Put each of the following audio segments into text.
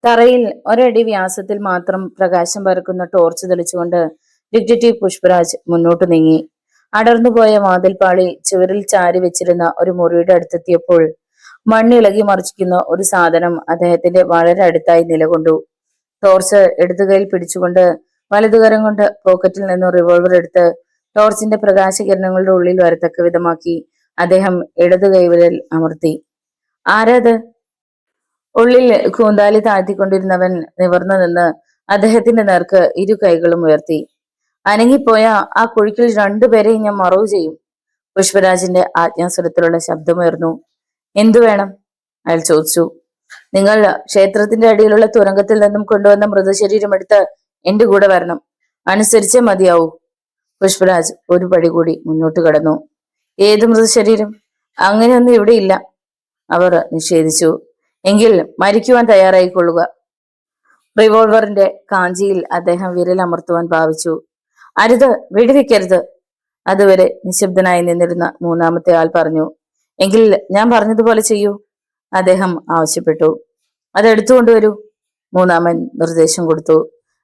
തറയിൽ ഒരടി വ്യാസത്തിൽ മാത്രം പ്രകാശം പരക്കുന്ന ടോർച്ച് തെളിച്ചുകൊണ്ട് ഡിറ്റക്റ്റീവ് പുഷ്പരാജ് മുന്നോട്ട് നീങ്ങി. അടർന്നുപോയ വാതിൽപ്പാളി ചുവരിൽ ചാരി വെച്ചിരുന്ന ഒരു മുറിയുടെ അടുത്തെത്തിയപ്പോൾ മണ്ണിളകി മറിച്ചിക്കുന്ന ഒരു സാധനം അദ്ദേഹത്തിന്റെ വളരെ അടുത്തായി നിലകൊണ്ടു. ടോർച്ച് ഇടതുകൈയിൽ പിടിച്ചുകൊണ്ട് വലതുകരം കൊണ്ട് പോക്കറ്റിൽ നിന്ന് റിവോൾവർ എടുത്ത് ടോർച്ചിന്റെ പ്രകാശകിരണങ്ങളുടെ ഉള്ളിൽ വരത്തക്ക വിധമാക്കി അദ്ദേഹം ഇടതു കൈവിരൽ അമർത്തി. ആരാത്? ഉള്ളിൽ കൂന്താലി താഴ്ത്തിക്കൊണ്ടിരുന്നവൻ നിവർന്നു നിന്ന് അദ്ദേഹത്തിന്റെ നേർക്ക് ഇരു കൈകളും ഉയർത്തി. അനങ്ങിപ്പോയ ആ കുഴിക്കിൽ രണ്ടുപേരെയും ഞാൻ മറവ് ചെയ്യും. പുഷ്പരാജിന്റെ ആജ്ഞാസ്വരത്തിലുള്ള ശബ്ദമുയർന്നു. എന്തു വേണം? അയാൾ ചോദിച്ചു. നിങ്ങൾ ക്ഷേത്രത്തിന്റെ അടിയിലുള്ള തുരങ്കത്തിൽ നിന്നും കൊണ്ടുവന്ന മൃതശരീരം എടുത്ത് എന്റെ കൂടെ വരണം. അനുസരിച്ചേ മതിയാവൂ. പുഷ്പരാജ് ഒരു പടി കൂടി മുന്നോട്ട് കടന്നു. ഏത് മൃതശരീരം? അങ്ങനെയൊന്നും ഇവിടെ ഇല്ല, അവർ നിഷേധിച്ചു. എങ്കിൽ മരിക്കുവാൻ തയ്യാറായിക്കൊള്ളുക. റിവോൾവറിന്റെ കാഞ്ചിയിൽ അദ്ദേഹം വിരലമർത്തുവാൻ ഭാവിച്ചു. അരുത്, വെടിവെക്കരുത്. അതുവരെ നിശബ്ദനായി നിന്നിരുന്ന മൂന്നാമത്തെ ആൾ പറഞ്ഞു. എങ്കിൽ ഞാൻ പറഞ്ഞതുപോലെ ചെയ്യൂ, അദ്ദേഹം ആവശ്യപ്പെട്ടു. അതെടുത്തുകൊണ്ടുവരൂ, മൂന്നാമൻ നിർദ്ദേശം കൊടുത്തു.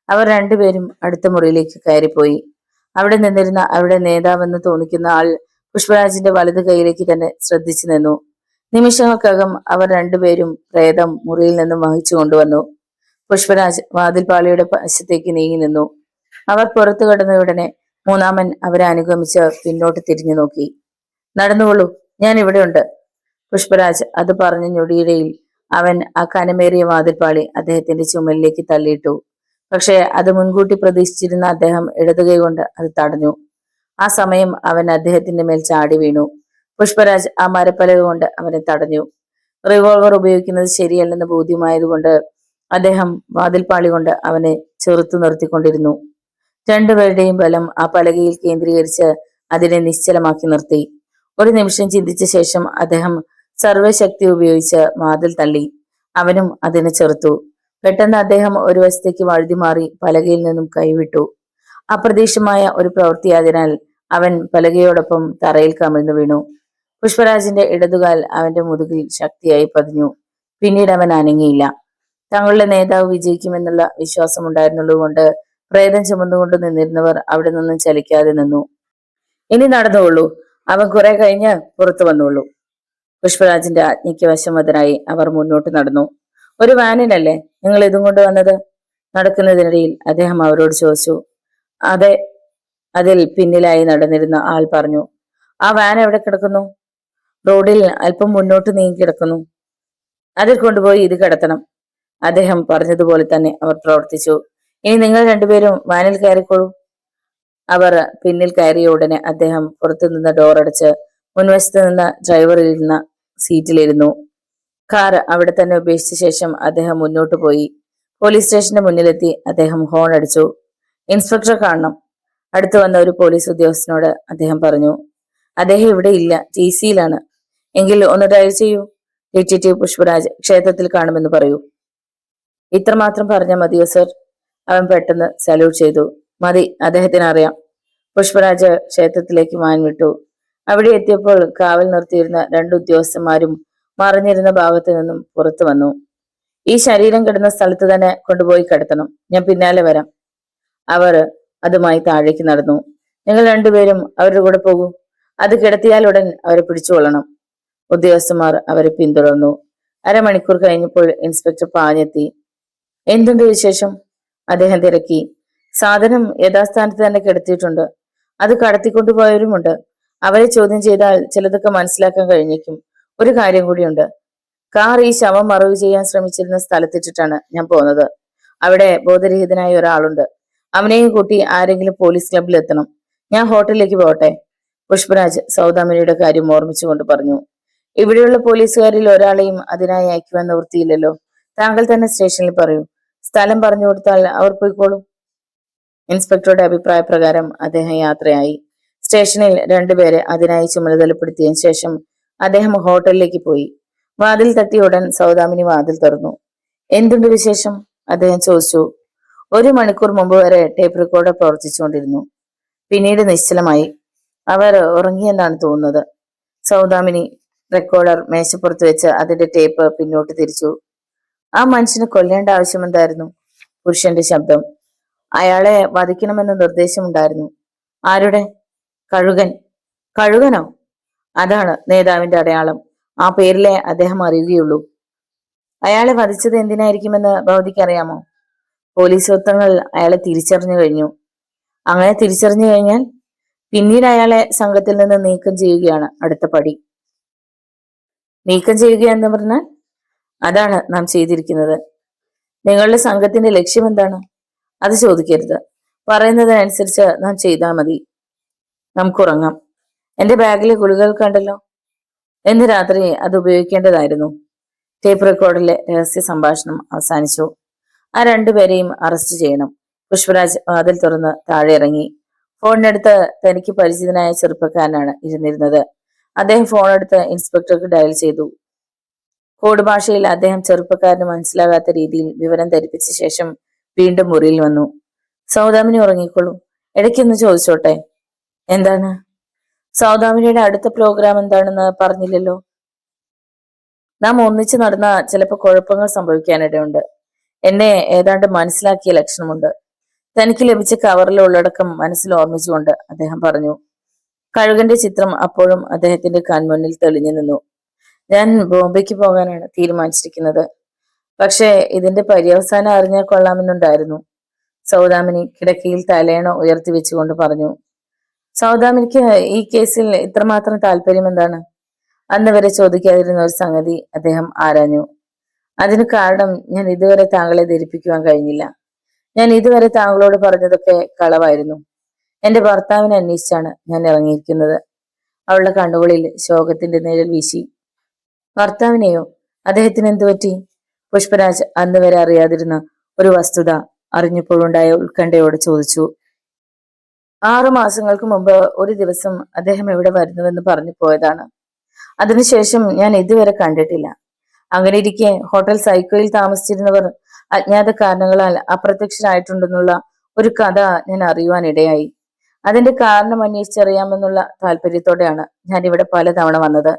അവർ രണ്ടുപേരും അടുത്ത മുറിയിലേക്ക് കയറിപ്പോയി. അവിടെ നിന്നിരുന്ന അവരുടെ നേതാവെന്ന് തോന്നിക്കുന്ന ആൾ പുഷ്പരാജിന്റെ വലത് കൈയിലേക്ക് തന്നെ ശ്രദ്ധിച്ചു നിന്നു. നിമിഷങ്ങൾക്കകം അവർ രണ്ടുപേരും പ്രേതം മുറിയിൽ നിന്നും വഹിച്ചു കൊണ്ടുവന്നു. പുഷ്പരാജ് വാതിൽപ്പാളിയുടെ വശത്തേക്ക് നീങ്ങി നിന്നു. അവർ പുറത്തു കടന്നയുടനെ മൂന്നാമൻ അവരെ അനുഗമിച്ച് പിന്നോട്ട് തിരിഞ്ഞു നോക്കി. നടന്നുകൊള്ളൂ, ഞാൻ ഇവിടെ ഉണ്ട്. പുഷ്പരാജ് അത് പറഞ്ഞ ഞൊടിയിടയിൽ അവൻ ആ കനമേറിയ വാതിൽപ്പാളി അദ്ദേഹത്തിന്റെ ചുമലിലേക്ക് തള്ളിയിട്ടു. പക്ഷേ അത് മുൻകൂട്ടി പ്രതീക്ഷിച്ചിരുന്ന അദ്ദേഹം ഇടതുകൈ കൊണ്ട് അത് തടഞ്ഞു. ആ സമയം അവൻ അദ്ദേഹത്തിന്റെ മേൽ ചാടി വീണു. പുഷ്പരാജ് ആ മരപ്പലക കൊണ്ട് അവനെ തടഞ്ഞു. റിവോൾവർ ഉപയോഗിക്കുന്നത് ശരിയല്ലെന്ന് ബോധ്യമായതുകൊണ്ട് അദ്ദേഹം വാതിൽപ്പാളി കൊണ്ട് അവനെ ചെറുത്തു നിർത്തിക്കൊണ്ടിരുന്നു. രണ്ടുപേരുടെയും ബലം ആ പലകയിൽ കേന്ദ്രീകരിച്ച് അതിനെ നിശ്ചലമാക്കി നിർത്തി. ഒരു നിമിഷം ചിന്തിച്ച ശേഷം അദ്ദേഹം സർവശക്തി ഉപയോഗിച്ച് വാതിൽ തള്ളി. അവനും അതിനെ ചെറുത്തു. പെട്ടെന്ന് അദ്ദേഹം ഒരു വശത്തേക്ക് വഴുതി മാറി പലകയിൽ നിന്നും കൈവിട്ടു. അപ്രതീക്ഷിതമായ ഒരു പ്രവൃത്തിയായതിനാൽ അവൻ പലകയോടൊപ്പം തറയിൽ കമിഴ്ന്നു വീണു. പുഷ്പരാജിന്റെ ഇടതുകാൽ അവന്റെ മുതുകിൽ ശക്തിയായി പതിഞ്ഞു. പിന്നീട് അവൻ അനങ്ങിയില്ല. തങ്ങളുടെ നേതാവ് വിജയിക്കുമെന്നുള്ള വിശ്വാസമുണ്ടായിരുന്നുള്ളതുകൊണ്ട് പ്രേതം ചുമന്നുകൊണ്ട് നിന്നിരുന്നവർ അവിടെ നിന്നും ചലിക്കാതെ നിന്നു. ഇനി നടന്നുകൊള്ളൂ, അവൻ കുറെ കഴിഞ്ഞ് പുറത്തു വന്നോളൂ. പുഷ്പരാജിന്റെ ആജ്ഞയ്ക്ക് വശംവദനായി അവർ മുന്നോട്ട് നടന്നു. ഒരു വാനിനല്ലേ നിങ്ങൾ ഇതും കൊണ്ട് വന്നത്? നടക്കുന്നതിനിടയിൽ അദ്ദേഹം അവരോട് ചോദിച്ചു. അതെ, അതിൽ പിന്നിലായി നടന്നിരുന്ന ആൾ പറഞ്ഞു. ആ വാൻ എവിടെ കിടക്കുന്നു? റോഡിൽ അല്പം മുന്നോട്ട് നീങ്ങി കിടക്കുന്നു. അതിൽ കൊണ്ടുപോയി ഇത് കിടത്തണം. അദ്ദേഹം പറഞ്ഞതുപോലെ തന്നെ അവർ പ്രവർത്തിച്ചു. ഇനി നിങ്ങൾ രണ്ടുപേരും വാനിൽ കയറിക്കോളൂ. അവർ പിന്നിൽ കയറിയ ഉടനെ അദ്ദേഹം പുറത്തുനിന്ന് ഡോർ അടച്ച് മുൻവശത്ത് നിന്ന് ഡ്രൈവർ ഇരുന്ന സീറ്റിലിരുന്നു. കാർ അവിടെ തന്നെ ഉപേക്ഷിച്ച ശേഷം അദ്ദേഹം മുന്നോട്ട് പോയി. പോലീസ് സ്റ്റേഷന്റെ മുന്നിലെത്തി അദ്ദേഹം ഹോൺ അടിച്ചു. ഇൻസ്പെക്ടറെ കാണണം. അടുത്തു വന്ന ഒരു പോലീസ് ഉദ്യോഗസ്ഥനോട് അദ്ദേഹം പറഞ്ഞു. അദ്ദേഹം ഇവിടെ ഇല്ല, ടിസിയിലാണ്. എങ്കിൽ ഒന്ന് ഡ്രൈവ് ചെയ്യൂ. ഡിറ്റക്റ്റീവ് പുഷ്പരാജ് ക്ഷേത്രത്തിൽ കാണുമെന്ന് പറയൂ. ഇത്രമാത്രം പറഞ്ഞാൽ മതിയോ സർ? അവൻ പെട്ടെന്ന് സല്യൂട്ട് ചെയ്തു. മതി, അദ്ദേഹത്തിന് അറിയാം. പുഷ്പരാജ് ക്ഷേത്രത്തിലേക്ക് വാൻ വിട്ടു. അവിടെ എത്തിയപ്പോൾ കാവൽ നിർത്തിയിരുന്ന രണ്ട് ഉദ്യോഗസ്ഥന്മാരും മറിഞ്ഞിരുന്ന ഭാഗത്തു നിന്നും പുറത്തു വന്നു. ഈ ശരീരം കിടന്ന സ്ഥലത്ത് തന്നെ കൊണ്ടുപോയി കിടത്തണം. ഞാൻ പിന്നാലെ വരാം. അവർ അതുമായി താഴേക്ക് നടന്നു. നിങ്ങൾ രണ്ടുപേരും അവരുടെ കൂടെ പോകൂ. അത് കിടത്തിയാൽ ഉടൻ അവരെ പിടിച്ചുകൊള്ളണം. ഉദ്യോഗസ്ഥന്മാർ അവരെ പിന്തുടർന്നു. അരമണിക്കൂർ കഴിഞ്ഞപ്പോൾ ഇൻസ്പെക്ടർ പാഞ്ഞെത്തി. എന്തുണ്ട് വിശേഷം? അദ്ദേഹം തിരക്കി. സാധനം യഥാസ്ഥാനത്ത് തന്നെ കിടത്തിയിട്ടുണ്ട്. അത് കടത്തിക്കൊണ്ടുപോയവരുമുണ്ട്. അവരെ ചോദ്യം ചെയ്താൽ ചിലതൊക്കെ മനസ്സിലാക്കാൻ കഴിഞ്ഞേക്കും. ഒരു കാര്യം കൂടിയുണ്ട്. കാർ ഈ ശവം മറവ് ചെയ്യാൻ ശ്രമിച്ചിരുന്ന സ്ഥലത്തിട്ടിട്ടാണ് ഞാൻ പോകുന്നത്. അവിടെ ബോധരഹിതനായ ഒരാളുണ്ട്. അവനെയും കൂട്ടി ആരെങ്കിലും പോലീസ് ക്ലബിൽ എത്തണം. ഞാൻ ഹോട്ടലിലേക്ക് പോകട്ടെ? പുഷ്പരാജ് സൗദാമിനിയുടെ കാര്യം ഓർമ്മിച്ചുകൊണ്ട് പറഞ്ഞു. ഇവിടെയുള്ള പോലീസുകാരിൽ ഒരാളെയും അതിനായി അയക്കുവാൻ നിവൃത്തിയില്ലല്ലോ. താങ്കൾ തന്നെ സ്റ്റേഷനിൽ പറയൂ. സ്ഥലം പറഞ്ഞു കൊടുത്താൽ അവർ പോയിക്കോളും. ഇൻസ്പെക്ടറുടെ അഭിപ്രായപ്രകാരം അദ്ദേഹം യാത്രയായി. സ്റ്റേഷനിൽ രണ്ടുപേരെ അതിനായി ചുമതലപ്പെടുത്തിയതിനു ശേഷം അദ്ദേഹം ഹോട്ടലിലേക്ക് പോയി. വാതിൽ തട്ടിയ ഉടൻ സൗദാമിനി വാതിൽ തുറന്നു. എന്തുണ്ട് വിശേഷം? അദ്ദേഹം ചോദിച്ചു. 1 മണിക്കൂർ മുമ്പ് വരെ ടേപ്പ് റെക്കോർഡർ പ്രവർത്തിച്ചുകൊണ്ടിരുന്നു. പിന്നീട് നിശ്ചലമായി. അവർ ഉറങ്ങിയെന്നാണ് തോന്നുന്നത്. സൗദാമിനി റെക്കോർഡർ മേശപ്പുറത്ത് വെച്ച് അതിന്റെ ടേപ്പ് പിന്നോട്ട് തിരിച്ചു. ആ മനുഷ്യനെ കൊല്ലേണ്ട ആവശ്യമെന്തായിരുന്നു? പുരുഷന്റെ ശബ്ദം. അയാളെ വധിക്കണമെന്ന നിർദ്ദേശമുണ്ടായിരുന്നു. ആരുടെ? കഴുകൻ. കഴുകനോ? അതാണ് നേതാവിന്റെ അടയാളം. ആ പേരിലെ അദ്ദേഹം അറിയുകയുള്ളൂ. അയാളെ വധിച്ചത് എന്തിനായിരിക്കുമെന്ന് ഭവതിക്ക് അറിയാമോ? പോലീസ് വൃത്തങ്ങൾ അയാളെ തിരിച്ചറിഞ്ഞു കഴിഞ്ഞു. അങ്ങനെ തിരിച്ചറിഞ്ഞു കഴിഞ്ഞാൽ പിന്നീട് അയാളെ സംഘത്തിൽ നിന്ന് നീക്കം ചെയ്യുകയാണ് അടുത്ത പടി. നീക്കം ചെയ്യുക എന്ന് പറഞ്ഞാൽ അതാണ് നാം ചെയ്തിരിക്കുന്നത്. നിങ്ങളുടെ സംഘത്തിന്റെ ലക്ഷ്യം എന്താണ്? അത് ചോദിക്കരുത്. പറയുന്നതിനനുസരിച്ച് നാം ചെയ്താൽ മതി. നമുക്കുറങ്ങാം. എന്റെ ബാഗിലെ ഗുളികകൾ കണ്ടല്ലോ. ഇന്ന് രാത്രി അത് ഉപയോഗിക്കേണ്ടതായിരുന്നു. ടേപ്പ് റെക്കോർഡിലെ രഹസ്യ സംഭാഷണം അവസാനിച്ചു. ആ രണ്ടുപേരെയും അറസ്റ്റ് ചെയ്യണം. പുഷ്പരാജ് വാതിൽ തുറന്ന് താഴെ ഇറങ്ങി. ഫോണിനടുത്ത് തനിക്ക് പരിചിതനായ ചെറുപ്പക്കാരനാണ് ഇരുന്നിരുന്നത്. അദ്ദേഹം ഫോണെടുത്ത് ഇൻസ്പെക്ടർക്ക് ഡയൽ ചെയ്തു. കോഡ് ഭാഷയിൽ അദ്ദേഹം ചെറുപ്പക്കാരന് മനസ്സിലാകാത്ത രീതിയിൽ വിവരം ധരിപ്പിച്ച ശേഷം വീണ്ടും മുറിയിൽ വന്നു. സൗദാമിനി ഉറങ്ങിക്കൊള്ളൂ. ഇടയ്ക്കൊന്ന് ചോദിച്ചോട്ടെ? എന്താണ്? സൗദാമിനിയുടെ അടുത്ത പ്രോഗ്രാം എന്താണെന്ന് പറഞ്ഞില്ലല്ലോ. നാം ഒന്നിച്ചു നടന്ന ചിലപ്പോൾ കുഴപ്പങ്ങൾ സംഭവിക്കാനിടയുണ്ട്. എന്നെ ഏതാണ്ട് മനസ്സിലാക്കിയ ലക്ഷണമുണ്ട്. തനിക്ക് ലഭിച്ച കവറിലെ ഉള്ളടക്കം മനസ്സിൽ ഓർമ്മിച്ചുകൊണ്ട് അദ്ദേഹം പറഞ്ഞു. കഴുകന്റെ ചിത്രം അപ്പോഴും അദ്ദേഹത്തിന്റെ കൺമുന്നിൽ തെളിഞ്ഞു നിന്നു. ഞാൻ ബോംബെക്ക് പോകാനാണ് തീരുമാനിച്ചിരിക്കുന്നത്. പക്ഷേ ഇതിന്റെ പര്യവസാനം അറിഞ്ഞാൽ കൊള്ളാമെന്നുണ്ടായിരുന്നു. സൗദാമിനി കിടക്കയിൽ തലയണ ഉയർത്തി വെച്ചുകൊണ്ട് പറഞ്ഞു. സൗദാമിനിക്ക് ഈ കേസിൽ ഇത്രമാത്രം താല്പര്യം എന്താണ്? അന്ന് വരെ ചോദിക്കാതിരുന്ന ഒരു സംഗതി അദ്ദേഹം ആരാഞ്ഞു. അതിന് കാരണം ഞാൻ ഇതുവരെ താങ്കളെ ധരിപ്പിക്കുവാൻ കഴിഞ്ഞില്ല. ഞാൻ ഇതുവരെ താങ്കളോട് പറഞ്ഞതൊക്കെ കളവായിരുന്നു. എന്റെ ഭർത്താവിനെ അന്വേഷിച്ചാണ് ഞാൻ ഇറങ്ങിയിരിക്കുന്നത്. അവളുടെ കണ്ണുകളിൽ ശോകത്തിന്റെ നിഴൽ വീശി. ഭർത്താവിനെയോ? അദ്ദേഹത്തിന് എന്തു പറ്റി? പുഷ്പരാജ് അന്ന് വരെ അറിയാതിരുന്ന ഒരു വസ്തുത അറിഞ്ഞപ്പോഴുണ്ടായ ഉത്കണ്ഠയോട് ചോദിച്ചു. 6 മാസങ്ങൾക്ക് മുമ്പ് ഒരു ദിവസം അദ്ദേഹം എവിടെ വരുന്നുവെന്ന് പറഞ്ഞു പോയതാണ്. അതിനുശേഷം ഞാൻ ഇതുവരെ കണ്ടിട്ടില്ല. അങ്ങനെ ഇരിക്കെ ഹോട്ടൽ സൈക്കോയിൽ താമസിച്ചിരുന്നവർ അജ്ഞാത കാരണങ്ങളാൽ അപ്രത്യക്ഷരായിട്ടുണ്ടെന്നുള്ള ഒരു കഥ ഞാൻ അറിയുവാനിടയായി. അതിന്റെ കാരണം അന്വേഷിച്ചറിയാമെന്നുള്ള താല്പര്യത്തോടെയാണ് ഞാൻ ഇവിടെ പലതവണ വന്നത്.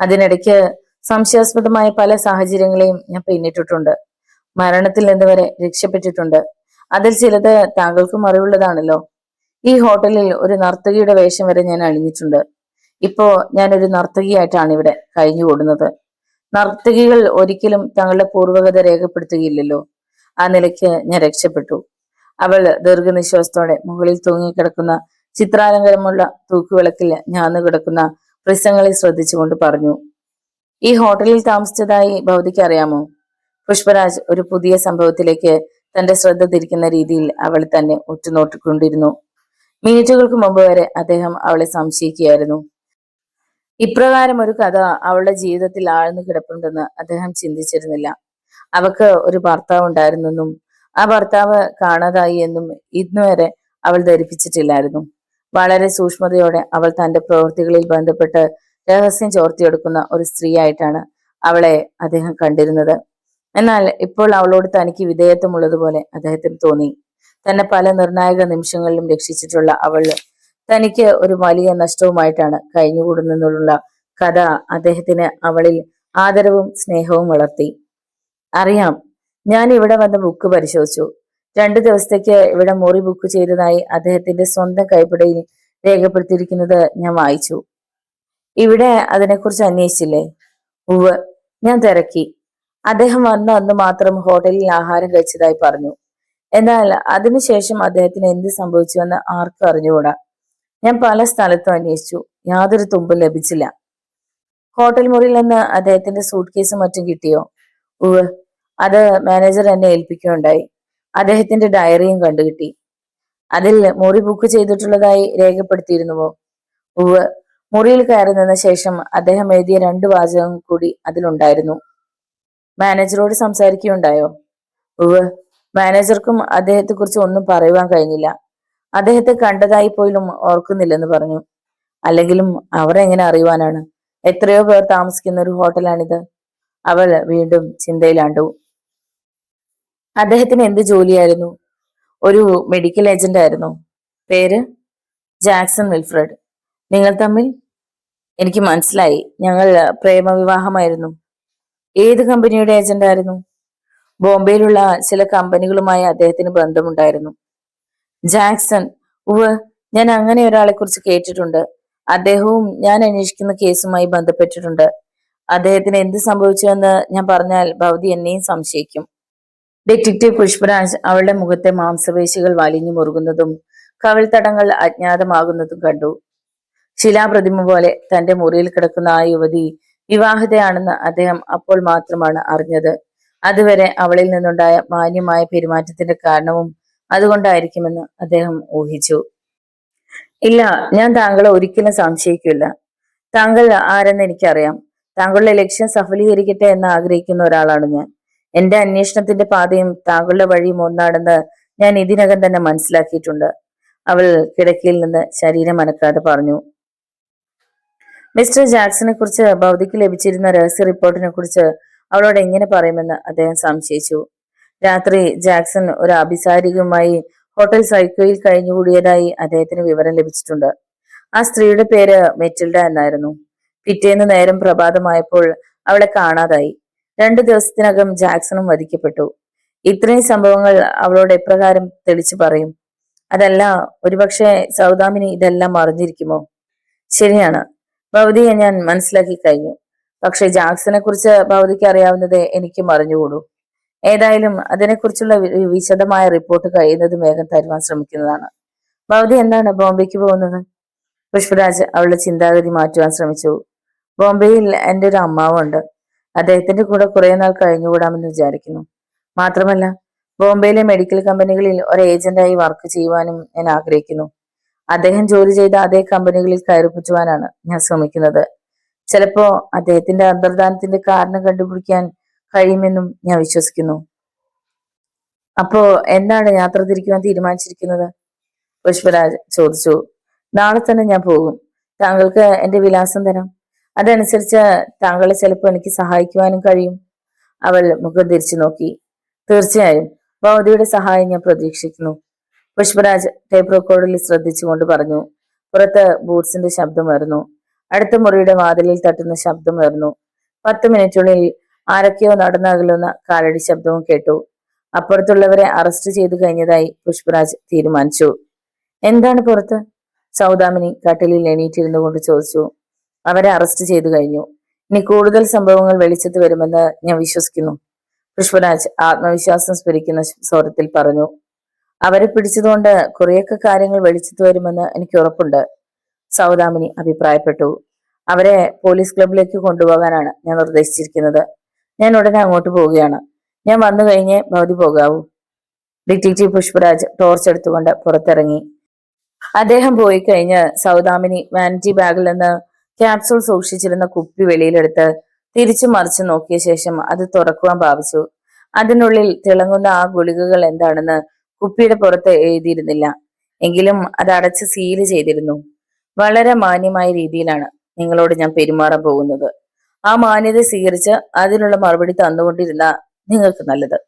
അതിനിടയ്ക്ക് സംശയാസ്പദമായ പല സാഹചര്യങ്ങളെയും ഞാൻ പിന്നിട്ടിട്ടുണ്ട്. മരണത്തിൽ നിന്ന് വരെ രക്ഷപ്പെട്ടിട്ടുണ്ട്. അതിൽ ചിലത് താങ്കൾക്കും അറിവുള്ളതാണല്ലോ. ഈ ഹോട്ടലിൽ ഒരു നർത്തകിയുടെ വേഷം വരെ ഞാൻ അണിഞ്ഞിട്ടുണ്ട്. ഇപ്പോ ഞാനൊരു നർത്തകിയായിട്ടാണ് ഇവിടെ കഴിഞ്ഞുകൂടുന്നത്. നർത്തകികൾ ഒരിക്കലും തങ്ങളുടെ പൂർവ്വകത രേഖപ്പെടുത്തുകയില്ലല്ലോ. ആ നിലയ്ക്ക് ഞാൻ രക്ഷപ്പെട്ടു. അവൾ ദീർഘനിശ്വാസത്തോടെ മുകളിൽ തൂങ്ങിക്കിടക്കുന്ന ചിത്രാലങ്കാരമുള്ള തൂക്കുവിളക്കിൽ ഞാന്നു കിടക്കുന്ന പ്രിസങ്ങളെ ശ്രദ്ധിച്ചുകൊണ്ട് പറഞ്ഞു. ഈ ഹോട്ടലിൽ താമസിച്ചതായി ഭവതിക്ക് അറിയാമോ? പുഷ്പരാജ് ഒരു പുതിയ സംഭവത്തിലേക്ക് തന്റെ ശ്രദ്ധ തിരിക്കുന്ന രീതിയിൽ അവളെ തന്നെ ഉറ്റുനോട്ടിക്കൊണ്ടിരുന്നു. മിനിറ്റുകൾക്ക് മുമ്പ് വരെ അദ്ദേഹം അവളെ സംശയിക്കുകയായിരുന്നു. ഇപ്രകാരം ഒരു കഥ അവളുടെ ജീവിതത്തിൽ ആഴ്ന്നു കിടപ്പുണ്ടെന്ന് അദ്ദേഹം ചിന്തിച്ചിരുന്നില്ല. അവൾക്ക് ഒരു ഭർത്താവ് ഉണ്ടായിരുന്നെന്നും ആ ഭർത്താവ് കാണാതായി എന്നും ഇന്നുവരെ അവൾ ധരിപ്പിച്ചിട്ടില്ലായിരുന്നു. വളരെ സൂക്ഷ്മതയോടെ അവൾ തന്റെ പ്രവൃത്തികളിൽ ബന്ധപ്പെട്ട് രഹസ്യം ചോർത്തിയെടുക്കുന്ന ഒരു സ്ത്രീയായിട്ടാണ് അവളെ അദ്ദേഹം കണ്ടിരുന്നത്. എന്നാൽ ഇപ്പോൾ അവളോട് തനിക്ക് വിധേയത്വമുള്ളതുപോലെ അദ്ദേഹത്തിന് തോന്നി. തന്നെ പല നിർണായക നിമിഷങ്ങളിലും രക്ഷിച്ചിട്ടുള്ള അവൾ തനിക്ക് ഒരു വലിയ നഷ്ടവുമായിട്ടാണ് കഴിഞ്ഞുകൂടുന്നതിനുള്ള കഥ അദ്ദേഹത്തിന് അവളിൽ ആദരവും സ്നേഹവും വളർത്തി. അറിയാം, ഞാൻ ഇവിടെ വന്ന് ബുക്ക് പരിശോധിച്ചു. 2 ദിവസത്തേക്ക് ഇവിടെ മുറി ബുക്ക് ചെയ്തതായി അദ്ദേഹത്തിന്റെ സ്വന്തം കൈപ്പിടയിൽ രേഖപ്പെടുത്തിയിരിക്കുന്നത് ഞാൻ വായിച്ചു. ഇവിടെ അതിനെക്കുറിച്ച് അന്വേഷിച്ചില്ലേ? ഉവ്, ഞാൻ തിരക്കി. അദ്ദേഹം വന്ന അന്ന് മാത്രം ഹോട്ടലിൽ ആഹാരം കഴിച്ചതായി പറഞ്ഞു. എന്നാൽ അതിനുശേഷം അദ്ദേഹത്തിന് എന്ത് സംഭവിച്ചുവെന്ന് ആർക്കും അറിഞ്ഞുകൂടാ. ഞാൻ പല സ്ഥലത്തും അന്വേഷിച്ചു. യാതൊരു തുമ്പും ലഭിച്ചില്ല. ഹോട്ടൽ മുറിയിൽ നിന്ന് അദ്ദേഹത്തിന്റെ സൂട്ട് കേസും മറ്റും കിട്ടിയോ? ഉവ്, അത് മാനേജർ എന്നെ ഏൽപ്പിക്കുകയുണ്ടായി. അദ്ദേഹത്തിന്റെ ഡയറിയും കണ്ടുകിട്ടി. അതിൽ മുറി ബുക്ക് ചെയ്തിട്ടുള്ളതായി രേഖപ്പെടുത്തിയിരുന്നുവോ? ഉവ്, മുറിയിൽ കയറി നിന്ന ശേഷം അദ്ദേഹം എഴുതിയ 2 വാചകം കൂടി അതിലുണ്ടായിരുന്നു. മാനേജറോട് സംസാരിക്കുകയുണ്ടായോ? ഉവ്, മാനേജർക്കും അദ്ദേഹത്തെക്കുറിച്ച് ഒന്നും പറയുവാൻ കഴിഞ്ഞില്ല. അദ്ദേഹത്തെ കണ്ടതായി പോലും ഓർക്കുന്നില്ലെന്ന് പറഞ്ഞു. അല്ലെങ്കിലും അവർ എങ്ങനെ അറിയുവാനാണ്? എത്രയോ പേർ താമസിക്കുന്ന ഒരു ഹോട്ടലാണിത്. അവൾ വീണ്ടും ചിന്തയിലാണ്ടു. അദ്ദേഹത്തിന് എന്ത് ജോലിയായിരുന്നു? ഒരു മെഡിക്കൽ ഏജന്റ് ആയിരുന്നു. പേര്? Jackson Wilfred. നിങ്ങൾ തമ്മിൽ? എനിക്ക് മനസ്സിലായി. ഞങ്ങൾ പ്രേമവിവാഹമായിരുന്നു. ഏത് കമ്പനിയുടെ ഏജന്റ് ആയിരുന്നു? ബോംബെയിലുള്ള ചില കമ്പനികളുമായി അദ്ദേഹത്തിന് ബന്ധമുണ്ടായിരുന്നു. ജാക്സൺ, ഉവ്, ഞാൻ അങ്ങനെ ഒരാളെ കുറിച്ച് കേട്ടിട്ടുണ്ട്. അദ്ദേഹവും ഞാൻ അന്വേഷിക്കുന്ന കേസുമായി ബന്ധപ്പെട്ടിട്ടുണ്ട്. അദ്ദേഹത്തിന് എന്ത് സംഭവിച്ചുവെന്ന് ഞാൻ പറഞ്ഞാൽ ഭവതി എന്നെയും സംശയിക്കും. ഡിറ്റക്റ്റീവ് പുഷ്പരാജ് അവളുടെ മുഖത്തെ മാംസപേശികൾ വലിഞ്ഞു മുറുകുന്നതും കവിൾത്തടങ്ങൾ അജ്ഞാതമാകുന്നതും കണ്ടു. ശിലാപ്രതിമ പോലെ തന്റെ മുറിയിൽ കിടക്കുന്ന ആ യുവതി വിവാഹിതയാണെന്ന് അദ്ദേഹം അപ്പോൾ മാത്രമാണ് അറിഞ്ഞത്. അതുവരെ അവളിൽ നിന്നുണ്ടായ മാന്യമായ പെരുമാറ്റത്തിന്റെ കാരണവും അതുകൊണ്ടായിരിക്കുമെന്ന് അദ്ദേഹം ഊഹിച്ചു. ഇല്ല, ഞാൻ താങ്കളെ ഒരിക്കലും സംശയിക്കില്ല. താങ്കൾ ആരെന്ന് എനിക്കറിയാം. താങ്കളുടെ ലക്ഷ്യം സഫലീകരിക്കട്ടെ എന്ന് ആഗ്രഹിക്കുന്ന ഒരാളാണ് ഞാൻ. എന്റെ അന്വേഷണത്തിന്റെ പാതയും താങ്കളുടെ വഴിയും ഒന്നാണെന്ന് ഞാൻ ഇതിനകം തന്നെ മനസ്സിലാക്കിയിട്ടുണ്ട്. അവൾ കിടക്കയിൽ നിന്ന് ശരീരം അനക്കാതെ പറഞ്ഞു. മിസ്റ്റർ ജാക്സനെ കുറിച്ച് ഭൗതിക്ക് ലഭിച്ചിരുന്ന രഹസ്യ റിപ്പോർട്ടിനെ കുറിച്ച് അവളോട് എങ്ങനെ പറയുമെന്ന് അദ്ദേഹം സംശയിച്ചു. രാത്രി ജാക്സൺ ഒരു അഭിസാരികയുമായി ഹോട്ടൽ സൈക്കോയിൽ കഴിഞ്ഞുകൂടിയതായി അദ്ദേഹത്തിന് വിവരം ലഭിച്ചിട്ടുണ്ട്. ആ സ്ത്രീയുടെ പേര് മെറ്റിൽഡ എന്നായിരുന്നു. പിറ്റേന്ന് നേരം പ്രഭാതമായപ്പോൾ അവളെ കാണാതായി. 2 ദിവസത്തിനകം ജാക്സണും വധിക്കപ്പെട്ടു. ഇത്രയും സംഭവങ്ങൾ അവളോട് എപ്രകാരം തെളിച്ചു പറയും? അതല്ല, ഒരുപക്ഷെ സൗദാമിനി ഇതെല്ലാം അറിഞ്ഞിരിക്കുമോ? ശരിയാണ്, ഭവതിയെ ഞാൻ മനസ്സിലാക്കി കഴിഞ്ഞു. പക്ഷെ ജാക്സനെ കുറിച്ച് ഭവതിക്ക് അറിയാവുന്നത് എനിക്കും അറിഞ്ഞുകൂടൂ. ഏതായാലും അതിനെക്കുറിച്ചുള്ള വിശദമായ റിപ്പോർട്ട് കഴിയുന്നതും വേഗം തരുവാൻ ശ്രമിക്കുന്നതാണ്. ഭവതി എന്താണ് ബോംബെക്ക് പോകുന്നത്? പുഷ്പരാജ് അവളുടെ ചിന്താഗതി മാറ്റുവാൻ ശ്രമിച്ചു. ബോംബെയിൽ എൻ്റെ ഒരു അമ്മാവുണ്ട്. അദ്ദേഹത്തിന്റെ കൂടെ കുറെ നാൾ കഴിഞ്ഞുകൂടാമെന്ന് വിചാരിക്കുന്നു. മാത്രമല്ല, ബോംബെയിലെ മെഡിക്കൽ കമ്പനികളിൽ ഒരു ഏജന്റായി വർക്ക് ചെയ്യുവാനും ഞാൻ ആഗ്രഹിക്കുന്നു. അദ്ദേഹം ജോലി ചെയ്ത അതേ കമ്പനികളിൽ കയറിപ്പറ്റുവാനാണ് ഞാൻ ശ്രമിക്കുന്നത്. ചിലപ്പോ അദ്ദേഹത്തിന്റെ അന്തർധാനത്തിന്റെ കാരണം കണ്ടുപിടിക്കാൻ കഴിയുമെന്നും ഞാൻ വിശ്വസിക്കുന്നു. അപ്പോ എന്താണ് യാത്ര തിരിക്കുവാൻ തീരുമാനിച്ചിരിക്കുന്നത്? പുഷ്പരാജ് ചോദിച്ചു. നാളെ തന്നെ ഞാൻ പോകും. താങ്കൾക്ക് എന്റെ വിലാസം തരാം. അതനുസരിച്ച് താങ്കളെ ചിലപ്പോൾ എനിക്ക് സഹായിക്കുവാനും കഴിയും. അവൾ മുഖം തിരിച്ചു നോക്കി. തീർച്ചയായും ഭവതിയുടെ സഹായം ഞാൻ പ്രതീക്ഷിക്കുന്നു. പുഷ്പരാജ് ടേപ്പ് റെക്കോർഡിൽ ശ്രദ്ധിച്ചുകൊണ്ട് പറഞ്ഞു. പുറത്ത് ബൂട്ട്സിന്റെ ശബ്ദമായിരുന്നു. അടുത്ത മുറിയുടെ വാതിലിൽ തട്ടുന്ന ശബ്ദമായിരുന്നു. 10 മിനിറ്റുള്ളിൽ ആരൊക്കെയോ നടന്നകലുന്ന കാലടി ശബ്ദവും കേട്ടു. അപ്പുറത്തുള്ളവരെ അറസ്റ്റ് ചെയ്തു കഴിഞ്ഞതായി പുഷ്പരാജ് തീരുമാനിച്ചു. എന്താണ് പുറത്ത്? സൗദാമിനി കട്ടിലിൽ എണീറ്റിരുന്നു കൊണ്ട് ചോദിച്ചു. അവരെ അറസ്റ്റ് ചെയ്തു കഴിഞ്ഞു. ഇനി കൂടുതൽ സംഭവങ്ങൾ വെളിച്ചത്ത് വരുമെന്ന് ഞാൻ വിശ്വസിക്കുന്നു. പുഷ്പരാജ് ആത്മവിശ്വാസം സ്ഫുരിക്കുന്ന സ്വരത്തിൽ പറഞ്ഞു. അവരെ പിടിച്ചതുകൊണ്ട് കുറെയൊക്കെ കാര്യങ്ങൾ വെളിച്ചത്ത് വരുമെന്ന് എനിക്ക് ഉറപ്പുണ്ട്, സൗദാമിനി അഭിപ്രായപ്പെട്ടു. അവരെ പോലീസ് ക്ലബിലേക്ക് കൊണ്ടുപോകാനാണ് ഞാൻ നിർദ്ദേശിച്ചിരിക്കുന്നത്. ഞാൻ ഉടനെ അങ്ങോട്ട് പോവുകയാണ്. ഞാൻ വന്നു കഴിഞ്ഞേ ഭവതി പോകാവൂ. ഡിറ്റക്റ്റീവ് പുഷ്പരാജ് ടോർച്ച് എടുത്തുകൊണ്ട് പുറത്തിറങ്ങി. അദ്ദേഹം പോയി കഴിഞ്ഞ് സൗദാമിനി വാനിറ്റി ബാഗിൽ നിന്ന് ക്യാപ്സൂൾ സൂക്ഷിച്ചിരുന്ന കുപ്പി വെളിയിലെടുത്ത് തിരിച്ചു മറിച്ചു നോക്കിയ ശേഷം അത് തുറക്കുവാൻ ഭാവിച്ചു. അതിനുള്ളിൽ തിളങ്ങുന്ന ആ ഗുളികകൾ എന്താണെന്ന് കുപ്പിയുടെ പുറത്ത് എഴുതിയിരുന്നില്ല. എങ്കിലും അത് അടച്ച് സീല് ചെയ്തിരുന്നു. വളരെ മാന്യമായ രീതിയിലാണ് നിങ്ങളോട് ഞാൻ പെരുമാറാൻ പോകുന്നത്. ആ മാന്യത സ്വീകരിച്ച് അതിനുള്ള മറുപടി തന്നുകൊണ്ടിരുന്ന നിങ്ങൾക്ക് നല്ലത്.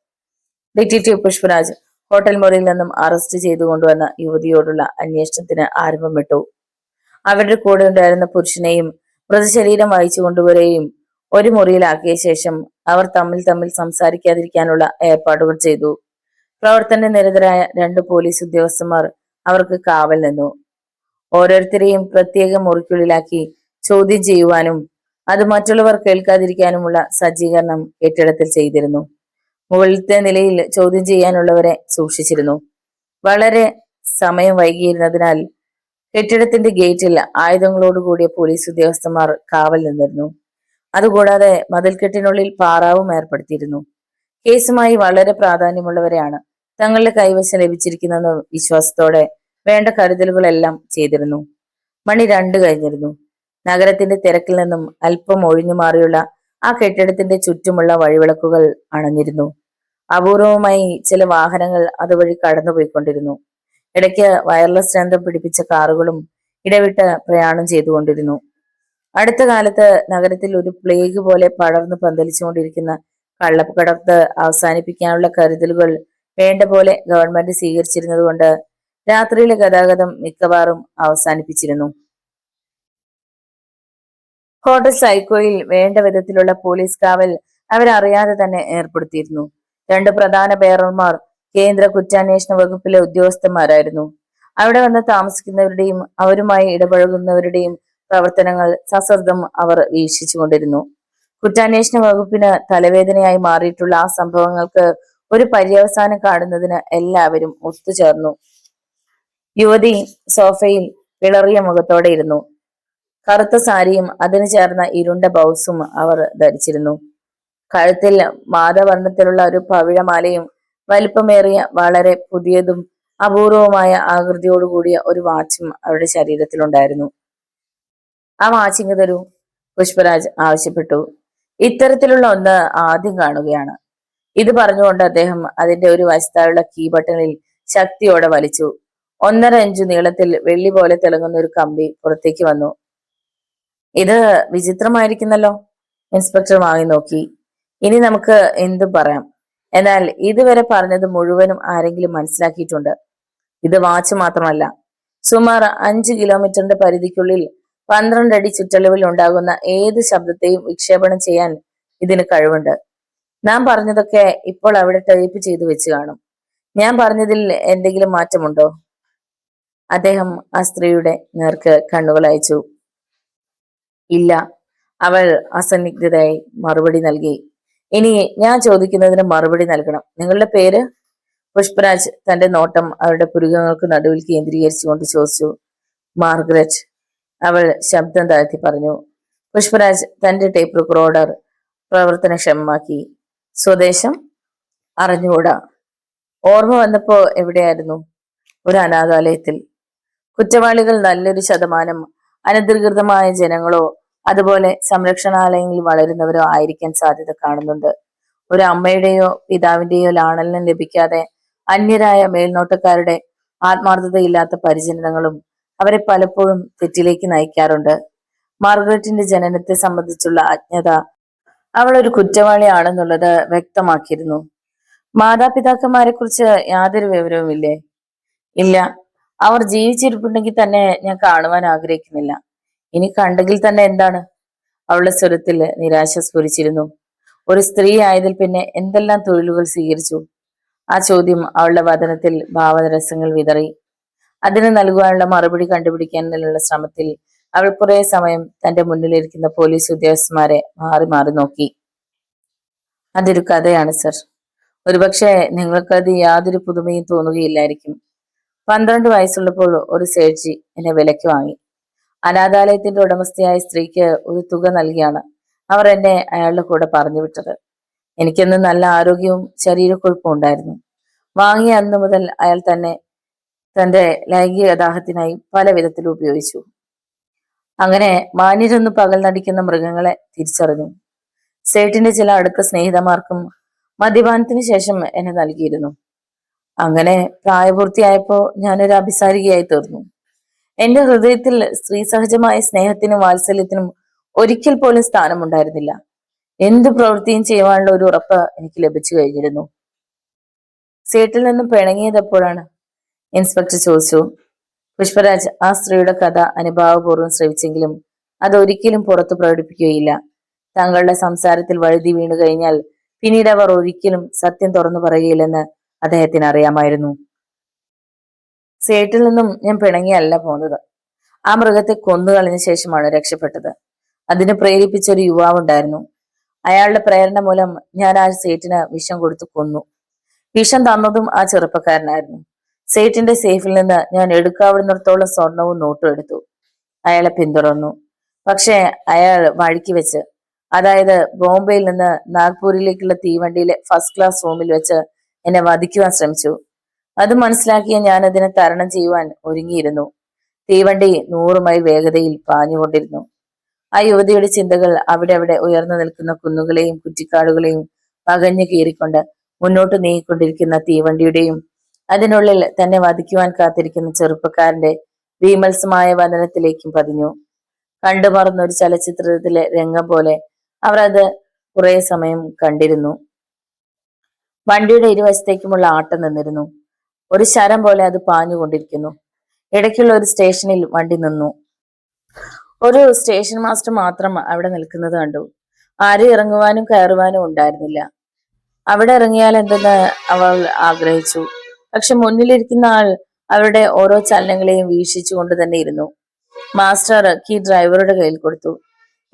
ഡിറ്റക്റ്റീവ് പുഷ്പരാജ് ഹോട്ടൽ മുറിയിൽ നിന്നും അറസ്റ്റ് ചെയ്തു കൊണ്ടുവന്ന യുവതിയോടുള്ള അന്വേഷണത്തിന് ആരംഭമിട്ടു. അവരുടെ കൂടെ ഉണ്ടായിരുന്ന പുരുഷനെയും മൃതശരീരം വഹിച്ചു കൊണ്ടുവരികയും ഒരു മുറിയിലാക്കിയ ശേഷം അവർ തമ്മിൽ സംസാരിക്കാതിരിക്കാനുള്ള ഏർപ്പാടുകൾ ചെയ്തു. പ്രവർത്തന നിരതരായ 2 പോലീസ് ഉദ്യോഗസ്ഥന്മാർ അവർക്ക് കാവൽ നിന്നു. ഓരോരുത്തരെയും പ്രത്യേക മുറിക്കുള്ളിലാക്കി ചോദ്യം ചെയ്യുവാനും അത് മറ്റുള്ളവർ കേൾക്കാതിരിക്കാനുമുള്ള സജ്ജീകരണം കെട്ടിടത്തിൽ ചെയ്തിരുന്നു. മുകളിലത്തെ നിലയിൽ ചോദ്യം ചെയ്യാനുള്ളവരെ സൂക്ഷിച്ചിരുന്നു. വളരെ സമയം വൈകിയിരുന്നതിനാൽ കെട്ടിടത്തിന്റെ ഗേറ്റിൽ ആയുധങ്ങളോടുകൂടിയ പോലീസ് ഉദ്യോഗസ്ഥന്മാർ കാവൽ നിന്നിരുന്നു. അതുകൂടാതെ മതിൽക്കെട്ടിനുള്ളിൽ പാറാവും ഏർപ്പെടുത്തിയിരുന്നു. കേസുമായി വളരെ പ്രാധാന്യമുള്ളവരെയാണ് തങ്ങളുടെ കൈവശം ലഭിച്ചിരിക്കുന്ന വിശ്വാസത്തോടെ വേണ്ട കരുതലുകളെല്ലാം ചെയ്തിരുന്നു. മണി 2 കഴിഞ്ഞിരുന്നു. നഗരത്തിന്റെ തിരക്കിൽ നിന്നും അല്പം ഒഴിഞ്ഞു മാറിയുള്ള ആ കെട്ടിടത്തിന്റെ ചുറ്റുമുള്ള വഴിവിളക്കുകൾ അണഞ്ഞിരുന്നു. അപൂർവമായി ചില വാഹനങ്ങൾ അതുവഴി കടന്നുപോയിക്കൊണ്ടിരുന്നു. ഇടയ്ക്ക് വയർലെസ് രംഗം പിടിപ്പിച്ച കാറുകളും ഇടവിട്ട് പ്രയാണം ചെയ്തുകൊണ്ടിരുന്നു. അടുത്ത കാലത്ത് നഗരത്തിൽ ഒരു പ്ലേഗ് പോലെ പടർന്നു പന്തലിച്ചുകൊണ്ടിരിക്കുന്ന കള്ളക്കടത്ത് അവസാനിപ്പിക്കാനുള്ള കരുതലുകൾ വേണ്ട പോലെ ഗവൺമെന്റ് സ്വീകരിച്ചിരുന്നതുകൊണ്ട് രാത്രിയിലെ ഗതാഗതം മിക്കവാറും അവസാനിപ്പിച്ചിരുന്നു. ഹോട്ടൽ സൈക്കോയിൽ വേണ്ട വിധത്തിലുള്ള പോലീസ് കാവൽ അവരറിയാതെ തന്നെ ഏർപ്പെടുത്തിയിരുന്നു. രണ്ട് പ്രധാന ബെയറർമാർ കേന്ദ്ര കുറ്റാന്വേഷണ വകുപ്പിലെ ഉദ്യോഗസ്ഥന്മാരായിരുന്നു. അവിടെ വന്ന് താമസിക്കുന്നവരുടെയും അവരുമായി ഇടപഴകുന്നവരുടെയും പ്രവർത്തനങ്ങൾ സശ്രദ്ധം അവർ വീക്ഷിച്ചുകൊണ്ടിരുന്നു. കുറ്റാന്വേഷണ വകുപ്പിന് തലവേദനയായി മാറിയിട്ടുള്ള ആ സംഭവങ്ങൾക്ക് ഒരു പര്യവസാനം കാണുന്നതിന് എല്ലാവരും ഒത്തുചേർന്നു. യുവതി സോഫയിൽ വിളറിയ മുഖത്തോടെ ഇരുന്നു. കറുത്ത സാരിയും അതിന് ചേർന്ന ഇരുണ്ട ബ്ലൗസും അവർ ധരിച്ചിരുന്നു. കഴുത്തിൽ മാതവർണ്ണത്തിലുള്ള ഒരു പവിഴമാലയും വലിപ്പമേറിയ വളരെ പുതിയതും അപൂർവമായ ആകൃതിയോടുകൂടിയ ഒരു വാച്ചും അവരുടെ ശരീരത്തിലുണ്ടായിരുന്നു. ആ വാച്ചിങ് തരൂ, പുഷ്പരാജ് ആവശ്യപ്പെട്ടു. ഇത്തരത്തിലുള്ള ഒന്ന് ആദ്യം കാണുകയാണ്. ഇത് പറഞ്ഞുകൊണ്ട് അദ്ദേഹം അതിന്റെ ഒരു വശത്തായുള്ള കീ ബട്ടണിൽ ശക്തിയോടെ വലിച്ചു. 1.5 ഇഞ്ച് നീളത്തിൽ വെള്ളി പോലെ തിളങ്ങുന്ന ഒരു കമ്പി പുറത്തേക്ക് വന്നു. ഇത് വിചിത്രമായിരിക്കുന്നല്ലോ. ഇൻസ്പെക്ടർ വാങ്ങി നോക്കി. ഇനി നമുക്ക് എന്തും പറയാം, എന്നാൽ ഇതുവരെ പറഞ്ഞത് മുഴുവനും ആരെങ്കിലും മനസ്സിലാക്കിയിട്ടുണ്ട്? ഇത് വാച്ച് മാത്രമല്ല, സുമാർ 5 കിലോമീറ്ററിന്റെ പരിധിക്കുള്ളിൽ 12 അടി ചുറ്റളവിൽ ഉണ്ടാകുന്ന ഏത് ശബ്ദത്തെയും വിക്ഷേപണം ചെയ്യാൻ ഇതിന് കഴിവുണ്ട്. നാം പറഞ്ഞതൊക്കെ ഇപ്പോൾ അവിടെ ടൈപ്പ് ചെയ്തു വെച്ച് കാണും. ഞാൻ പറഞ്ഞതിൽ എന്തെങ്കിലും മാറ്റമുണ്ടോ? അദ്ദേഹം ആ സ്ത്രീയുടെ നേർക്ക് കണ്ണുകൾ അയച്ചു. ഇല്ല, അവൾ അസന്നിഗ്ധതയായി മറുപടി നൽകി. ഇനി ഞാൻ ചോദിക്കുന്നതിന് മറുപടി നൽകണം. നിങ്ങളുടെ പേര്? പുഷ്പരാജ് തന്റെ നോട്ടം അവരുടെ പുരുകങ്ങൾക്ക് നടുവിൽ കേന്ദ്രീകരിച്ചുകൊണ്ട് ചോദിച്ചു. മാർഗരറ്റ്, അവൾ ശബ്ദം താഴ്ത്തി പറഞ്ഞു. പുഷ്പരാജ് തന്റെ ടേപ്പ് റെക്കോർഡർ പ്രവർത്തനക്ഷമമാക്കി. സ്വദേശം? അറിഞ്ഞുകൂടാ. ഓർമ്മ വന്നപ്പോ എവിടെയായിരുന്നു? ഒരു അനാഥാലയത്തിൽ. കുറ്റവാളികൾ നല്ലൊരു ശതമാനം അനധികൃതമായ ജനങ്ങളോ അതുപോലെ സംരക്ഷണാലയങ്ങളിൽ വളരുന്നവരോ ആയിരിക്കാൻ സാധ്യത കാണുന്നുണ്ട്. ഒരു അമ്മയുടെയോ പിതാവിന്റെയോ ലാളനം ലഭിക്കാതെ അന്യരായ മേൽനോട്ടക്കാരുടെ ആത്മാർത്ഥതയില്ലാത്ത പരിചരണങ്ങളും അവരെ പലപ്പോഴും തെറ്റിലേക്ക് നയിക്കാറുണ്ട്. മാർഗരറ്റിന്റെ ജനനത്തെ സംബന്ധിച്ചുള്ള അജ്ഞത അവൾ ഒരു കുറ്റവാളിയാണെന്നുള്ളത് വ്യക്തമാക്കിയിരുന്നു. മാതാപിതാക്കന്മാരെ കുറിച്ച് യാതൊരു വിവരവുമില്ലേ? ഇല്ല, അവർ ജീവിച്ചിരിപ്പുണ്ടെങ്കിൽ തന്നെ ഞാൻ കാണുവാൻ ആഗ്രഹിക്കുന്നില്ല. ഇനി കണ്ടെങ്കിൽ തന്നെ എന്താണ്? അവളുടെ സ്വരത്തിൽ നിരാശ സ്ഫുരിച്ചിരുന്നു. ഒരു സ്ത്രീ ആയതിൽ പിന്നെ എന്തെല്ലാം തൊഴിലുകൾ സ്വീകരിച്ചു? ആ ചോദ്യം അവളുടെ വദനത്തിൽ ഭാവരസങ്ങൾ വിതറി. അതിന് നൽകുവാനുള്ള മറുപടി കണ്ടുപിടിക്കാനുള്ള ശ്രമത്തിൽ അവൾ കുറെ സമയം തന്റെ മുന്നിലിരിക്കുന്ന പോലീസ് ഉദ്യോഗസ്ഥന്മാരെ മാറി മാറി നോക്കി. അതൊരു കഥയാണ് സർ. ഒരുപക്ഷെ നിങ്ങൾക്കത് യാതൊരു പുതുമയും തോന്നുകയില്ലായിരിക്കും. 12 വയസ്സുള്ളപ്പോൾ ഒരു സേഠ്ജി എന്നെ വിലയ്ക്ക് വാങ്ങി. അനാഥാലയത്തിന്റെ ഉടമസ്ഥയായ സ്ത്രീക്ക് ഒരു തുക നൽകിയാണ് അവർ എന്നെ അയാളുടെ കൂടെ പറഞ്ഞു വിട്ടത്. എനിക്കെന്ന് നല്ല ആരോഗ്യവും ശരീരക്കൊഴുപ്പും ഉണ്ടായിരുന്നു. വാങ്ങിയ അന്നു മുതൽ അയാൾ തന്നെ തന്റെ ലൈംഗിക ദാഹത്തിനായി പല വിധത്തിലും ഉപയോഗിച്ചു. അങ്ങനെ മാന്യരൊന്ന് പകൽ നടിക്കുന്ന മൃഗങ്ങളെ തിരിച്ചറിഞ്ഞു. സേട്ടിന്റെ ചില അടുത്ത സ്നേഹിതന്മാർക്കും മദ്യപാനത്തിന് ശേഷം എന്നെ നൽകിയിരുന്നു. അങ്ങനെ പ്രായപൂർത്തിയായപ്പോ ഞാനൊരു അഭിസാരികയായി തീർന്നു. എന്റെ ഹൃദയത്തിൽ സ്ത്രീ സഹജമായ സ്നേഹത്തിനും വാത്സല്യത്തിനും ഒരിക്കൽ പോലും സ്ഥാനമുണ്ടായിരുന്നില്ല. എന്തു പ്രവൃത്തിയും ചെയ്യുവാനുള്ള ഒരു ഉറപ്പ് എനിക്ക് ലഭിച്ചു കഴിഞ്ഞിരുന്നു. സേട്ടിൽ നിന്നും പിണങ്ങിയതെപ്പോഴാണ്? ഇൻസ്പെക്ടർ ചോദിച്ചു. പുഷ്പരാജ് ആ സ്ത്രീയുടെ കഥ അനുഭാവപൂർവ്വം ശ്രവിച്ചെങ്കിലും അതൊരിക്കലും പുറത്തു പ്രകടിപ്പിക്കുകയില്ല. തങ്ങളുടെ സംസാരത്തിൽ വഴുതി വീണു കഴിഞ്ഞാൽ പിന്നീട് അവർ ഒരിക്കലും സത്യം തുറന്നു പറയുകയില്ലെന്ന് അദ്ദേഹത്തിന് അറിയാമായിരുന്നു. സേട്ടിൽ നിന്നും ഞാൻ പിണങ്ങിയല്ല പോന്നത്. ആ മൃഗത്തെ കൊന്നുകളഞ്ഞ ശേഷമാണ് രക്ഷപ്പെട്ടത്. അതിന് പ്രേരിപ്പിച്ച ഒരു യുവാവുണ്ടായിരുന്നു. അയാളുടെ പ്രേരണ മൂലം ഞാൻ ആ സേട്ടിന് വിഷം കൊടുത്തു കൊന്നു. വിഷം തന്നതും ആ ചെറുപ്പക്കാരനായിരുന്നു. സേട്ടിന്റെ സേഫിൽ നിന്ന് ഞാൻ എടുക്കാവുന്നിടത്തോളം സ്വർണവും നോട്ടും എടുത്തു. അയാളെ പിന്തുടർന്നു. പക്ഷെ അയാൾ വഴിക്ക് വെച്ച്, അതായത് ബോംബെയിൽ നിന്ന് നാഗ്പൂരിലേക്കുള്ള തീവണ്ടിയിലെ ഫസ്റ്റ് ക്ലാസ് റൂമിൽ വെച്ച് എന്നെ വധിക്കുവാൻ ശ്രമിച്ചു. അത് മനസ്സിലാക്കിയ ഞാൻ അതിനെ തരണം ചെയ്യുവാൻ ഒരുങ്ങിയിരുന്നു. തീവണ്ടി 100 മൈൽ വേഗതയിൽ പാഞ്ഞുകൊണ്ടിരുന്നു. ആ യുവതിയുടെ ചിന്തകൾ അവിടെ ഉയർന്നു നിൽക്കുന്ന കുന്നുകളെയും കുറ്റിക്കാടുകളെയും പകഞ്ഞു കീറിക്കൊണ്ട് മുന്നോട്ട് നീങ്ങിക്കൊണ്ടിരിക്കുന്ന തീവണ്ടിയുടെയും അതിനുള്ളിൽ തന്നെ വധിക്കുവാൻ കാത്തിരിക്കുന്ന ചെറുപ്പക്കാരന്റെ വിമത്സമായ വദനത്തിലേക്കും പതിഞ്ഞു. കണ്ടുമറന്ന ഒരു ചലച്ചിത്രത്തിലെ രംഗം പോലെ അവർ അത് കുറെ സമയം കണ്ടിരുന്നു. വണ്ടിയുടെ ഇരുവശത്തേക്കുമുള്ള ആട്ടം നിന്നിരുന്നു. ഒരു ശരം പോലെ അത് പാഞ്ഞുകൊണ്ടിരിക്കുന്നു. ഇടയ്ക്കുള്ള ഒരു സ്റ്റേഷനിൽ വണ്ടി നിന്നു. ഒരു സ്റ്റേഷൻ മാസ്റ്റർ മാത്രം അവിടെ നിൽക്കുന്നത് കണ്ടു. ആരും ഇറങ്ങുവാനും കയറുവാനും ഉണ്ടായിരുന്നില്ല. അവിടെ ഇറങ്ങിയാൽ എന്തെന്ന് അവൾ ആഗ്രഹിച്ചു. പക്ഷെ മുന്നിലിരിക്കുന്ന ആൾ അവരുടെ ഓരോ ചലനങ്ങളെയും വീക്ഷിച്ചുകൊണ്ട് തന്നെ ഇരുന്നു. മാസ്റ്റർ കീ ഡ്രൈവറുടെ കയ്യിൽ കൊടുത്തു.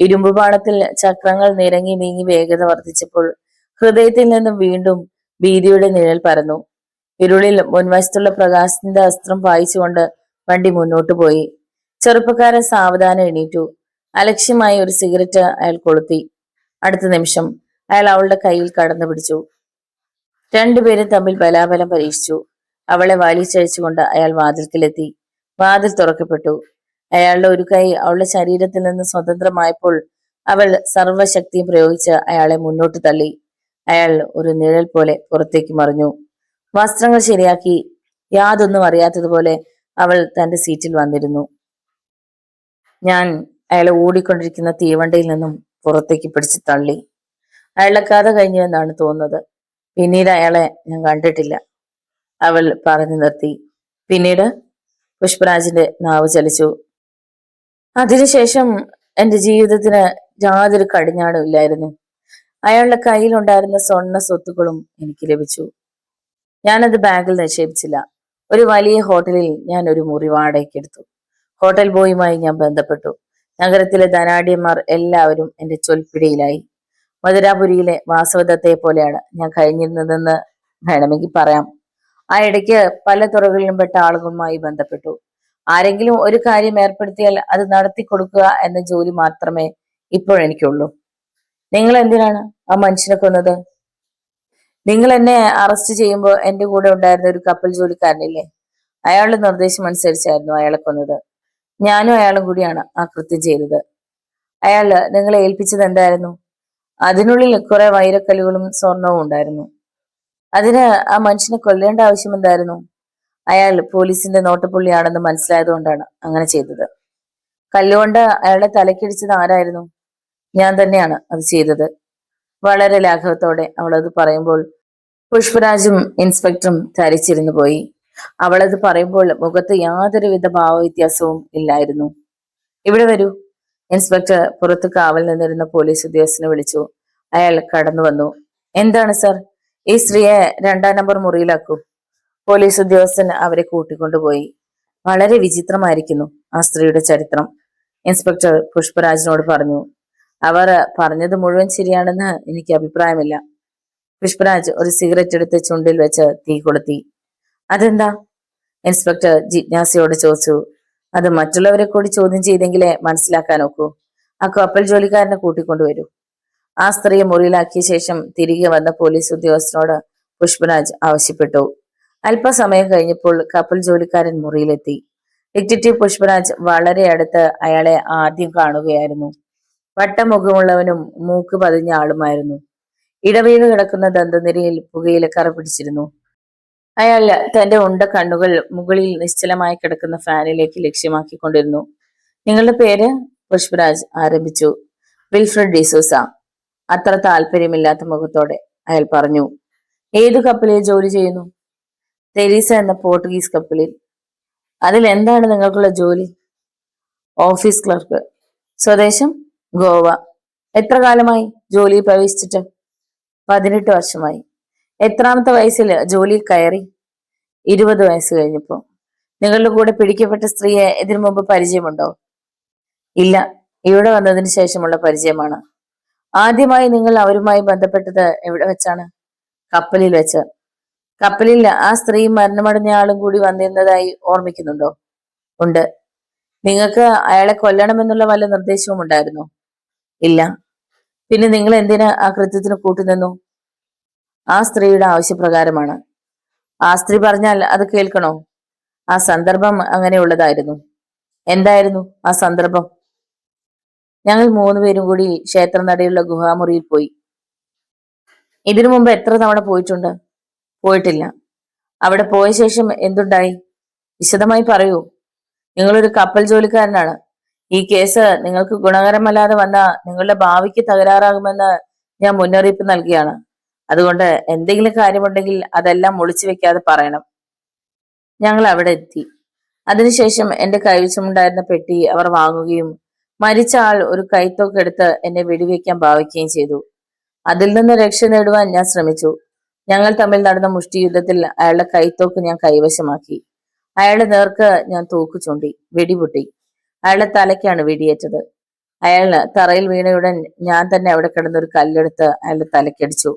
ഇരുമ്പുപാളത്തിൽ ചക്രങ്ങൾ നിരങ്ങി നീങ്ങി വേഗത വർദ്ധിച്ചപ്പോൾ ഹൃദയത്തിൽ നിന്നും വീണ്ടും ഭീതിയുടെ നിഴൽ പരന്നു. ഇരുളിൽ മുൻവശത്തുള്ള പ്രകാശത്തിന്റെ അസ്ത്രം പായിച്ചുകൊണ്ട് വണ്ടി മുന്നോട്ടു പോയി. ചെറുപ്പക്കാരൻ സാവധാനം എണീറ്റു. അലക്ഷ്യമായി ഒരു സിഗരറ്റ് അയാൾ കൊളുത്തി. അടുത്ത നിമിഷം അയാൾ അവളുടെ കയ്യിൽ കടന്നു പിടിച്ചു. രണ്ടുപേരും തമ്മിൽ ബലാബലം പരീക്ഷിച്ചു. അവളെ വലിച്ചഴിച്ചുകൊണ്ട് അയാൾ വാതിൽക്കലെത്തി. വാതിൽ തുറക്കപ്പെട്ടു. അയാളുടെ ഒരു കൈ അവളുടെ ശരീരത്തിൽ നിന്ന് സ്വതന്ത്രമായപ്പോൾ അവൾ സർവശക്തിയും പ്രയോഗിച്ച് അയാളെ മുന്നോട്ട് തള്ളി. അയാൾ ഒരു നിഴൽ പോലെ പുറത്തേക്ക് മറിഞ്ഞു. വസ്ത്രങ്ങൾ ശരിയാക്കി യാതൊന്നും അറിയാത്തതുപോലെ അവൾ തന്റെ സീറ്റിൽ വന്നിരുന്നു. ഞാൻ അയാളെ ഓടിക്കൊണ്ടിരിക്കുന്ന തീവണ്ടിയിൽ നിന്നും പുറത്തേക്ക് പിടിച്ച് തള്ളി. അയാളുടെ കഥ കഴിഞ്ഞു എന്നാണ് തോന്നുന്നത്. പിന്നീട് അയാളെ ഞാൻ കണ്ടിട്ടില്ല, അവൾ പറഞ്ഞു നിർത്തി. പിന്നീട് പുഷ്പരാജിന്റെ നാവ് ചലിച്ചു. അതിനുശേഷം എന്റെ ജീവിതത്തിന് യാതൊരു കടിഞ്ഞാണും ഇല്ലായിരുന്നു. അയാളുടെ കയ്യിലുണ്ടായിരുന്ന സ്വർണ്ണ സ്വത്തുക്കളും എനിക്ക് ലഭിച്ചു. ഞാനത് ബാഗിൽ നിക്ഷേപിച്ചില്ല. ഒരു വലിയ ഹോട്ടലിൽ ഞാൻ ഒരു മുറി വാടകയ്ക്ക് എടുത്തു. ഹോട്ടൽ ബോയുമായി ഞാൻ ബന്ധപ്പെട്ടു. നഗരത്തിലെ ധനാഢ്യന്മാർ എല്ലാവരും എന്റെ ചൊൽപ്പിടിയിലായി. മധുരാപുരിയിലെ വാസവദത്തയെ പോലെയാണ് ഞാൻ കഴിഞ്ഞിരുന്നതെന്ന് വേണമെങ്കിൽ പറയാം. ആ ഇടയ്ക്ക് പല തുറകളിലും പെട്ട ആളുകളുമായി ബന്ധപ്പെട്ടു. ആരെങ്കിലും ഒരു കാര്യം ഏർപ്പെടുത്തിയാൽ അത് നടത്തി കൊടുക്കുക എന്ന ജോലി മാത്രമേ ഇപ്പോഴെനിക്കുള്ളൂ. നിങ്ങൾ എന്തിനാണ് ആ മനുഷ്യനെ കൊന്നത്? നിങ്ങൾ എന്നെ അറസ്റ്റ് ചെയ്യുമ്പോൾ എന്റെ കൂടെ ഉണ്ടായിരുന്ന ഒരു കപ്പൽ ജോലിക്കാരനില്ലേ, അയാളുടെ നിർദ്ദേശം അനുസരിച്ചായിരുന്നു അയാളെ കൊന്നത്. ഞാനും അയാളും കൂടിയാണ് ആ കൃത്യം ചെയ്തത്. അയാൾ നിങ്ങളെ ഏൽപ്പിച്ചത് എന്തായിരുന്നു? അതിനുള്ളിൽ കുറെ വൈരക്കല്ലുകളും സ്വർണവും ഉണ്ടായിരുന്നു. അതിന് ആ മനുഷ്യനെ കൊല്ലേണ്ട ആവശ്യം എന്തായിരുന്നു? അയാൾ പോലീസിന്റെ നോട്ടപ്പുള്ളിയാണെന്ന് മനസ്സിലായതുകൊണ്ടാണ് അങ്ങനെ ചെയ്തത്. കല്ലുകൊണ്ട് അയാളുടെ തലക്കിടിച്ചത് ആരായിരുന്നു? ഞാൻ തന്നെയാണ് അത് ചെയ്തത്. വളരെ ലാഘവത്തോടെ അവൾ അത് പറയുമ്പോൾ പുഷ്പരാജും ഇൻസ്പെക്ടറും തരിച്ചിരുന്നു പോയി. അവളത് പറയുമ്പോൾ മുഖത്ത് യാതൊരുവിധ ഭാവവ്യത്യാസവും ഇല്ലായിരുന്നു. ഇവിടെ വരൂ. ഇൻസ്പെക്ടർ പുറത്ത് കാവൽ നിന്നിരുന്ന പോലീസ് ഉദ്യോഗസ്ഥനെ വിളിച്ചു. അയാൾ കടന്നു വന്നു. എന്താണ് സർ? ഈ സ്ത്രീയെ 2-ാം നമ്പർ മുറിയിലാക്കൂ. പോലീസ് ഉദ്യോഗസ്ഥൻ അവരെ കൂട്ടിക്കൊണ്ടുപോയി. വളരെ വിചിത്രമായിരിക്കുന്നു ആ സ്ത്രീയുടെ ചരിത്രം, ഇൻസ്പെക്ടർ പുഷ്പരാജിനോട് പറഞ്ഞു. അവർ പറഞ്ഞത് മുഴുവൻ ശരിയാണെന്ന് എനിക്ക് അഭിപ്രായമില്ല. പുഷ്പരാജ് ഒരു സിഗരറ്റ് എടുത്ത് ചുണ്ടിൽ വെച്ച് തീ കൊളുത്തി. അതെന്താ? ഇൻസ്പെക്ടർ ജിജ്ഞാസയോട് ചോദിച്ചു. അത് മറ്റുള്ളവരെ കൂടി ചോദ്യം ചെയ്തെങ്കിലേ മനസ്സിലാക്കാൻ നോക്കൂ. ആ കപ്പൽ ജോലിക്കാരനെ കൂട്ടിക്കൊണ്ടുവരൂ. ആ സ്ത്രീയെ മുറിയിലാക്കിയ ശേഷം തിരികെ വന്ന പോലീസ് ഉദ്യോഗസ്ഥനോട് പുഷ്പരാജ് ആവശ്യപ്പെട്ടു. അല്പസമയം കഴിഞ്ഞപ്പോൾ കപ്പൽ ജോലിക്കാരൻ മുറിയിലെത്തി. ഡിറ്റക്റ്റീവ് പുഷ്പരാജ് വളരെ അടുത്ത് അയാളെ ആദ്യം കാണുകയായിരുന്നു. വട്ടമുഖമുള്ളവനും മൂക്ക് പതിഞ്ഞ ആളുമായിരുന്നു. ഇടവീണ് കിടക്കുന്ന ദന്തനിരയിൽ പുകയില കറ പിടിച്ചിരുന്നു. അയാൾ തന്റെ ഉണ്ട കണ്ണുകൾ മുകളിൽ നിശ്ചലമായി കിടക്കുന്ന ഫാനിലേക്ക് ലക്ഷ്യമാക്കിക്കൊണ്ടിരുന്നു. നിങ്ങളുടെ പേര്? പുഷ്പരാജ് ആരംഭിച്ചു. വിൽഫ്രഡ് ഡിസൂസ. അത്ര താല്പര്യമില്ലാത്ത മുഖത്തോടെ അയാൾ പറഞ്ഞു. ഏതു കപ്പലിൽ ജോലി ചെയ്യുന്നു? തെരീസ എന്ന പോർട്ടുഗീസ് കപ്പലിൽ. അതിൽ എന്താണ് നിങ്ങൾക്കുള്ള ജോലി? Office clerk. സ്വദേശം? ഗോവ. എത്ര കാലമായി ജോലിയിൽ പ്രവേശിച്ചിട്ട്? 18 വർഷമായി. എത്രാമത്തെ വയസ്സിൽ ജോലിയിൽ കയറി? 20 വയസ്സ് കഴിഞ്ഞപ്പോ. നിങ്ങളുടെ കൂടെ പിടിക്കപ്പെട്ട സ്ത്രീയെ ഇതിനു മുമ്പ് പരിചയമുണ്ടോ? ഇല്ല, ഇവിടെ വന്നതിന് ശേഷമുള്ള പരിചയമാണ്. ആദ്യമായി നിങ്ങൾ അവരുമായി ബന്ധപ്പെട്ടത് എവിടെ വെച്ചാണ്? കപ്പലിൽ വെച്ച്. കപ്പലിൽ ആ സ്ത്രീയും മരണമടഞ്ഞ ആളും കൂടി വന്നിരുന്നതായി ഓർമ്മിക്കുന്നുണ്ടോ? ഉണ്ട്. നിങ്ങൾക്ക് അയാളെ കൊല്ലണമെന്നുള്ള വല്ല നിർദ്ദേശവും ഉണ്ടായിരുന്നോ? ഇല്ല. പിന്നെ നിങ്ങൾ എന്തിനാ ആ കൃത്യത്തിന് കൂട്ടുനിന്നു? ആ സ്ത്രീയുടെ ആവശ്യപ്രകാരമാണ്. ആ സ്ത്രീ പറഞ്ഞാൽ അത് കേൾക്കണോ? ആ സന്ദർഭം അങ്ങനെയുള്ളതായിരുന്നു. എന്തായിരുന്നു ആ സന്ദർഭം? ഞങ്ങൾ 3 പേരും കൂടി ക്ഷേത്രനടയുള്ള ഗുഹാമുറിയിൽ പോയി. ഇതിനു മുമ്പ് എത്ര തവണ പോയിട്ടുണ്ട്? പോയിട്ടില്ല. അവിടെ പോയ ശേഷം എന്തുണ്ടായി? വിശദമായി പറയൂ. നിങ്ങളൊരു കപ്പൽ ജോലിക്കാരനാണ്. ഈ കേസ് നിങ്ങൾക്ക് ഗുണകരമല്ലാതെ വന്ന നിങ്ങളുടെ ഭാവിക്ക് തകരാറാകുമെന്ന് ഞാൻ മുന്നറിയിപ്പ് നൽകിയാണ്. അതുകൊണ്ട് എന്തെങ്കിലും കാര്യമുണ്ടെങ്കിൽ അതെല്ലാം ഒളിച്ചു വെക്കാതെ പറയണം. ഞങ്ങൾ അവിടെ എത്തി. അതിനുശേഷം എന്റെ കൈവശമുണ്ടായിരുന്ന പെട്ടി അവർ വാങ്ങുകയും മരിച്ച ആൾ ഒരു കൈത്തോക്കെടുത്ത് എന്നെ വെടിവെക്കാൻ ഭാവിക്കുകയും ചെയ്തു. അതിൽ നിന്ന് രക്ഷ നേടുവാൻ ഞാൻ ശ്രമിച്ചു. ഞങ്ങൾ തമ്മിൽ നടന്ന മുഷ്ടിയുദ്ധത്തിൽ അയാളുടെ കൈത്തോക്ക് ഞാൻ കൈവശമാക്കി. അയാളുടെ നേർക്ക് ഞാൻ തോക്ക് ചൂണ്ടി. വെടിപൊട്ടി. അയാളുടെ തലയ്ക്കാണ് വെടിയേറ്റത്. അയാൾ തറയിൽ വീണയുടൻ ഞാൻ തന്നെ അവിടെ കിടന്നൊരു കല്ലെടുത്ത് അയാളുടെ തലയ്ക്കടിച്ചു.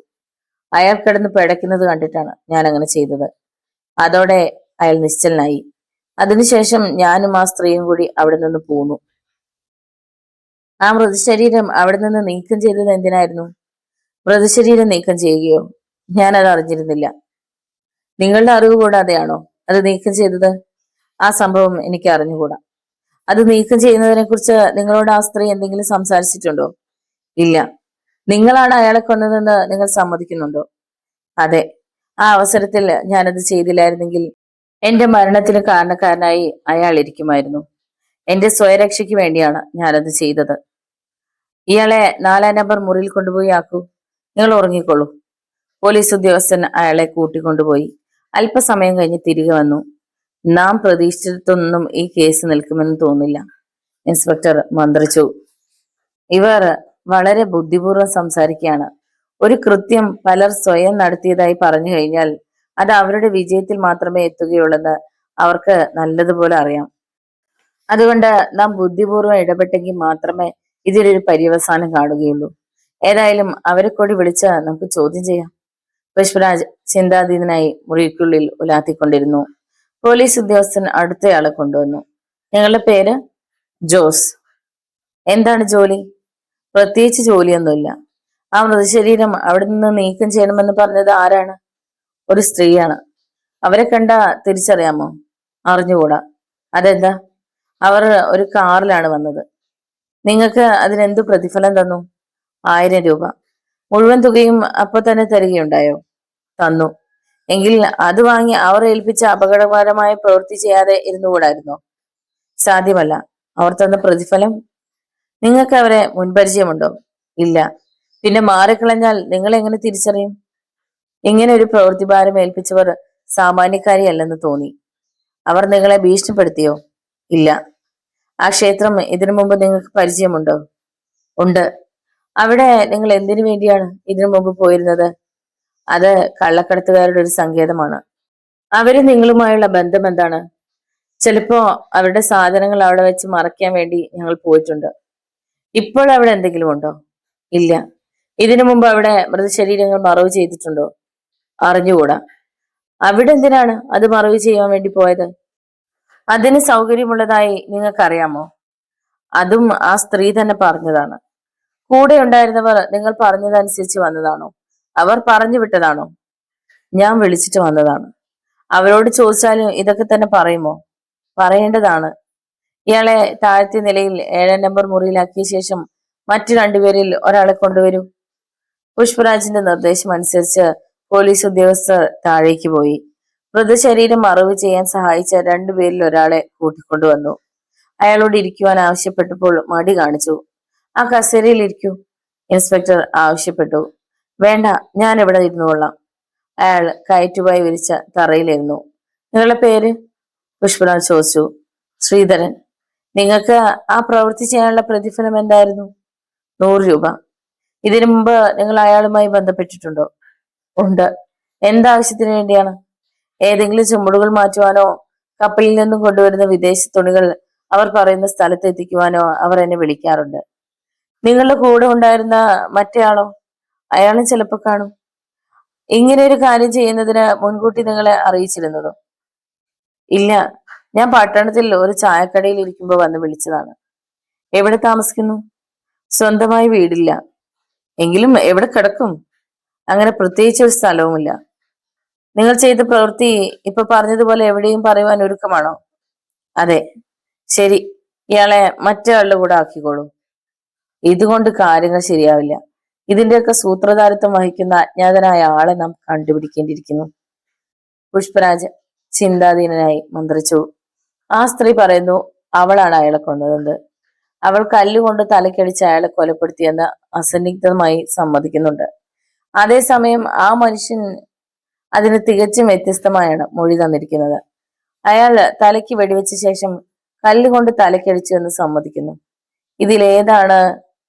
അയാൾ കിടന്ന് പിടയ്ക്കുന്നത് കണ്ടിട്ടാണ് ഞാൻ അങ്ങനെ ചെയ്തത്. അതോടെ അയാൾ നിശ്ചലനായി. അതിനുശേഷം ഞാനും ആ സ്ത്രീയും കൂടി അവിടെ നിന്ന് പോന്നു. ആ മൃതശരീരം അവിടെ നിന്ന് നീക്കം ചെയ്തത് എന്തിനായിരുന്നു? മൃതശരീരം നീക്കം ചെയ്യുകയോ? ഞാനത് അറിഞ്ഞിരുന്നില്ല. നിങ്ങളുടെ അറിവ് കൂടാതെയാണോ അത് നീക്കം ചെയ്തത്? ആ സംഭവം എനിക്ക് അറിഞ്ഞുകൂടാ. അത് നീക്കം ചെയ്യുന്നതിനെ കുറിച്ച് നിങ്ങളോട് ആ സ്ത്രീ എന്തെങ്കിലും സംസാരിച്ചിട്ടുണ്ടോ? ഇല്ല. നിങ്ങളാണ് അയാളെ കൊന്നതെന്ന് നിങ്ങൾ സമ്മതിക്കുന്നുണ്ടോ? അതെ. ആ അവസരത്തിൽ ഞാനത് ചെയ്തില്ലായിരുന്നെങ്കിൽ എന്റെ മരണത്തിന് കാരണക്കാരനായി അയാൾ ഇരിക്കുമായിരുന്നു. എന്റെ സ്വയരക്ഷയ്ക്ക് വേണ്ടിയാണ് ഞാനത് ചെയ്തത്. ഇയാളെ 4 നമ്പർ മുറിയിൽ കൊണ്ടുപോയി ആക്കൂ. നിങ്ങൾ ഉറങ്ങിക്കൊള്ളൂ. പോലീസ് ഉദ്യോഗസ്ഥൻ അയാളെ കൂട്ടിക്കൊണ്ടുപോയി. അല്പസമയം കഴിഞ്ഞ് തിരികെ വന്നു. നാം പ്രതീക്ഷിച്ചിടത്തൊന്നും ഈ കേസ് നിൽക്കുമെന്ന് തോന്നില്ല, ഇൻസ്പെക്ടർ മന്ത്രിച്ചു. ഇവർ വളരെ ബുദ്ധിപൂർവ്വം സംസാരിക്കുകയാണ്. ഒരു കൃത്യം പലർ സ്വയം നടത്തിയതായി പറഞ്ഞു കഴിഞ്ഞാൽ അത് അവരുടെ വിജയത്തിൽ മാത്രമേ എത്തുകയുള്ളെന്ന് അവർക്ക് നല്ലതുപോലെ അറിയാം. അതുകൊണ്ട് നാം ബുദ്ധിപൂർവ്വം ഇടപെട്ടെങ്കിൽ മാത്രമേ ഇതിലൊരു പര്യവസാനം കാണുകയുള്ളൂ. ഏതായാലും അവരെ കൂടി വിളിച്ച് നമുക്ക് ചോദ്യം ചെയ്യാം. പുഷ്പരാജ് ചിന്താതീതനായി മുറിക്കുള്ളിൽ ഉലാത്തിക്കൊണ്ടിരുന്നു. പോലീസ് ഉദ്യോഗസ്ഥൻ അടുത്തയാളെ കൊണ്ടുവന്നു. നിങ്ങളുടെ പേര്? ജോസ്. എന്താണ് ജോലി? പ്രത്യേകിച്ച് ജോലിയൊന്നുമില്ല. ആ മൃതശരീരം അവിടെ നിന്ന് നീക്കം ചെയ്യണമെന്ന് പറഞ്ഞത് ആരാണ്? ഒരു സ്ത്രീയാണ്. അവരെ കണ്ട തിരിച്ചറിയാമോ? അറിഞ്ഞുകൂടാ. അതെന്താ? അവർ ഒരു കാറിലാണ് വന്നത്. നിങ്ങൾക്ക് അതിനെന്തു പ്രതിഫലം തന്നു? 1000 രൂപ. മുഴുവൻ തുകയും അപ്പൊ തന്നെ തരികയുണ്ടായോ? തന്നു. എങ്കിൽ അത് വാങ്ങി അവർ ഏൽപ്പിച്ച അപകടകരമായ പ്രവൃത്തി ചെയ്യാതെ ഇരുന്നുകൂടായിരുന്നോ? സാധ്യമല്ല. അവർ തന്ന പ്രതിഫലം? നിങ്ങൾക്ക് അവരെ മുൻപരിചയമുണ്ടോ? ഇല്ല. പിന്നെ മാറിക്കളഞ്ഞാൽ നിങ്ങൾ എങ്ങനെ തിരിച്ചറിയും? ഇങ്ങനെ ഒരു പ്രവൃത്തിഭാരം ഏൽപ്പിച്ചവർ സാമാന്യക്കാരിയല്ലെന്ന് തോന്നി. അവർ നിങ്ങളെ ഭീഷണിപ്പെടുത്തിയോ? ഇല്ല. ആ ക്ഷേത്രം ഇതിനു മുമ്പ് നിങ്ങൾക്ക് പരിചയമുണ്ടോ? ഉണ്ട്. അവിടെ നിങ്ങൾ എന്തിനു വേണ്ടിയാണ് ഇതിനു മുമ്പ് പോയിരുന്നത്? അത് കള്ളക്കടത്തുകാരുടെ ഒരു സങ്കേതമാണ്. അവര് നിങ്ങളുമായുള്ള ബന്ധം എന്താണ്? ചിലപ്പോ അവരുടെ സാധനങ്ങൾ അവിടെ വെച്ച് മറയ്ക്കാൻ വേണ്ടി ഞങ്ങൾ പോയിട്ടുണ്ട്. ഇപ്പോൾ അവിടെ എന്തെങ്കിലും ഉണ്ടോ? ഇല്ല. ഇതിനു മുമ്പ് അവിടെ മൃതശരീരങ്ങൾ മറവ് ചെയ്തിട്ടുണ്ടോ? അറിഞ്ഞുകൂടാ. അവിടെ എന്തിനാണ് അത് മറവ് ചെയ്യാൻ വേണ്ടി പോയത്? അതിന് സൗകര്യമുള്ളതായി നിങ്ങൾക്കറിയാമോ? അതും ആ സ്ത്രീ തന്നെ പറഞ്ഞതാണ്. കൂടെ ഉണ്ടായിരുന്നവർ നിങ്ങൾ പറഞ്ഞതനുസരിച്ച് വന്നതാണോ? അവർ പറഞ്ഞു വിട്ടതാണോ? ഞാൻ വിളിച്ചിട്ട് വന്നതാണ്. അവരോട് ചോദിച്ചാലും ഇതൊക്കെ തന്നെ പറയുമോ? പറയേണ്ടതാണ്. ഇയാളെ താഴത്തെ നിലയിൽ 7 നമ്പർ മുറിയിലാക്കിയ ശേഷം മറ്റു 2 പേരിൽ ഒരാളെ കൊണ്ടുവരൂ. പുഷ്പരാജിന്റെ നിർദ്ദേശം അനുസരിച്ച് പോലീസ് ഉദ്യോഗസ്ഥർ താഴേക്ക് പോയി. മൃതശരീരം മറവ് ചെയ്യാൻ സഹായിച്ച 2 പേരിൽ ഒരാളെ കൂട്ടിക്കൊണ്ടുവന്നു. അയാളോട് ഇരിക്കുവാൻ ആവശ്യപ്പെട്ടപ്പോൾ മടി കാണിച്ചു. ആ കസേരയിൽ ഇരിക്കൂ, ഇൻസ്പെക്ടർ ആവശ്യപ്പെട്ടു. വേണ്ട, ഞാൻ ഇവിടെ ഇരുന്നുകൊള്ളാം. അയാൾ കയറ്റുപായി വിരിച്ച തറയിലിരുന്നു. നിങ്ങളുടെ പേര്? പുഷ്പരാജ് ചോദിച്ചു. ശ്രീധരൻ. നിങ്ങൾക്ക് ആ പ്രവൃത്തി ചെയ്യാനുള്ള പ്രതിഫലം എന്തായിരുന്നു? 100 രൂപ. ഇതിനു മുമ്പ് നിങ്ങൾ അയാളുമായി ബന്ധപ്പെട്ടിട്ടുണ്ടോ? ഉണ്ട്. എന്താവശ്യത്തിന് വേണ്ടിയാണ്? ഏതെങ്കിലും ചുമടുകൾ മാറ്റുവാനോ കപ്പലിൽ നിന്നും കൊണ്ടുവരുന്ന വിദേശ തുണികൾ അവർ പറയുന്ന സ്ഥലത്ത് എത്തിക്കുവാനോ അവർ എന്നെ വിളിക്കാറുണ്ട്. നിങ്ങളുടെ കൂടെ ഉണ്ടായിരുന്ന മറ്റേയാളോ? അയാളും ചിലപ്പോൾ കാണും. ഇങ്ങനെ ഒരു കാര്യം ചെയ്യുന്നതിന് മുൻകൂട്ടി നിങ്ങളെ അറിയിച്ചിരുന്നതോ? ഇല്ല. ഞാൻ പട്ടണത്തിൽ ഒരു ചായക്കടയിൽ ഇരിക്കുമ്പോൾ വന്ന് വിളിച്ചതാണ്. എവിടെ താമസിക്കുന്നു? സ്വന്തമായി വീടില്ല. എങ്കിലും എവിടെ കിടക്കും? അങ്ങനെ പ്രത്യേകിച്ച് ഒരു സ്ഥലവുമില്ല. നിങ്ങൾ ചെയ്ത പ്രവൃത്തി ഇപ്പൊ പറഞ്ഞതുപോലെ എവിടെയും പറയുവാൻ ഒരുക്കമാണോ? അതെ. ശരി, ഇയാളെ മറ്റൊരാളുടെ കൂടെ ആക്കിക്കോളൂ. ഇതുകൊണ്ട് കാര്യങ്ങൾ ശരിയാവില്ല. ഇതിന്റെയൊക്കെ സൂത്രധാരിത്വം വഹിക്കുന്ന അജ്ഞാതനായ ആളെ നാം കണ്ടുപിടിക്കേണ്ടിയിരിക്കുന്നു. പുഷ്പരാജ് ചിന്താധീനനായി മന്ത്രിച്ചു. ആ സ്ത്രീ പറയുന്നു അവളാണ് അയാളെ കൊന്നതെന്ന്. അവൾ കല്ലുകൊണ്ട് തലക്കടിച്ച് അയാളെ കൊലപ്പെടുത്തിയെന്ന് അസന്നിഗ്ധമായി സമ്മതിക്കുന്നുണ്ട്. അതേസമയം ആ മനുഷ്യൻ അതിന് തികച്ചും വ്യത്യസ്തമായാണ് മൊഴി തന്നിരിക്കുന്നത്. അയാൾ തലയ്ക്ക് വെടിവെച്ച ശേഷം കല്ലുകൊണ്ട് തലക്കടിച്ചു എന്ന് സമ്മതിക്കുന്നു. ഇതിലേതാണ്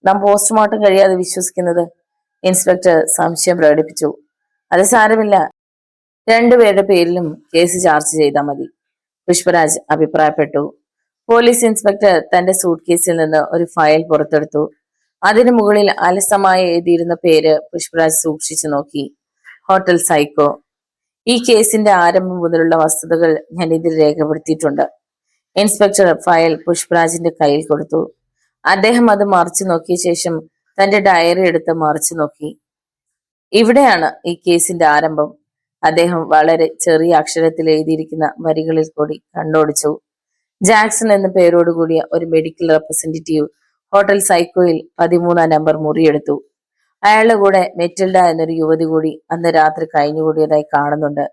നാം പോസ്റ്റ്മോർട്ടം കഴിയാതെ വിശ്വസിക്കുന്നത്? ഇൻസ്പെക്ടർ സംശയം പ്രകടിപ്പിച്ചു. അത് സാരമില്ല, രണ്ടുപേരുടെ പേരിലും കേസ് ചാർജ് ചെയ്താൽ മതി, പുഷ്പരാജ് അഭിപ്രായപ്പെട്ടു. പോലീസ് ഇൻസ്പെക്ടർ തന്റെ സൂട്ട് കേസിൽ നിന്ന് ഒരു ഫയൽ പുറത്തെടുത്തു. അതിനു മുകളിൽ അലസമായി എഴുതിയിരുന്ന പേര് പുഷ്പരാജ് സൂക്ഷിച്ചു നോക്കി. Hotel psycho. ഈ കേസിന്റെ ആരംഭം മുതലുള്ള വസ്തുതകൾ ഞാൻ ഇതിൽ രേഖപ്പെടുത്തിയിട്ടുണ്ട്. ഇൻസ്പെക്ടർ ഫയൽ പുഷ്പരാജിന്റെ കയ്യിൽ കൊടുത്തു. അദ്ദേഹം അത് മറിച്ചു നോക്കിയ ശേഷം തന്റെ ഡയറി എടുത്ത് മറിച്ചു നോക്കി. ഇവിടെയാണ് ഈ കേസിന്റെ ആരംഭം. അദ്ദേഹം വളരെ ചെറിയ അക്ഷരത്തിൽ എഴുതിയിരിക്കുന്ന വരികളിൽ കൂടി കണ്ണോടിച്ചു. ജാക്സൺ എന്ന പേരോടുകൂടിയ ഒരു മെഡിക്കൽ റെപ്രസെന്റേറ്റീവ് ഹോട്ടൽ സൈക്കോയിൽ 13-ാം നമ്പർ മുറിയെടുത്തു. അയാളുടെ കൂടെ മെറ്റിൽഡ എന്നൊരു യുവതി കൂടി അന്ന് രാത്രി കഴിഞ്ഞുകൂടിയതായി കാണുന്നുണ്ട്.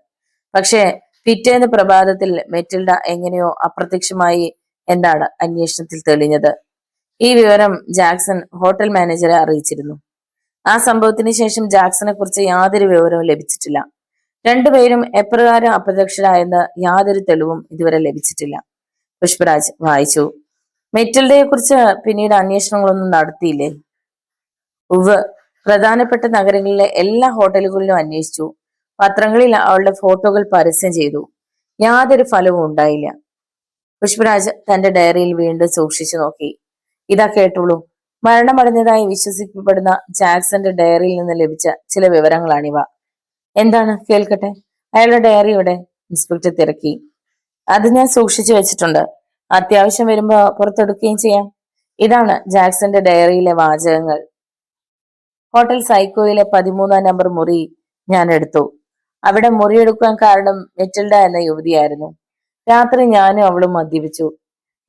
പക്ഷേ പിറ്റേന്ന് പ്രഭാതത്തിൽ മെറ്റിൽഡ എങ്ങനെയോ അപ്രത്യക്ഷമായി എന്നാണ് അന്വേഷണത്തിൽ തെളിഞ്ഞത്. ഈ വിവരം ജാക്സൺ ഹോട്ടൽ മാനേജറെ അറിയിച്ചിരുന്നു. ആ സംഭവത്തിന് ശേഷം ജാക്സനെ കുറിച്ച് യാതൊരു വിവരവും ലഭിച്ചിട്ടില്ല. രണ്ടുപേരും എപ്രകാരം അപ്രത്യക്ഷരായെന്ന് യാതൊരു തെളിവും ഇതുവരെ ലഭിച്ചിട്ടില്ല. പുഷ്പരാജ് വായിച്ചു. മെറ്റിൽഡയെ കുറിച്ച് പിന്നീട് അന്വേഷണങ്ങളൊന്നും നടത്തിയില്ലേ? ഉവ്, പ്രധാനപ്പെട്ട നഗരങ്ങളിലെ എല്ലാ ഹോട്ടലുകളിലും അന്വേഷിച്ചു. പത്രങ്ങളിൽ അവളുടെ ഫോട്ടോകൾ പരസ്യം ചെയ്തു. യാതൊരു ഫലവും ഉണ്ടായില്ല. പുഷ്പരാജ് തന്റെ ഡയറിയിൽ വീണ്ടും സൂക്ഷിച്ചു നോക്കി. ഇതാ കേട്ടുള്ളൂ. മരണമടഞ്ഞതായി വിശ്വസിക്കപ്പെടുന്ന ജാക്സന്റെ ഡയറിയിൽ നിന്ന് ലഭിച്ച ചില വിവരങ്ങളാണിവ. എന്താണ്, കേൾക്കട്ടെ. അയാളുടെ ഡയറി ഇവിടെ? ഇൻസ്പെക്ടർ തിരക്കി. അത് ഞാൻ സൂക്ഷിച്ചു വെച്ചിട്ടുണ്ട്. അത്യാവശ്യം വരുമ്പോ പുറത്തെടുക്കുകയും ചെയ്യാം. ഇതാണ് ജാക്സന്റെ ഡയറിയിലെ വാചകങ്ങൾ. ഹോട്ടൽ സൈക്കോയിലെ 13-ാം നമ്പർ മുറി ഞാൻ എടുത്തു. അവിടെ മുറിയെടുക്കാൻ കാരണം മെറ്റിൽഡ എന്ന യുവതിയായിരുന്നു. രാത്രി ഞാനും അവളും മദ്യപിച്ചു.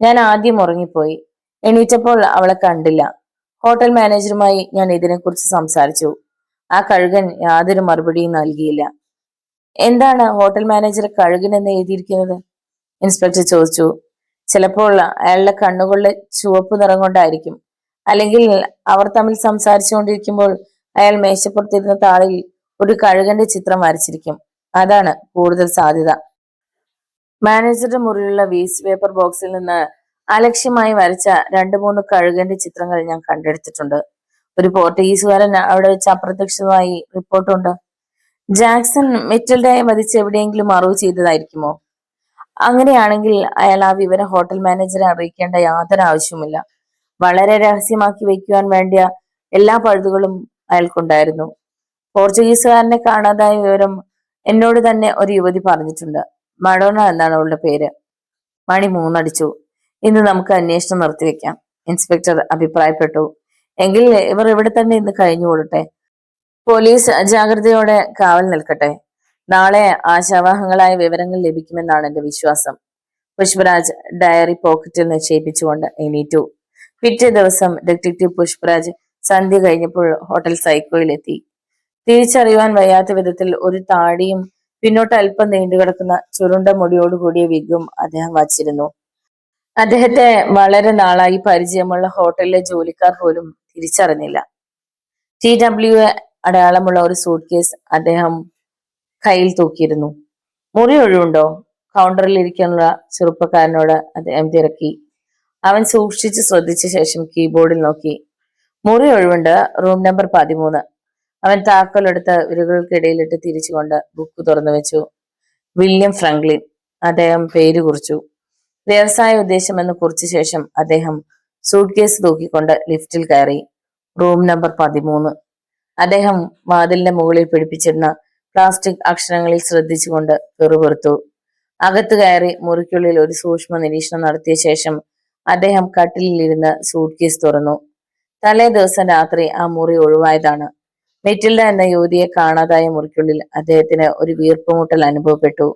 ഞാൻ ആദ്യം ഉറങ്ങിപ്പോയി. എണീറ്റപ്പോൾ അവളെ കണ്ടില്ല. ഹോട്ടൽ മാനേജറുമായി ഞാൻ ഇതിനെക്കുറിച്ച് സംസാരിച്ചു. ആ കഴുകൻ യാതൊരു മറുപടിയും നൽകിയില്ല. എന്താണ് ഹോട്ടൽ മാനേജർ കഴുകൻ എന്ന് എഴുതിയിരിക്കുന്നത്? ഇൻസ്പെക്ടർ ചോദിച്ചു. ചിലപ്പോൾ അയാളുടെ കണ്ണുകളുടെ ചുവപ്പ് നിറം കൊണ്ടായിരിക്കും. അല്ലെങ്കിൽ അവർ തമ്മിൽ സംസാരിച്ചുകൊണ്ടിരിക്കുമ്പോൾ അയാൾ മേശപ്പുറത്തിരുന്ന താളിൽ ഒരു കഴുകന്റെ ചിത്രം വരച്ചിരിക്കും. അതാണ് കൂടുതൽ സാധ്യത. മാനേജറുടെ മുറിയിലുള്ള വേസ്റ്റ് പേപ്പർ ബോക്സിൽ നിന്ന് അലക്ഷ്യമായി വരച്ച 2-3 കഴുകന്റെ ചിത്രങ്ങൾ ഞാൻ കണ്ടെടുത്തിട്ടുണ്ട്. ഒരു പോർട്ടുഗീസുകാരൻ അവിടെ വെച്ച് അപ്രത്യക്ഷമായി റിപ്പോർട്ടുണ്ട്. ജാക്സൺ മെറ്റിൽഡയെ വധിച്ച് എവിടെയെങ്കിലും മറവ് ചെയ്തതായിരിക്കുമോ? അങ്ങനെയാണെങ്കിൽ അയാൾ ആ വിവരം ഹോട്ടൽ മാനേജറെ അറിയിക്കേണ്ട യാതൊരു ആവശ്യവുമില്ല. വളരെ രഹസ്യമാക്കി വയ്ക്കുവാൻ വേണ്ടിയ എല്ലാ പഴുതുകളും അയാൾക്കുണ്ടായിരുന്നു. പോർച്ചുഗീസുകാരനെ കാണാതായ വിവരം എന്നോട് തന്നെ ഒരു യുവതി പറഞ്ഞിട്ടുണ്ട്. മഡോണ എന്നാണ് അവളുടെ പേര്. മണി 3 അടിച്ചു. ഇന്ന് നമുക്ക് അന്വേഷണം നിർത്തിവെക്കാം, ഇൻസ്പെക്ടർ അഭിപ്രായപ്പെട്ടു. എങ്കിൽ ഇവർ ഇവിടെ തന്നെ ഇന്ന് കഴിഞ്ഞുകൂടട്ടെ. പോലീസ് ജാഗ്രതയോടെ കാവൽ നിൽക്കട്ടെ. നാളെ ആശാവാഹങ്ങളായ വിവരങ്ങൾ ലഭിക്കുമെന്നാണ് എന്റെ വിശ്വാസം. പുഷ്പരാജ് ഡയറി പോക്കറ്റിൽ നിക്ഷേപിച്ചുകൊണ്ട് എണീറ്റു. പിറ്റേ ദിവസം ഡിറ്റക്റ്റീവ് പുഷ്പരാജ് സന്ധ്യ കഴിഞ്ഞപ്പോൾ ഹോട്ടൽ സൈക്കോയിലെത്തി. തിരിച്ചറിയുവാൻ വയ്യാത്ത വിധത്തിൽ ഒരു താടിയും പിന്നോട്ട് അല്പം നീണ്ടുകിടക്കുന്ന ചുരുണ്ട മുടിയോടുകൂടിയ വിഗും അദ്ദേഹം വച്ചിരുന്നു. അദ്ദേഹത്തെ വളരെ നാളായി പരിചയമുള്ള ഹോട്ടലിലെ ജോലിക്കാർ പോലും തിരിച്ചറിഞ്ഞില്ല. TW അടയാളമുള്ള ഒരു സൂട്ട് കേസ് അദ്ദേഹം കയ്യിൽ തൂക്കിയിരുന്നു. മുറി ഒഴിവുണ്ടോ? കൗണ്ടറിൽ ഇരിക്കാനുള്ള ചെറുപ്പക്കാരനോട് അദ്ദേഹം തിരക്കി. അവൻ സൂക്ഷിച്ച് ശ്രദ്ധിച്ച ശേഷം കീബോർഡിൽ നോക്കി. മുറി ഒഴിവുണ്ട്, റൂം നമ്പർ 13. അവൻ താക്കോലെടുത്ത് വിരലുകൾക്കിടയിലിട്ട് തിരിച്ചുകൊണ്ട് ബുക്ക് തുറന്നു വെച്ചു. William Franklin. അദ്ദേഹം പേര് കുറിച്ചു. വ്യവസായ ഉദ്ദേശം എന്ന് കുറിച്ച ശേഷം അദ്ദേഹം സൂട്ട് കേസ് തൂക്കിക്കൊണ്ട് ലിഫ്റ്റിൽ കയറി. Room number 13. അദ്ദേഹം വാതിലിന്റെ മുകളിൽ പിടിപ്പിച്ചിരുന്ന പ്ലാസ്റ്റിക് അക്ഷരങ്ങളിൽ ശ്രദ്ധിച്ചുകൊണ്ട് പെറുപെറുത്തു. അകത്ത് കയറി മുറിക്കുള്ളിൽ ഒരു സൂക്ഷ്മ നിരീക്ഷണം നടത്തിയ ശേഷം അദ്ദേഹം കട്ടിലിൽ ഇരുന്ന് സൂട്ട് കേസ് തുറന്നു. തലേ ദിവസം രാത്രി ആ മുറി ഒഴിവായതാണ്. മെറ്റിൽഡ എന്ന യുവതിയെ കാണാതായ മുറിക്കുള്ളിൽ അദ്ദേഹത്തിന് ഒരു വീർപ്പുമുട്ടൽ അനുഭവപ്പെട്ടു.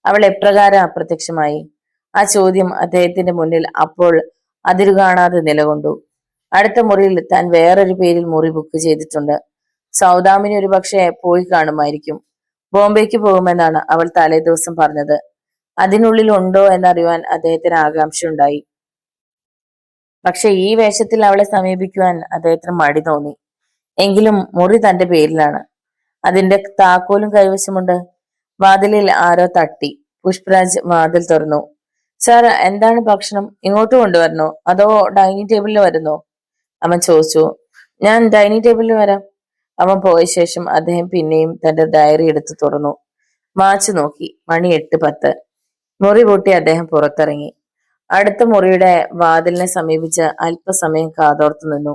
അവൾ എപ്രകാരം അപ്രത്യക്ഷമായി? ആ ചോദ്യം അദ്ദേഹത്തിന്റെ മുന്നിൽ അപ്പോൾ അതിരുകാണാതെ നിലകൊണ്ടു. അടുത്ത മുറിയിൽ താൻ വേറൊരു പേരിൽ മുറി ബുക്ക് ചെയ്തിട്ടുണ്ട്. സൗദാമിനി ഒരു പക്ഷേ പോയി കാണുമായിരിക്കും. ബോംബെക്ക് പോകുമെന്നാണ് അവൾ തലേ ദിവസം പറഞ്ഞത്. അതിനുള്ളിൽ ഉണ്ടോ എന്നറിയുവാൻ അദ്ദേഹത്തിന് ആകാംക്ഷയുണ്ടായി. പക്ഷെ ഈ വേഷത്തിൽ അവളെ സമീപിക്കുവാൻ അദ്ദേഹത്തിന് മടി തോന്നി. എങ്കിലും മുറി തന്റെ പേരിലാണ്. അതിന്റെ താക്കോലും കൈവശമുണ്ട്. വാതിലിൽ ആരോ തട്ടി. പുഷ്പരാജ് വാതിൽ തുറന്നു. സാർ, എന്താണ് ഭക്ഷണം? ഇങ്ങോട്ട് കൊണ്ടുവരണോ അതോ ഡൈനിങ് ടേബിളിൽ വരുന്നോ? അവൻ ചോദിച്ചു. ഞാൻ ഡൈനിങ് ടേബിളിൽ വരാം. അവൻ പോയ ശേഷം അദ്ദേഹം പിന്നെയും തന്റെ ഡയറി എടുത്തു തുറന്നു. വാച്ച് നോക്കി. മണി 8:10. മുറി പൂട്ടി അദ്ദേഹം പുറത്തിറങ്ങി. അടുത്ത മുറിയുടെ വാതിലിനെ സമീപിച്ച് അല്പസമയം കാതോർത്തു നിന്നു.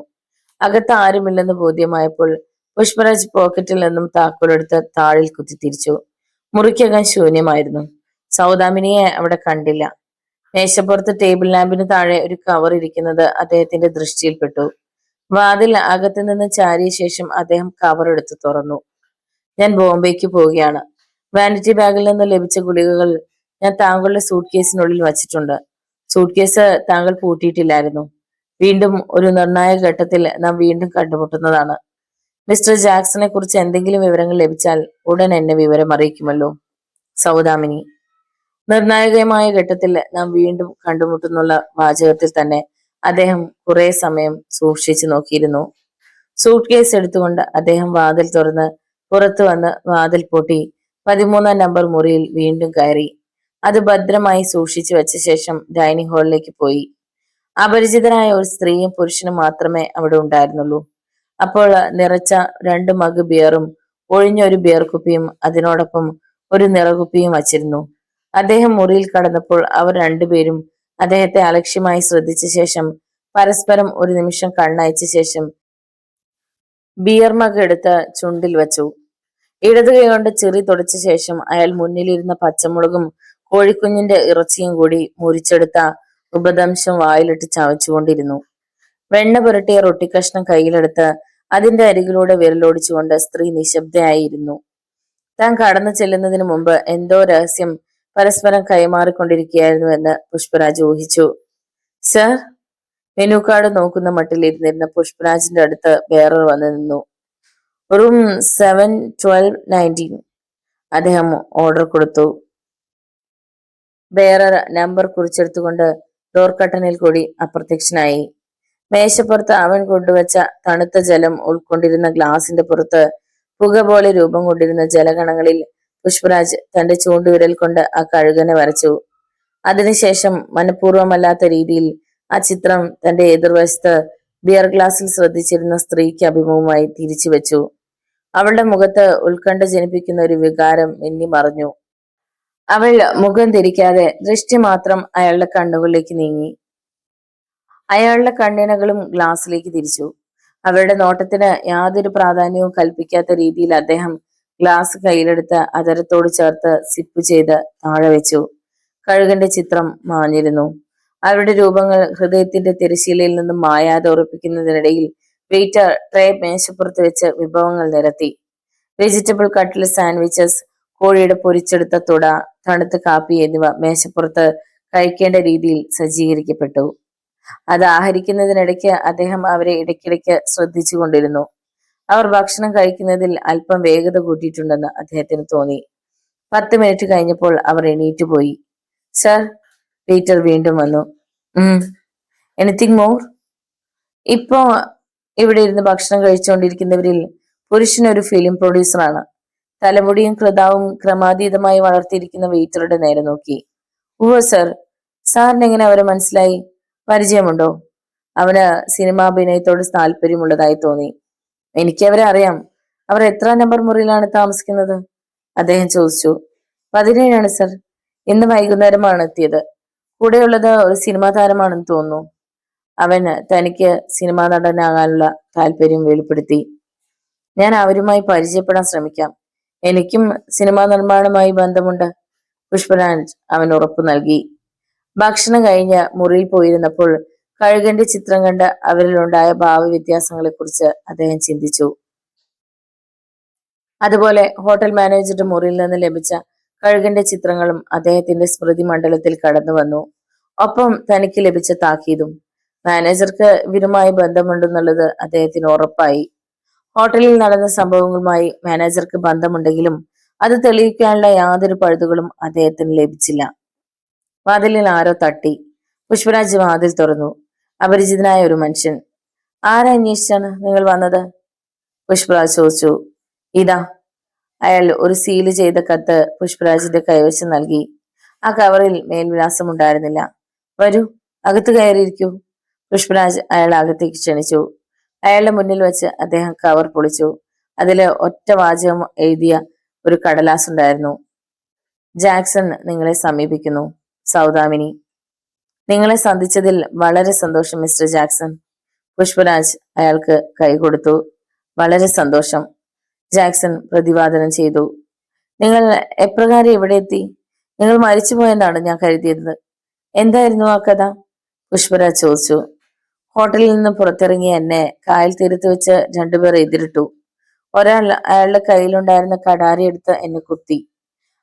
അകത്ത് ആരുമില്ലെന്ന് ബോധ്യമായപ്പോൾ പുഷ്പരാജ് പോക്കറ്റിൽ നിന്നും താക്കോലെടുത്ത് താഴിൽ കുത്തിത്തിരിച്ചു. മുറിക്കകം ശൂന്യമായിരുന്നു. സൗദാമിനിയെ അവിടെ കണ്ടില്ല. മേശപ്പുറത്ത് ടേബിൾ ലാമ്പിന് താഴെ ഒരു കവർ ഇരിക്കുന്നത് അദ്ദേഹത്തിന്റെ ദൃഷ്ടിയിൽപ്പെട്ടു. വാതിൽ അകത്തു നിന്ന് ചാരിയ ശേഷം അദ്ദേഹം കവർ എടുത്ത് തുറന്നു. ഞാൻ ബോംബെക്ക് പോവുകയാണ്. വാനിറ്റി ബാഗിൽ നിന്ന് ലഭിച്ച ഗുളികകൾ ഞാൻ താങ്കളുടെ സൂട്ട് കേസിനുള്ളിൽ വച്ചിട്ടുണ്ട്. സൂട്ട് കേസ് താങ്കൾ പൂട്ടിയിട്ടില്ലായിരുന്നു. വീണ്ടും ഒരു നിർണായക ഘട്ടത്തിൽ നാം വീണ്ടും കണ്ടുമുട്ടുന്നതാണ്. മിസ്റ്റർ ജാക്സനെ കുറിച്ച് എന്തെങ്കിലും വിവരങ്ങൾ ലഭിച്ചാൽ ഉടൻ എന്നെ വിവരം അറിയിക്കുമല്ലോ. സൗദാമിനി. നിർണായകമായ ഘട്ടത്തിൽ നാം വീണ്ടും കണ്ടുമുട്ടുന്നുള്ള വാചകത്തിൽ തന്നെ അദ്ദേഹം കുറെ സമയം സൂക്ഷിച്ചു നോക്കിയിരുന്നു. സൂട്ട് കേസ് എടുത്തുകൊണ്ട് അദ്ദേഹം വാതിൽ തുറന്ന് പുറത്തു വന്ന് വാതിൽ പൂട്ടി 13-ാം നമ്പർ മുറിയിൽ വീണ്ടും കയറി. അത് ഭദ്രമായി സൂക്ഷിച്ചു വെച്ച ശേഷം ഡൈനിങ് ഹാളിലേക്ക് പോയി. അപരിചിതരായ ഒരു സ്ത്രീയും പുരുഷനും മാത്രമേ അവിടെ ഉണ്ടായിരുന്നുള്ളൂ. അപ്പോൾ നിറച്ച 2 മഗ് ബിയറും ഒഴിഞ്ഞൊരു ബിയർ കുപ്പിയും അതിനോടൊപ്പം ഒരു നിറകുപ്പിയും വച്ചിരുന്നു. അദ്ദേഹം മുറിയിൽ കടന്നപ്പോൾ അവർ രണ്ടുപേരും അദ്ദേഹത്തെ അലക്ഷ്യമായി ശ്രദ്ധിച്ച ശേഷം പരസ്പരം ഒരു നിമിഷം കണ്ണയച്ച ശേഷം ബിയർ മഗ് എടുത്ത് ചുണ്ടിൽ വച്ചു. ഇടതു കൈ കൊണ്ട് ചെറി തുടച്ച ശേഷം അയാൾ മുന്നിലിരുന്ന പച്ചമുളകും കോഴിക്കുഞ്ഞിന്റെ ഇറച്ചിയും കൂടി മുറിച്ചെടുത്ത ഉപദംശം വായിലിട്ട് ചവച്ചുകൊണ്ടിരുന്നു. വെണ്ണ പുരട്ടിയ റൊട്ടിക്കഷ്ണം കയ്യിലെടുത്ത് അതിന്റെ അരികിലൂടെ വിരലോടിച്ചുകൊണ്ട് സ്ത്രീ നിശബ്ദയായിരുന്നു. താൻ കടന്നു ചെല്ലുന്നതിന് മുമ്പ് എന്തോ രഹസ്യം പരസ്പരം കൈമാറിക്കൊണ്ടിരിക്കുകയായിരുന്നുവെന്ന് പുഷ്പരാജ് ഊഹിച്ചു. സർ, മെനു കാർഡ് നോക്കുന്ന മട്ടിലിരുന്നിരുന്ന പുഷ്പരാജിന്റെ അടുത്ത് വേറൊരു വന്നു നിന്നു. റൂം 7-12-19 അദ്ദേഹം ഓർഡർ കൊടുത്തു. ബേറർ നമ്പർ കുറിച്ചെടുത്തുകൊണ്ട് ഡോർ കട്ടനിൽ കൂടി അപ്രത്യക്ഷനായി. മേശപ്പുറത്ത് അവൻ കൊണ്ടുവച്ച തണുത്ത ജലം ഉൾക്കൊണ്ടിരുന്ന ഗ്ലാസിന്റെ പുറത്ത് പുക പോലെ രൂപം കൊണ്ടിരുന്ന ജലഗണങ്ങളിൽ പുഷ്പരാജ് തന്റെ ചൂണ്ടുവിരൽ കൊണ്ട് ആ കഴുകനെ വരച്ചു. അതിനുശേഷം മനഃപൂർവ്വമല്ലാത്ത രീതിയിൽ ആ ചിത്രം തന്റെ എതിർവശത്ത് ബിയർ ഗ്ലാസിൽ ശ്രദ്ധിച്ചിരുന്ന സ്ത്രീക്ക് അഭിമുഖമായി തിരിച്ചു വെച്ചു. അവളുടെ മുഖത്ത് ഉത്കണ്ഠ ജനിപ്പിക്കുന്ന ഒരു വികാരം മിന്നി മറഞ്ഞു. അവൾ മുഖം തിരിക്കാതെ ദൃഷ്ടി മാത്രം അയാളുടെ കണ്ണുകളിലേക്ക് നീങ്ങി. അയാളുടെ കണ്ണിനകളും ഗ്ലാസ്സിലേക്ക് തിരിച്ചു. അവരുടെ നോട്ടത്തിന് യാതൊരു പ്രാധാന്യവും കൽപ്പിക്കാത്ത രീതിയിൽ അദ്ദേഹം ഗ്ലാസ് കയ്യിലെടുത്ത് അതരത്തോട് ചേർത്ത് സിപ്പ് ചെയ്ത് താഴെ വെച്ചു. കഴുകന്റെ ചിത്രം മാഞ്ഞിരുന്നു. അവരുടെ രൂപങ്ങൾ ഹൃദയത്തിന്റെ തിരശീലയിൽ നിന്നും മായാതെ ഉറപ്പിക്കുന്നതിനിടയിൽ വെയിറ്റർ ട്രേ മേശപ്പുറത്ത് വെച്ച് വിഭവങ്ങൾ നിരത്തി. വെജിറ്റബിൾ കട്ട്ലറ്റ് സാൻഡ്വിച്ചസ്, കോഴിയുടെ പൊരിച്ചെടുത്ത തുട, തണുത്ത കാപ്പി എന്നിവ മേശപ്പുറത്ത് കഴിക്കേണ്ട രീതിയിൽ സജ്ജീകരിക്കപ്പെട്ടു. അത് ആഹരിക്കുന്നതിനിടയ്ക്ക് അദ്ദേഹം അവരെ ഇടയ്ക്കിടയ്ക്ക് ശ്രദ്ധിച്ചു കൊണ്ടിരുന്നു. അവർ ഭക്ഷണം കഴിക്കുന്നതിൽ അല്പം വേഗത കൂട്ടിയിട്ടുണ്ടെന്ന് അദ്ദേഹത്തിന് തോന്നി. 10 മിനിറ്റ് കഴിഞ്ഞപ്പോൾ അവർ എണീറ്റുപോയി. സർ, പീറ്റർ വീണ്ടും വന്നു. Anything more? ഇപ്പോ ഇവിടെ ഇരുന്ന് ഭക്ഷണം കഴിച്ചുകൊണ്ടിരിക്കുന്നവരിൽ പുരുഷനൊരു ഫിലിം പ്രൊഡ്യൂസറാണ്. തലമുടിയും കൃതാവും ക്രമാതീതമായി വളർത്തിയിരിക്കുന്ന വെയിറ്ററുടെ നേരെ നോക്കി. ഓ സർ, സാറിന് എങ്ങനെ അവരെ മനസ്സിലായി? പരിചയമുണ്ടോ? അവന് സിനിമാഭിനയത്തോട് താല്പര്യമുള്ളതായി തോന്നി. എനിക്ക് അവരെ അറിയാം. അവർ എത്ര നമ്പർ മുറിയിലാണ് താമസിക്കുന്നത്? അദ്ദേഹം ചോദിച്ചു. 17 സർ. ഇന്ന് വൈകുന്നേരമാണ് എത്തിയത്. കൂടെയുള്ളത് ഒരു സിനിമാ താരമാണെന്ന് തോന്നുന്നു. അവൻ തനിക്ക് സിനിമാ നടനാകാനുള്ള താല്പര്യം വെളിപ്പെടുത്തി. ഞാൻ അവരുമായി പരിചയപ്പെടാൻ ശ്രമിക്കാം. എനിക്കും സിനിമാ നിർമ്മാണവുമായി ബന്ധമുണ്ട്. പുഷ്പരാജ് അവൻ ഉറപ്പു നൽകി. ഭക്ഷണം കഴിഞ്ഞ് മുറിയിൽ പോയിരുന്നപ്പോൾ കഴുകന്റെ ചിത്രം കണ്ട് അവരിലുണ്ടായ ഭാവ വ്യത്യാസങ്ങളെ കുറിച്ച് അദ്ദേഹം ചിന്തിച്ചു. അതുപോലെ ഹോട്ടൽ മാനേജറുടെ മുറിയിൽ നിന്ന് ലഭിച്ച കഴുകന്റെ ചിത്രങ്ങളും അദ്ദേഹത്തിന്റെ സ്മൃതി മണ്ഡലത്തിൽ കടന്നു വന്നു. ഒപ്പം തനിക്ക് ലഭിച്ച താക്കീതും. മാനേജർക്ക് ഇവരുമായി ബന്ധമുണ്ടെന്നുള്ളത് അദ്ദേഹത്തിന് ഉറപ്പായി. ഹോട്ടലിൽ നടന്ന സംഭവങ്ങളുമായി മാനേജർക്ക് ബന്ധമുണ്ടെങ്കിലും അത് തെളിയിക്കാനുള്ള യാതൊരു പഴുതുകളും അദ്ദേഹത്തിന് ലഭിച്ചില്ല. വാതിലിൽ ആരോ തട്ടി. പുഷ്പരാജ് വാതിൽ തുറന്നു. അപരിചിതനായ ഒരു മനുഷ്യൻ. ആരെ അന്വേഷിച്ചാണ് നിങ്ങൾ വന്നത്? പുഷ്പരാജ് ചോദിച്ചു. ഇതാ. അയാൾ ഒരു സീല് ചെയ്ത കത്ത് പുഷ്പരാജിന്റെ കൈവശം നൽകി. ആ കവറിൽ മേൽവിലാസം ഉണ്ടായിരുന്നില്ല. വരൂ, അകത്ത് കയറിയിരിക്കൂ. പുഷ്പരാജ് അയാൾ അകത്തേക്ക് ക്ഷണിച്ചു. അയാളുടെ മുന്നിൽ വെച്ച് അദ്ദേഹം കവർ പൊളിച്ചു. അതില് ഒറ്റ വാചകം എഴുതിയ ഒരു കടലാസ് ഉണ്ടായിരുന്നു. ജാക്സൺ നിങ്ങളെ സമീപിക്കുന്നു. സൗദാമിനി. നിങ്ങളെ സന്ധിച്ചതിൽ വളരെ സന്തോഷം മിസ്റ്റർ ജാക്സൺ. പുഷ്പരാജ് അയാൾക്ക് കൈ കൊടുത്തു. വളരെ സന്തോഷം. ജാക്സൺ പ്രതിവാദനം ചെയ്തു. നിങ്ങൾ എപ്രകാരം ഇവിടെ എത്തി? നിങ്ങൾ മരിച്ചുപോയെന്നാണ് ഞാൻ കരുതിയത്. എന്തായിരുന്നു ആ കഥ? പുഷ്പരാജ് ചോദിച്ചു. ഹോട്ടലിൽ നിന്ന് പുറത്തിറങ്ങിയ എന്നെ കായൽ തീരത്ത് വെച്ച് രണ്ടുപേർ എതിരിട്ടു. ഒരാൾ അയാളുടെ കയ്യിലുണ്ടായിരുന്ന കടാരി എടുത്ത് എന്നെ കുത്തി.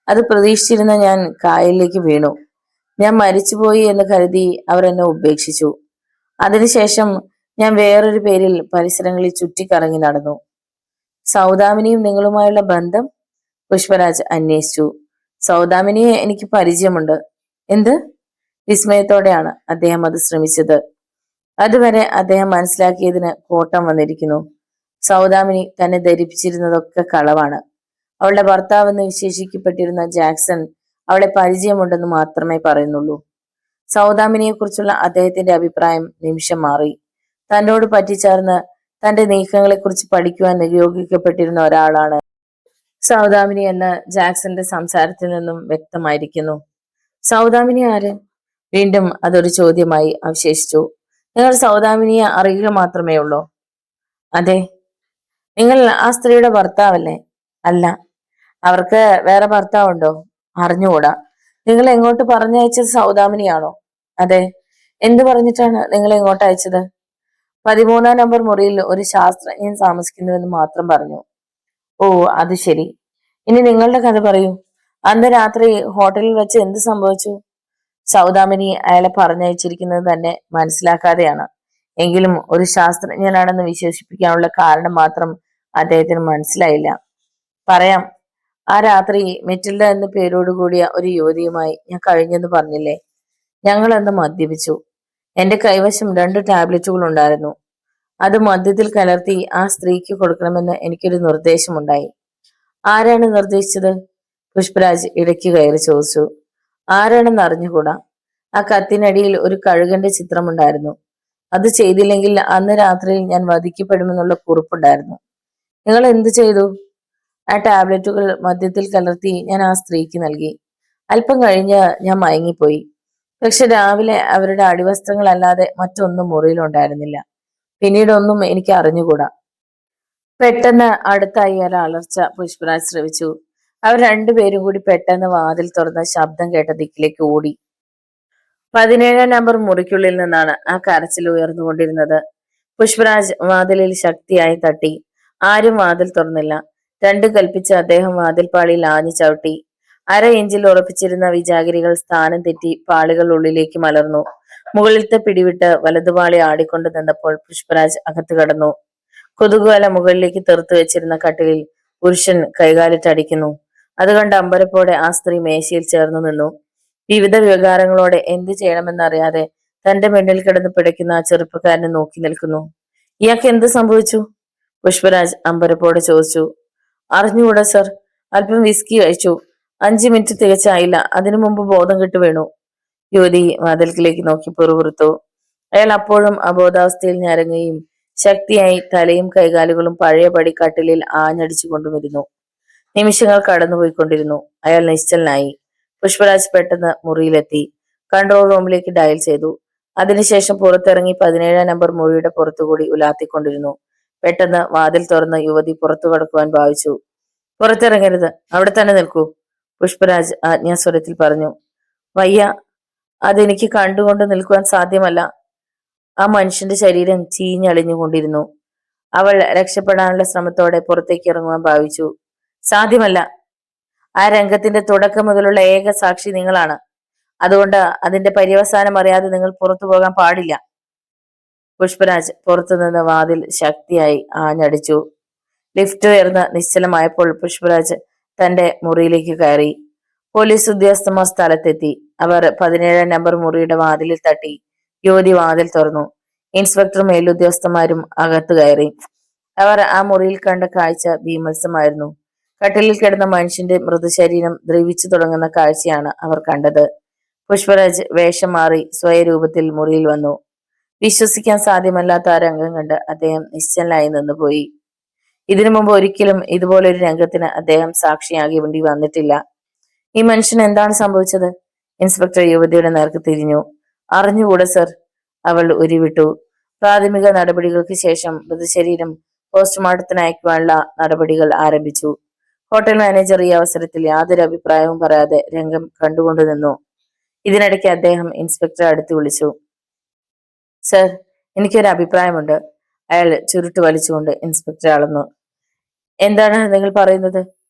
അത് പ്രതീക്ഷിച്ചിരുന്ന ഞാൻ കായലിലേക്ക് വീണു. ഞാൻ മരിച്ചുപോയി എന്ന് കരുതി അവർ എന്നെ ഉപേക്ഷിച്ചു. അതിനുശേഷം ഞാൻ വേറൊരു പേരിൽ പരിസരങ്ങളിൽ ചുറ്റിക്കറങ്ങി നടന്നു. സൗദാമിനിയും നിങ്ങളുമായുള്ള ബന്ധം? പുഷ്പരാജ് അന്വേഷിച്ചു. സൗദാമിനിയെ എനിക്ക് പരിചയമുണ്ട്. എന്ത്? വിസ്മയത്തോടെയാണ് അദ്ദേഹം അത് ശ്രമിച്ചത്. അതുവരെ അദ്ദേഹം മനസ്സിലാക്കിയതിന് കോട്ടം വന്നിരിക്കുന്നു. സൗദാമിനി തന്നെ ധരിപ്പിച്ചിരുന്നതൊക്കെ കളവാണ്. അവളുടെ ഭർത്താവെന്ന് വിശേഷിക്കപ്പെട്ടിരുന്ന ജാക്സൺ അവളെ പരിചയമുണ്ടെന്ന് മാത്രമേ പറയുന്നുള്ളൂ. സൗദാമിനിയെ കുറിച്ചുള്ള അദ്ദേഹത്തിന്റെ അഭിപ്രായം നിമിഷം മാറി. തന്നോട് പറ്റിച്ചേർന്ന് തന്റെ നീക്കങ്ങളെക്കുറിച്ച് പഠിക്കുവാൻ നിയോഗിക്കപ്പെട്ടിരുന്ന ഒരാളാണ് സൗദാമിനി എന്ന് ജാക്സന്റെ സംസാരത്തിൽ നിന്നും വ്യക്തമായിരിക്കുന്നു. സൗദാമിനി ആര്? വീണ്ടും അതൊരു ചോദ്യമായി അവശേഷിച്ചു. നിങ്ങൾ സൗദാമിനിയെ അറിയുക മാത്രമേ ഉള്ളൂ? അതെ. നിങ്ങൾ ആ സ്ത്രീയുടെ ഭർത്താവല്ലേ? അല്ല. അവർക്ക് വേറെ ഭർത്താവുണ്ടോ? അറിഞ്ഞുകൂടാ. നിങ്ങൾ എങ്ങോട്ട് പറഞ്ഞയച്ചത് സൗദാമിനിയാണോ? അതെ. എന്ത് പറഞ്ഞിട്ടാണ് നിങ്ങൾ എങ്ങോട്ട് അയച്ചത്? 13-ാം നമ്പർ മുറിയിൽ ഒരു ശാസ്ത്രജ്ഞൻ താമസിക്കുന്നുവെന്ന് മാത്രം പറഞ്ഞു. ഓ, അത് ശരി. ഇനി നിങ്ങളുടെ കഥ പറയൂ. അന്ന് രാത്രി ഹോട്ടലിൽ വെച്ച് എന്ത് സംഭവിച്ചു? സൗദാമിനി അയാളെ പറഞ്ഞയച്ചിരിക്കുന്നത് തന്നെ മനസ്സിലാക്കാതെയാണ്. എങ്കിലും ഒരു ശാസ്ത്രജ്ഞനാണെന്ന് വിശേഷിപ്പിക്കാനുള്ള കാരണം മാത്രം അദ്ദേഹത്തിന് മനസ്സിലായില്ല. പറയാം. ആ രാത്രി മെറ്റിൽഡ എന്ന പേരോടുകൂടിയ ഒരു യുവതിയുമായി ഞാൻ കഴിഞ്ഞെന്ന് പറഞ്ഞില്ലേ? ഞങ്ങൾ അന്ന് മദ്യപിച്ചു. എന്റെ കൈവശം 2 ടാബ്ലറ്റുകൾ ഉണ്ടായിരുന്നു. അത് മദ്യത്തിൽ കലർത്തി ആ സ്ത്രീക്ക് കൊടുക്കണമെന്ന് എനിക്കൊരു നിർദ്ദേശമുണ്ടായി. ആരാണ് നിർദ്ദേശിച്ചത്? പുഷ്പരാജ് ഇടയ്ക്ക് കയറി ചോദിച്ചു. ആരാണെന്ന് അറിഞ്ഞുകൂടാ. ആ കത്തിനടിയിൽ ഒരു കഴുകന്റെ ചിത്രമുണ്ടായിരുന്നു. അത് ചെയ്തില്ലെങ്കിൽ അന്ന് രാത്രിയിൽ ഞാൻ വധിക്കപ്പെടുമെന്നുള്ള കുറിപ്പുണ്ടായിരുന്നു. നിങ്ങൾ എന്ത് ചെയ്തു? ആ ടാബ്ലറ്റുകൾ മദ്യത്തിൽ കലർത്തി ഞാൻ ആ സ്ത്രീക്ക് നൽകി. അല്പം കഴിഞ്ഞ് ഞാൻ മയങ്ങിപ്പോയി. പക്ഷെ രാവിലെ അവരുടെ അടിവസ്ത്രങ്ങളല്ലാതെ മറ്റൊന്നും മുറിയിലുണ്ടായിരുന്നില്ല. പിന്നീട് ഒന്നും എനിക്ക് അറിഞ്ഞുകൂടാ. പെട്ടെന്ന് അടുത്തായി ഒരു അലർച്ച പുഷ്പരാജ് ശ്രവിച്ചു. അവർ രണ്ടുപേരും കൂടി പെട്ടെന്ന് വാതിൽ തുറന്ന ശബ്ദം കേട്ട ദിക്കിലേക്ക് ഓടി. 17-ാം നമ്പർ മുറിക്കുള്ളിൽ നിന്നാണ് ആ കരച്ചിൽ ഉയർന്നുകൊണ്ടിരുന്നത്. പുഷ്പരാജ് വാതിലിൽ ശക്തിയായി തട്ടി. ആരും വാതിൽ തുറന്നില്ല. 2 കൽപ്പിച്ച് അദ്ദേഹം വാതിൽപ്പാളിയിൽ ആഞ്ഞു ചവിട്ടി. 1/2 ഇഞ്ചിൽ ഉറപ്പിച്ചിരുന്ന വിജാഗിരികൾ സ്ഥാനം തെറ്റി പാളികൾ ഉള്ളിലേക്ക് മലർന്നു. മുകളിലത്തെ പിടിവിട്ട് വലതുപാളി ആടിക്കൊണ്ട് നിന്നപ്പോൾ പുഷ്പരാജ് അകത്ത് കടന്നു. കൊതുകുവല മുകളിലേക്ക് തെറുത്തു വെച്ചിരുന്ന കട്ടിലിൽ പുരുഷൻ കൈകാലിട്ടടിക്കുന്നു. അത് കണ്ട് അമ്പരപ്പോടെ ആ സ്ത്രീ മേശയിൽ ചേർന്നു നിന്നു. വിവിധ വികാരങ്ങളോടെ എന്ത് ചെയ്യണമെന്നറിയാതെ തന്റെ മുന്നിൽ കിടന്ന് പിടയ്ക്കുന്ന ആ ചെറുപ്പക്കാരനെ നോക്കി നിൽക്കുന്നു. ഇയാൾക്ക് എന്ത് സംഭവിച്ചു? പുഷ്പരാജ് അമ്പരപ്പോടെ ചോദിച്ചു. അറിഞ്ഞുകൂടാ സർ. അല്പം വിസ്കി കഴിച്ചു. 5 മിനിറ്റ് തികച്ചായില്ല. അതിനു മുമ്പ് ബോധം കെട്ടു വീണു. യുവതി വാതിൽക്കിലേക്ക് നോക്കി പിറുപിറുത്തു. അയാൾ അപ്പോഴും അബോധാവസ്ഥയിൽ ഞരങ്ങുകയും ശക്തിയായി തലയും കൈകാലുകളും പഴയപടി കട്ടിലിൽ ആഞ്ഞടിച്ചു കൊണ്ടുമിരുന്നു. നിമിഷങ്ങൾ കടന്നുപോയിക്കൊണ്ടിരുന്നു. അയാൾ നിശ്ചലനായി. പുഷ്പരാജ് പെട്ടെന്ന് മുറിയിലെത്തി. കൺട്രോൾ റൂമിലേക്ക് ഡയൽ ചെയ്തു. അതിനുശേഷം പുറത്തിറങ്ങി 17-ാം നമ്പർ മുറിയുടെ പുറത്തുകൂടി ഉലാത്തിക്കൊണ്ടിരുന്നു. പെട്ടെന്ന് വാതിൽ തുറന്ന് യുവതി പുറത്തു കടക്കുവാൻ ഭാവിച്ചു. പുറത്തിറങ്ങരുത്, അവിടെ തന്നെ നിൽക്കൂ, പുഷ്പരാജ് ആജ്ഞാസ്വരത്തിൽ പറഞ്ഞു. വയ്യ, അതെനിക്ക് കണ്ടുകൊണ്ട് നിൽക്കുവാൻ സാധ്യമല്ല. ആ മനുഷ്യന്റെ ശരീരം ചീഞ്ഞളിഞ്ഞുകൊണ്ടിരുന്നു. അവൾ രക്ഷപ്പെടാനുള്ള ശ്രമത്തോടെ പുറത്തേക്ക് ഇറങ്ങുവാൻ ഭാവിച്ചു. സാധ്യമല്ല. ആ രംഗത്തിന്റെ തുടക്കം മുതലുള്ള ഏക സാക്ഷി നിങ്ങളാണ്. അതുകൊണ്ട് അതിന്റെ പര്യവസാനം അറിയാതെ നിങ്ങൾ പുറത്തു പോകാൻ പാടില്ല. പുഷ്പരാജ് പുറത്തുനിന്ന് വാതിൽ ശക്തിയായി ആഞ്ഞടിച്ചു. ലിഫ്റ്റ് ഉയർന്ന് നിശ്ചലമായപ്പോൾ പുഷ്പരാജ് തന്റെ മുറിയിലേക്ക് കയറി. പോലീസ് ഉദ്യോഗസ്ഥന്മാർ സ്ഥലത്തെത്തി. അവർ 17-ാം നമ്പർ മുറിയുടെ വാതിലിൽ തട്ടി. യുവതി വാതിൽ തുറന്നു. ഇൻസ്പെക്ടറും മേലുദ്യോഗസ്ഥന്മാരും അകത്ത് കയറി. അവർ ആ മുറിയിൽ കണ്ട കാഴ്ച ഭീമത്സമായിരുന്നു. കട്ടിലിൽ കിടന്ന മനുഷ്യന്റെ മൃതശരീരം ദ്രവിച്ചു തുടങ്ങുന്ന കാഴ്ചയാണ് അവർ കണ്ടത്. പുഷ്പരാജ് വേഷം മാറി സ്വയരൂപത്തിൽ മുറിയിൽ വന്നു. വിശ്വസിക്കാൻ സാധ്യമല്ലാത്ത ആ രംഗം കണ്ട് അദ്ദേഹം നിശ്ചലനായി നിന്നുപോയി. ഇതിനു മുമ്പ് ഒരിക്കലും ഇതുപോലൊരു രംഗത്തിന് അദ്ദേഹം സാക്ഷിയാകേണ്ടി വന്നിട്ടില്ല. ഈ മനുഷ്യന് എന്താണ് സംഭവിച്ചത്? ഇൻസ്പെക്ടർ യുവതിയുടെ നേർക്ക് തിരിഞ്ഞു. അറിഞ്ഞുകൂടെ സർ, അവൾ ഉരുവിട്ടു. പ്രാഥമിക നടപടികൾക്ക് ശേഷം മൃതശരീരം പോസ്റ്റ്മോർട്ടത്തിന് അയക്കുവാനുള്ള നടപടികൾ ആരംഭിച്ചു. ഹോട്ടൽ മാനേജർ ഈ അവസരത്തിൽ യാതൊരു അഭിപ്രായവും പറയാതെ രംഗം കണ്ടുകൊണ്ടു നിന്നു. ഇതിനിടയ്ക്ക് അദ്ദേഹം ഇൻസ്പെക്ടറെ അടുത്ത് വിളിച്ചു. സർ, എനിക്കൊരു അഭിപ്രായമുണ്ട്. അയാൾ ചുരുട്ട് വലിച്ചുകൊണ്ട് ഇൻസ്പെക്ടറെ അളന്നു. എന്താണ് നിങ്ങൾ പറയുന്നത്?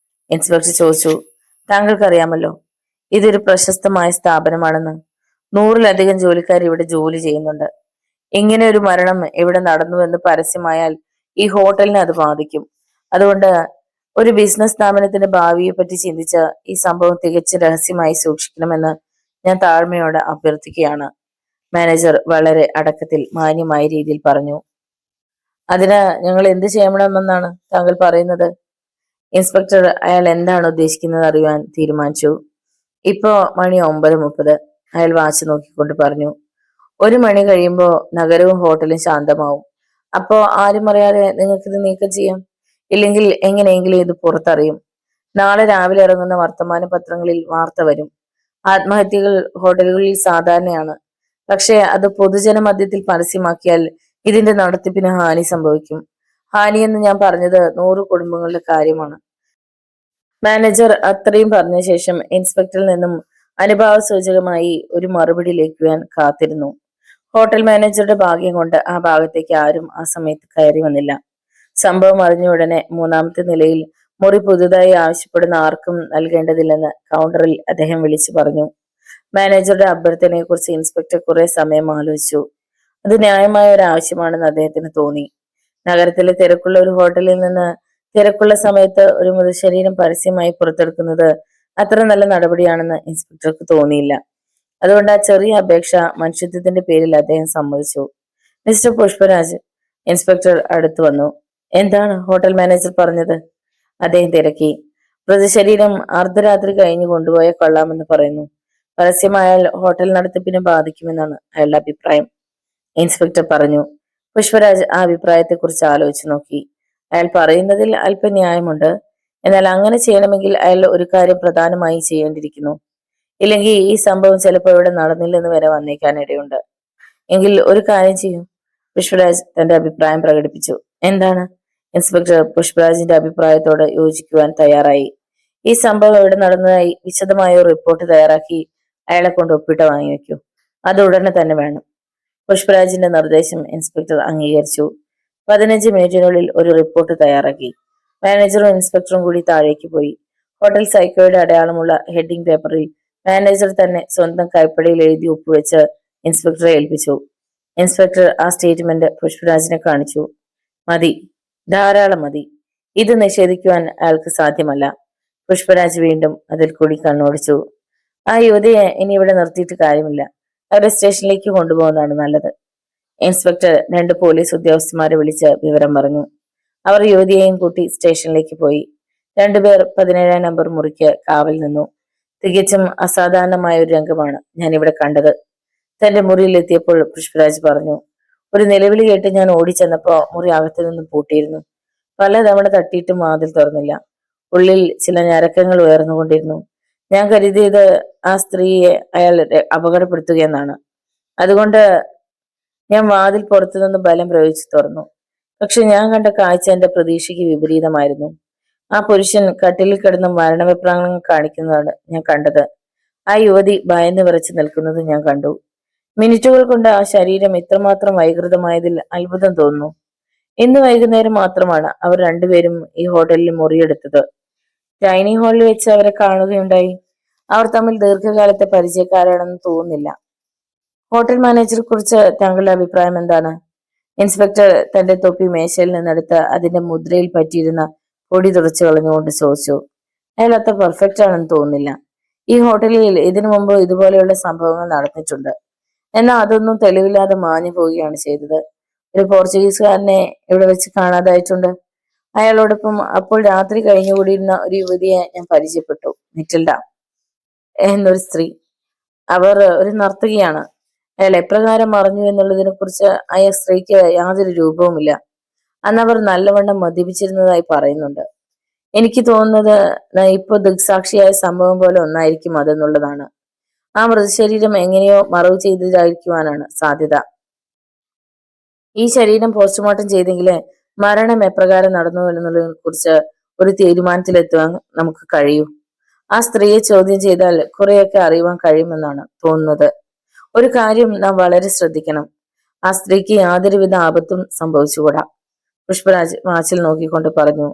ഇൻസ്പെക്ടർ ചോദിച്ചു. താങ്കൾക്കറിയാമല്ലോ, ഇതൊരു പ്രശസ്തമായ സ്ഥാപനമാണെന്ന്. 100-ലധികം ജോലിക്കാർ ഇവിടെ ജോലി ചെയ്യുന്നുണ്ട്. ഇങ്ങനെ ഒരു മരണം ഇവിടെ നടന്നുവെന്ന് പരസ്യമായാൽ ഈ ഹോട്ടലിനെ അത് ബാധിക്കും. അതുകൊണ്ട് ഒരു ബിസിനസ് സ്ഥാപനത്തിന്റെ ഭാവിയെ പറ്റി ചിന്തിച്ച് ഈ സംഭവം തികച്ചും രഹസ്യമായി സൂക്ഷിക്കണമെന്ന് ഞാൻ താഴ്മയോടെ അഭ്യർത്ഥിക്കുകയാണ്. മാനേജർ വളരെ അടക്കത്തിൽ മാന്യമായ രീതിയിൽ പറഞ്ഞു. അതിന് ഞങ്ങൾ എന്ത് ചെയ്യണമെന്നാണ് താങ്കൾ പറയുന്നത്? ഇൻസ്പെക്ടർ അയാൾ എന്താണ് ഉദ്ദേശിക്കുന്നത് അറിയാൻ തീരുമാനിച്ചു. ഇപ്പോ മണി 9:30. അയാൾ വാച്ച് നോക്കിക്കൊണ്ട് പറഞ്ഞു. 1 മണി കഴിയുമ്പോ നഗരവും ഹോട്ടലും ശാന്തമാവും. അപ്പോ ആരും അറിയാതെ നിങ്ങൾക്കിത് നീക്കം ചെയ്യാം. ഇല്ലെങ്കിൽ എങ്ങനെയെങ്കിലും ഇത് പുറത്തറിയും. നാളെ രാവിലെ ഇറങ്ങുന്ന വർത്തമാന പത്രങ്ങളിൽ വാർത്ത വരും. ആത്മഹത്യകൾ ഹോട്ടലുകളിൽ സാധാരണയാണ്. പക്ഷേ അത് പൊതുജന മധ്യത്തിൽ പരസ്യമാക്കിയാൽ ഇതിന്റെ നടത്തിപ്പിന് ഹാനി സംഭവിക്കും. ഹാനിയെന്ന് ഞാൻ പറഞ്ഞത് 100 കുടുംബങ്ങളുടെ കാര്യമാണ്. മാനേജർ അത്രയും പറഞ്ഞ ശേഷം ഇൻസ്പെക്ടറിൽ നിന്നും അനുഭാവ സൂചകമായി ഒരു മറുപടി ലഭിക്കുവാൻ കാത്തിരുന്നു. ഹോട്ടൽ മാനേജറുടെ ഭാഗ്യം കൊണ്ട് ആ ഭാഗത്തേക്ക് ആരും ആ സമയത്ത് കയറി വന്നില്ല. സംഭവം അറിഞ്ഞ ഉടനെ 3-ാമത്തെ നിലയിൽ മുറി പുതുതായി ആവശ്യപ്പെടുന്ന ആർക്കും നൽകേണ്ടതില്ലെന്ന് കൗണ്ടറിൽ അദ്ദേഹം വിളിച്ചു പറഞ്ഞു. മാനേജറുടെ അഭ്യർത്ഥനയെ കുറിച്ച് ഇൻസ്പെക്ടർ കുറെ സമയം ആലോചിച്ചു. അത് ന്യായമായ ഒരു ആവശ്യമാണെന്ന് അദ്ദേഹത്തിന് തോന്നി. നഗരത്തിലെ തിരക്കുള്ള ഒരു ഹോട്ടലിൽ നിന്ന് തിരക്കുള്ള സമയത്ത് ഒരു മൃതശരീരം പരസ്യമായി പുറത്തെടുക്കുന്നത് അത്ര നല്ല നടപടിയാണെന്ന് ഇൻസ്പെക്ടർക്ക് തോന്നിയില്ല. അതുകൊണ്ട് ആ ചെറിയ അപേക്ഷ മനുഷ്യത്വത്തിന്റെ പേരിൽ അദ്ദേഹം സമ്മതിച്ചു. മിസ്റ്റർ പുഷ്പരാജ്, ഇൻസ്പെക്ടർ അടുത്തു വന്നു. എന്താണ് ഹോട്ടൽ മാനേജർ പറഞ്ഞത്? അദ്ദേഹം തിരക്കി. മൃതശരീരം അർദ്ധരാത്രി കഴിഞ്ഞു കൊണ്ടുപോയ കൊള്ളാമെന്ന് പറയുന്നു. പരസ്യമായാൽ ഹോട്ടൽ നടത്തിപ്പിനെ ബാധിക്കുമെന്നാണ് അയാളുടെ അഭിപ്രായം, ഇൻസ്പെക്ടർ പറഞ്ഞു. പുഷ്പരാജ് ആ അഭിപ്രായത്തെക്കുറിച്ച് ആലോചിച്ചു നോക്കി. അയാൾ പറയുന്നതിൽ അല്പം ന്യായമുണ്ട്. എന്നാൽ അങ്ങനെ ചെയ്യണമെങ്കിൽ അയാൾ ഒരു കാര്യം പ്രധാനമായി ചെയ്യേണ്ടിയിരിക്കുന്നു. ഇല്ലെങ്കിൽ ഈ സംഭവം ചിലപ്പോൾ ഇവിടെ നടന്നില്ലെന്ന് വരെ വന്നേക്കാനിടയുണ്ട്. എങ്കിൽ ഒരു കാര്യം ചെയ്യൂ. പുഷ്പരാജ് തന്റെ അഭിപ്രായം പ്രകടിപ്പിച്ചു. എന്താണ്? ഇൻസ്പെക്ടർ പുഷ്പരാജിന്റെ അഭിപ്രായത്തോട് യോജിക്കുവാൻ തയ്യാറായി. ഈ സംഭവം ഇവിടെ നടന്നതായി വിശദമായ ഒരു റിപ്പോർട്ട് തയ്യാറാക്കി അയാളെ കൊണ്ട് ഒപ്പിട്ട് വാങ്ങി വെക്കൂ. അത് ഉടനെ തന്നെ വേണം. പുഷ്പരാജിന്റെ നിർദ്ദേശം ഇൻസ്പെക്ടർ അംഗീകരിച്ചു. 15 മിനിറ്റിനുള്ളിൽ ഒരു റിപ്പോർട്ട് തയ്യാറാക്കി. മാനേജറും ഇൻസ്പെക്ടറും കൂടി താഴേക്ക് പോയി. ഹോട്ടൽ സൈക്കോയുടെ അടയാളമുള്ള ഹെഡിംഗ് പേപ്പറിൽ മാനേജർ തന്നെ സ്വന്തം കൈപ്പടയിൽ എഴുതി ഒപ്പുവെച്ച് ഇൻസ്പെക്ടറെ ഏൽപ്പിച്ചു. ഇൻസ്പെക്ടർ ആ സ്റ്റേറ്റ്മെന്റ് പുഷ്പരാജിനെ കാണിച്ചു. മതി, ധാരാളം മതി. ഇത് നിഷേധിക്കുവാൻ അയാൾക്ക് സാധ്യമല്ല. പുഷ്പരാജ് വീണ്ടും അതിൽ കൂടി കണ്ണോടിച്ചു. ആ യുവതിയെ ഇനി ഇവിടെ നിർത്തിയിട്ട് കാര്യമില്ല. അവരെ സ്റ്റേഷനിലേക്ക് കൊണ്ടുപോകുന്നതാണ് നല്ലത്. ഇൻസ്പെക്ടർ 2 പോലീസ് ഉദ്യോഗസ്ഥന്മാരെ വിളിച്ച് വിവരം പറഞ്ഞു. അവർ യുവതിയെയും കൂട്ടി സ്റ്റേഷനിലേക്ക് പോയി. 2 പേർ 17-ാം നമ്പർ മുറിക്ക് കാവൽ നിന്നു. തികച്ചും അസാധാരണമായ ഒരു രംഗമാണ് ഞാൻ ഇവിടെ കണ്ടത്, തന്റെ മുറിയിൽ എത്തിയപ്പോൾ പുഷ്പരാജ് പറഞ്ഞു. ഒരു നിലവിളി കേട്ട് ഞാൻ ഓടിച്ചെന്നപ്പോ മുറി അകത്തു നിന്നും പൂട്ടിയിരുന്നു. പലതവണ തട്ടിയിട്ടും വാതിൽ തുറന്നില്ല. ഉള്ളിൽ ചില ഞരക്കങ്ങൾ ഉയർന്നുകൊണ്ടിരുന്നു. ഞാൻ കരുതിയത് ആ സ്ത്രീയെ അയാൾ അപകടപ്പെടുത്തുകയെന്നാണ്. അതുകൊണ്ട് ഞാൻ വാതിൽ പുറത്തുനിന്ന് ബലം പ്രയോഗിച്ചു തുറന്നു. പക്ഷെ ഞാൻ കണ്ട കാഴ്ച എന്റെ പ്രതീക്ഷയ്ക്ക് വിപരീതമായിരുന്നു. ആ പുരുഷൻ കട്ടിലിൽ കിടന്ന് മരണവിപ്രാണങ്ങൾ കാണിക്കുന്നതാണ് ഞാൻ കണ്ടത്. ആ യുവതി ഭയന്ന് വിറച്ചു നിൽക്കുന്നത് ഞാൻ കണ്ടു. മിനിറ്റുകൾ കൊണ്ട് ആ ശരീരം ഇത്രമാത്രം വൈകൃതമായതിൽ അത്ഭുതം തോന്നുന്നു. ഇന്ന് വൈകുന്നേരം മാത്രമാണ് അവർ 2 പേരും ഈ ഹോട്ടലിൽ മുറിയെടുത്തത്. ഡൈനിങ് ഹാളിൽ വെച്ച് അവരെ കാണുകയുണ്ടായി. അവർ തമ്മിൽ ദീർഘകാലത്തെ പരിചയക്കാരാണെന്ന് തോന്നുന്നില്ല. ഹോട്ടൽ മാനേജറെ കുറിച്ച് താങ്കളുടെ അഭിപ്രായം എന്താണ്? ഇൻസ്പെക്ടർ തന്റെ തൊപ്പി മേശയിൽ നിന്നെടുത്ത് അതിന്റെ മുദ്രയിൽ പറ്റിയിരുന്ന പൊടി തുടച്ചു കളഞ്ഞുകൊണ്ട് ചോദിച്ചു. അയാൾ അത്ര പെർഫെക്റ്റ് ആണെന്ന് തോന്നുന്നില്ല. ഈ ഹോട്ടലിൽ ഇതിനു മുമ്പ് ഇതുപോലെയുള്ള സംഭവങ്ങൾ നടന്നിട്ടുണ്ട്. എന്നാൽ അതൊന്നും തെളിവില്ലാതെ മാഞ്ഞു പോവുകയാണ് ചെയ്തത്. ഒരു പോർച്ചുഗീസുകാരനെ ഇവിടെ വെച്ച് കാണാതായിട്ടുണ്ട്. അയാളോടൊപ്പം അപ്പോൾ രാത്രി കഴിഞ്ഞുകൂടിയിരുന്ന ഒരു യുവതിയെ ഞാൻ പരിചയപ്പെട്ടു, നിറ്റിൽഡ എന്നൊരു സ്ത്രീ. അവർ ഒരു നർത്തകിയാണ്. അയാൾ എപ്രകാരം മറഞ്ഞു എന്നുള്ളതിനെ കുറിച്ച് ആ സ്ത്രീക്ക് യാതൊരു രൂപവുമില്ല. അന്ന് അവർ നല്ലവണ്ണം മദ്യപിച്ചിരുന്നതായി പറയുന്നുണ്ട്. എനിക്ക് തോന്നുന്നത് ഇപ്പൊ ദൃക്സാക്ഷിയായ സംഭവം പോലെ ഒന്നായിരിക്കും അതെന്നുള്ളതാണ്. ആ മൃതശരീരം എങ്ങനെയോ മറവ് ചെയ്തതായിരിക്കുവാനാണ് സാധ്യത. ഈ ശരീരം പോസ്റ്റ്മോർട്ടം ചെയ്തെങ്കിലേ മരണം എപ്രകാരം നടന്നു എന്നുള്ളതിനെ കുറിച്ച് ഒരു തീരുമാനത്തിലെത്തുവാൻ നമുക്ക് കഴിയൂ. ആ സ്ത്രീയെ ചോദ്യം ചെയ്താൽ കുറെയൊക്കെ അറിയുവാൻ കഴിയുമെന്നാണ് തോന്നുന്നത്. ഒരു കാര്യം നാം വളരെ ശ്രദ്ധിക്കണം. ആ സ്ത്രീക്ക് യാതൊരുവിധ ആപത്തും സംഭവിച്ചുകൂടാ. പുഷ്പരാജ് വാച്ചിൽ നോക്കിക്കൊണ്ട് പറഞ്ഞു.